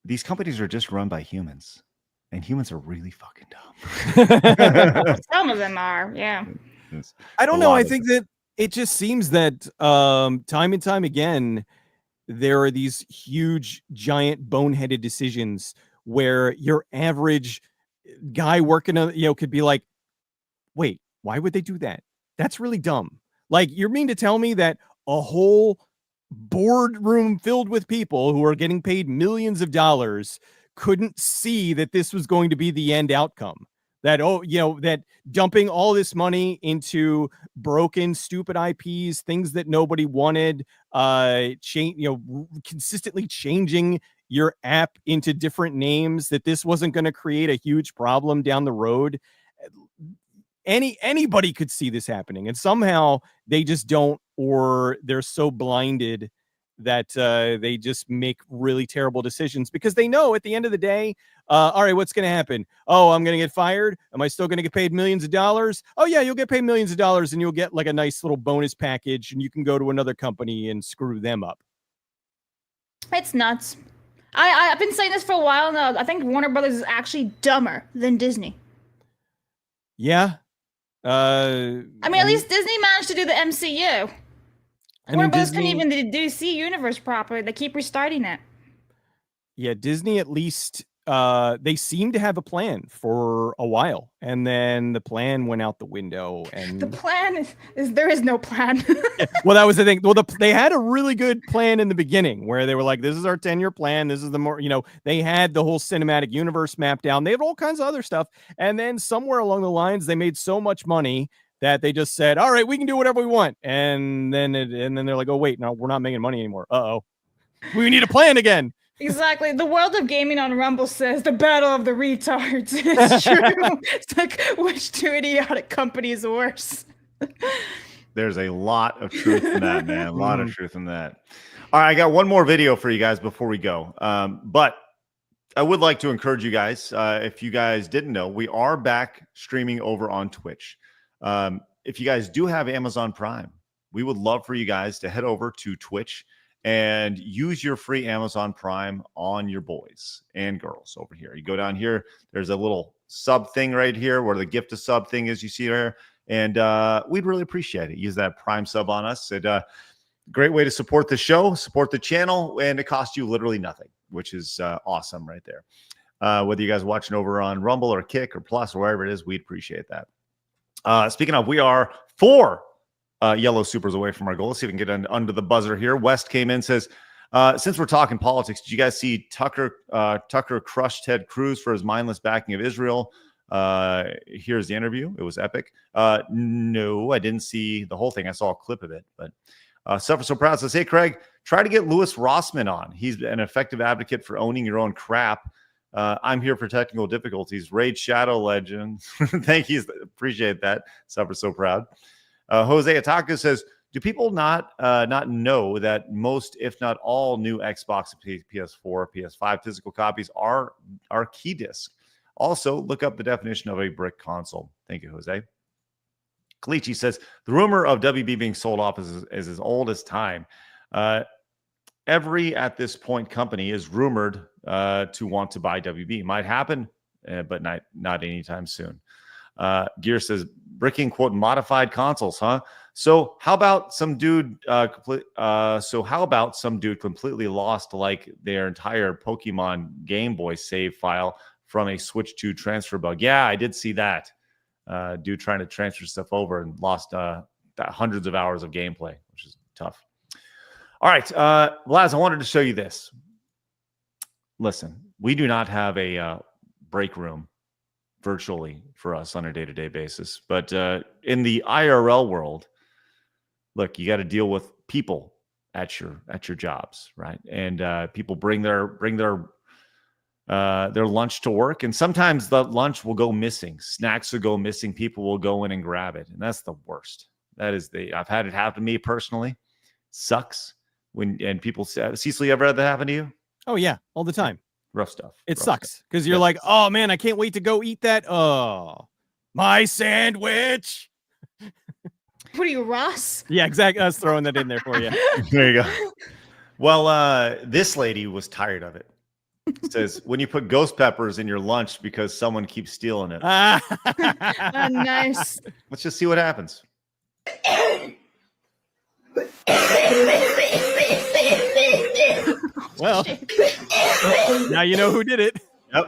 these companies are just run by humans, and humans are really fucking dumb. Some of them are, yeah. I don't know. I think that it just seems that time and time again, there are these huge, giant, boneheaded decisions where your average guy working, could be like, wait, why would they do that? That's really dumb. Like, you mean to tell me that a whole boardroom filled with people who are getting paid millions of dollars couldn't see that this was going to be the end outcome? That, that dumping all this money into broken, stupid IPs, things that nobody wanted, consistently changing your app into different names, that this wasn't going to create a huge problem down the road. Anybody could see this happening, and somehow they just don't, or they're so blinded that they just make really terrible decisions because they know at the end of the day, all right, what's going to happen? Oh, I'm going to get fired. Am I still going to get paid millions of dollars? Oh yeah, you'll get paid millions of dollars, and you'll get like a nice little bonus package, and you can go to another company and screw them up. It's nuts. I've been saying this for a while now. I think Warner Brothers is actually dumber than Disney. Yeah. I mean, at least Disney managed to do the MCU. Warner Brothers couldn't even do the DC universe properly. They keep restarting it. Yeah, Disney at least they seem to have a plan for a while, and then the plan went out the window. And the plan is there is no plan. Yeah, well, that was the thing. Well, they had a really good plan in the beginning where they were like, "This is our 10-year plan. This is the more," they had the whole cinematic universe mapped down. They had all kinds of other stuff, and then somewhere along the lines, they made so much money that they just said, "All right, we can do whatever we want." And then they're like, "Oh wait, no, we're not making money anymore. Uh-oh, we need a plan again." Exactly. The world of gaming on Rumble says the battle of the retards. It's true. It's like, which two idiotic companies are worse? There's a lot of truth in that, man. A lot of truth in that. All right, I got one more video for you guys before we go. But I would like to encourage you guys, if you guys didn't know, we are back streaming over on Twitch. If you guys do have Amazon Prime, we would love for you guys to head over to Twitch and use your free Amazon Prime on your boys and girls over here. You go down here, there's a little sub thing right here where the gift to sub thing is, you see there. And we'd really appreciate it. Use that Prime sub on us. Great way to support the show, support the channel, and it costs you literally nothing, which is awesome right there. Whether you guys are watching over on Rumble or Kick or Plus or wherever it is, we'd appreciate that. Speaking of, we are 4 yellow supers away from our goal. Let's see if we can get under the buzzer here. West came in, says, since we're talking politics, did you guys see Tucker crushed Ted Cruz for his mindless backing of Israel? Here's the interview. It was epic. No, I didn't see the whole thing. I saw a clip of it, but Suffer So Proud says, hey, Craig, try to get Louis Rossman on. He's an effective advocate for owning your own crap. I'm here for technical difficulties. Raid Shadow Legend. Thank you. Appreciate that. Suffer So Proud. Jose Ataku says, do people not know that most, if not all, new Xbox, PS4, PS5 physical copies are key disc? Also, look up the definition of a brick console. Thank you, Jose. Kalichi says, the rumor of WB being sold off is as old as time. Every, at this point, company is rumored to want to buy WB. Might happen, but not anytime soon. Gear says, bricking, quote, modified consoles, huh? So how about some dude completely lost like their entire Pokemon Game Boy save file from a Switch 2 transfer bug? Yeah, I did see that. Dude trying to transfer stuff over and lost hundreds of hours of gameplay, which is tough. All right, Blabs, I wanted to show you this. Listen, we do not have a break room virtually for us on a day-to-day basis, but in the IRL world, look, you got to deal with people at your jobs, right? And people bring their lunch to work, and sometimes the lunch will go missing. Snacks will go missing. People will go in and grab it, and that's the worst. I've had it happen to me personally. Sucks and people say, Cecil, you ever had that happen to you? Oh yeah, all the time. Rough stuff. It sucks because you're like, oh man, I can't wait to go eat that. Oh, my sandwich. What are you, Ross? Yeah, exactly. I was throwing that in there for you. There you go. Well, this lady was tired of it. It says, when you put ghost peppers in your lunch because someone keeps stealing it. Oh, nice. Let's just see what happens. Well, now you know who did it. Yep.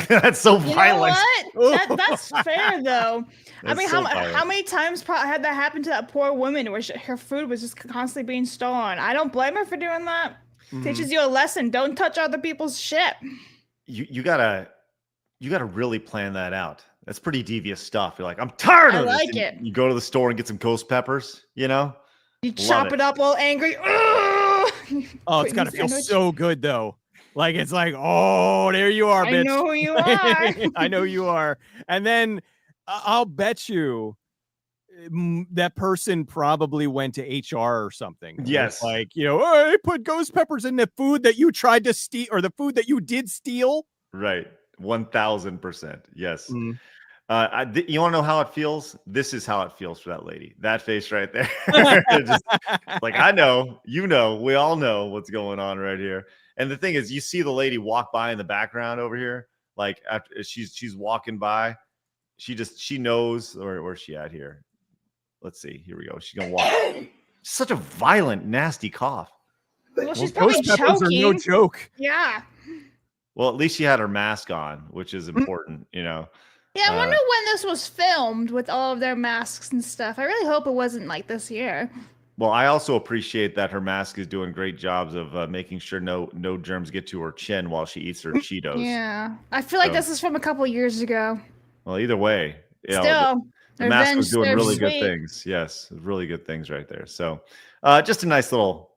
That's so violent. You know what? That's fair though. I mean, so how many times had that happened to that poor woman where her food was just constantly being stolen? I don't blame her for doing that. Teaches you a lesson. Don't touch other people's shit. You gotta really plan that out. That's pretty devious stuff. You're like, I'm tired of this. I like it. You go to the store and get some ghost peppers, you know? You chop it up all angry. Oh, it's gotta feel so good though. Like it's like, oh, there you are, bitch. I know who you are. I know you are. And then I'll bet you that person probably went to HR or something. Yes. It's like, oh, I put ghost peppers in the food that you tried to steal or the food that you did steal. Right. 1000%. Yes. You want to know how it feels? This is how it feels for that lady. That face right there. Just, like, I know, we all know what's going on right here. And the thing is, you see the lady walk by in the background over here. Like after she's walking by, she knows, or where's she at here? Let's see. Here we go. She's gonna walk. Such a violent, nasty cough. Well, she's probably ghost peppers choking. are no joke. Yeah. Well, at least she had her mask on, which is important, Yeah, I wonder when this was filmed with all of their masks and stuff. I really hope it wasn't like this year. Well, I also appreciate that her mask is doing great jobs of making sure no germs get to her chin while she eats her Cheetos. Yeah. I feel like this is from a couple years ago. Well, either way, Still, the mask was doing really good things. Yes, really good things right there. So, just a nice little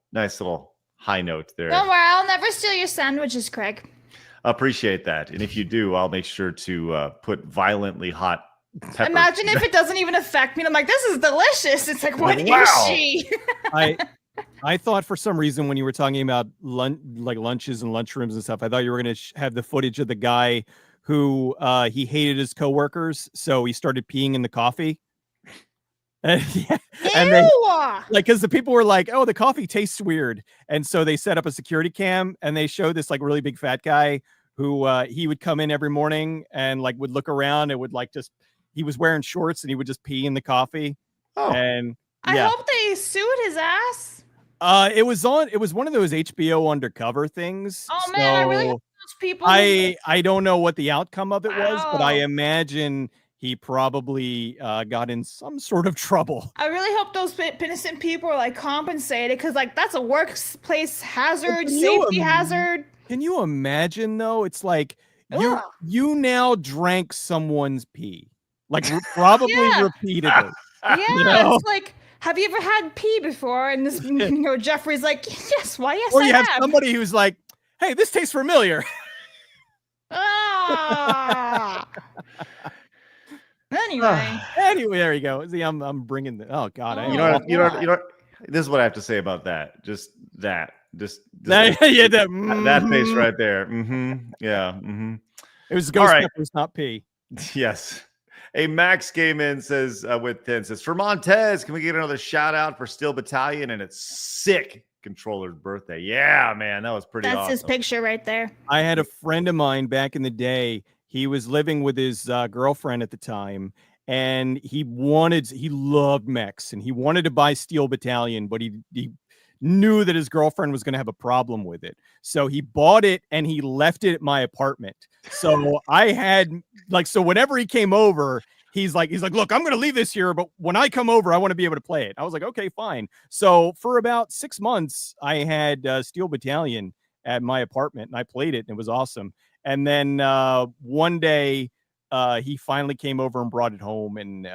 high note there. Don't worry, I'll never steal your sandwiches, Craig. Appreciate that. And if you do, I'll make sure to put violently hot peppers. Imagine if it doesn't even affect me. And I'm like, this is delicious. It's like, what is she? I thought for some reason when you were talking about lunches and lunchrooms and stuff, I thought you were going to have the footage of the guy who he hated his coworkers, so he started peeing in the coffee. And because the people were like, oh, the coffee tastes weird, and so they set up a security cam and they showed this like really big fat guy who he would come in every morning and like would look around and would like just he was wearing shorts and he would just pee in the coffee. And I hope they sued his ass. it was one of those HBO undercover things. Oh man, I really hope those people. I don't know what the outcome of it was, but I imagine he probably got in some sort of trouble. I really hope those innocent people are like compensated because like that's a workplace hazard, safety hazard. Can you imagine though? It's like you now drank someone's pee, like probably repeatedly. Yeah, it's like, have you ever had pee before? And this, Jeffrey's like, yes, why? Yes, or I you have have. somebody who's like, hey, this tastes familiar. Anyway, there you go. See, I'm bringing the. Oh God, you know. This is what I have to say about that. Just that that face right there. Yeah. It was ghost peppers, not pee. Yes. Hey, Max came in, says with 10 says for Montez, can we get another shout out for Steel Battalion? And it's sick controller's birthday. Yeah, man, that was pretty awesome. That's his picture right there. I had a friend of mine back in the day. He was living with his girlfriend at the time, and he loved mechs, and he wanted to buy Steel Battalion, but he knew that his girlfriend was going to have a problem with it. So he bought it and he left it at my apartment. So I had so whenever he came over, he's like, look, I'm going to leave this here, but when I come over, I want to be able to play it. I was like, okay, fine. So for about 6 months, I had Steel Battalion at my apartment and I played it and it was awesome. And then one day he finally came over and brought it home and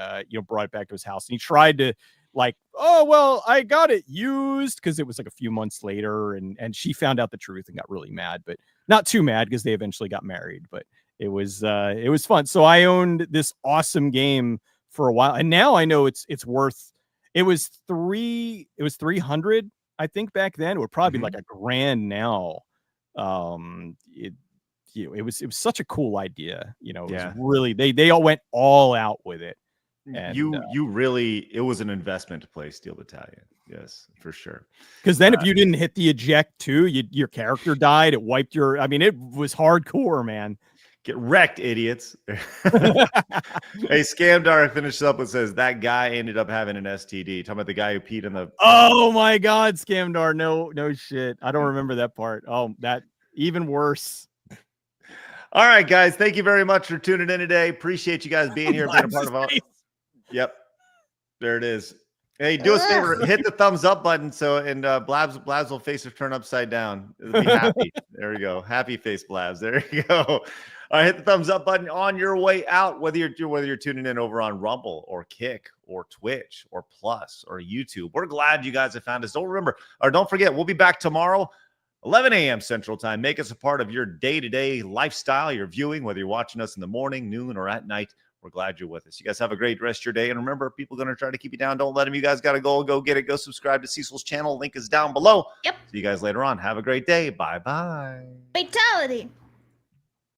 brought it back to his house. And he tried to like, oh well, I got it used because it was like a few months later, and she found out the truth and got really mad, but not too mad because they eventually got married. But it was fun. So I owned this awesome game for a while, and now I know it's worth. It was 300, I think, back then. It would probably be like $1,000 now. It was such a cool idea. It was really they all went all out with it. And you really, it was an investment to play Steel Battalion. Yes, for sure. Because then if you didn't hit the eject too, your character died. It wiped your. I mean, it was hardcore, man. Get wrecked, idiots. Hey, Scamdar finishes up and says that guy ended up having an STD. Talking about the guy who peed in the. Oh my God, Scamdar! No shit. I don't remember that part. Oh, that even worse. All right, guys. Thank you very much for tuning in today. Appreciate you guys being here, being a part of all. Yep, there it is. Hey, do us a favor, hit the thumbs up button Blabs will face her turn upside down. It'll be happy. There we go. Happy face Blabs. There you go. All right, hit the thumbs up button on your way out, whether you're tuning in over on Rumble or Kick or Twitch or Plus or YouTube. We're glad you guys have found us. Don't forget, we'll be back tomorrow, 11 a.m. Central Time. Make us a part of your day-to-day lifestyle, your viewing, whether you're watching us in the morning, noon, or at night. We're glad you're with us. You guys have a great rest of your day. And remember, people are going to try to keep you down. Don't let them. You guys got to go get it. Go subscribe to Cecil's channel. Link is down below. Yep. See you guys later on. Have a great day. Bye-bye. Fatality.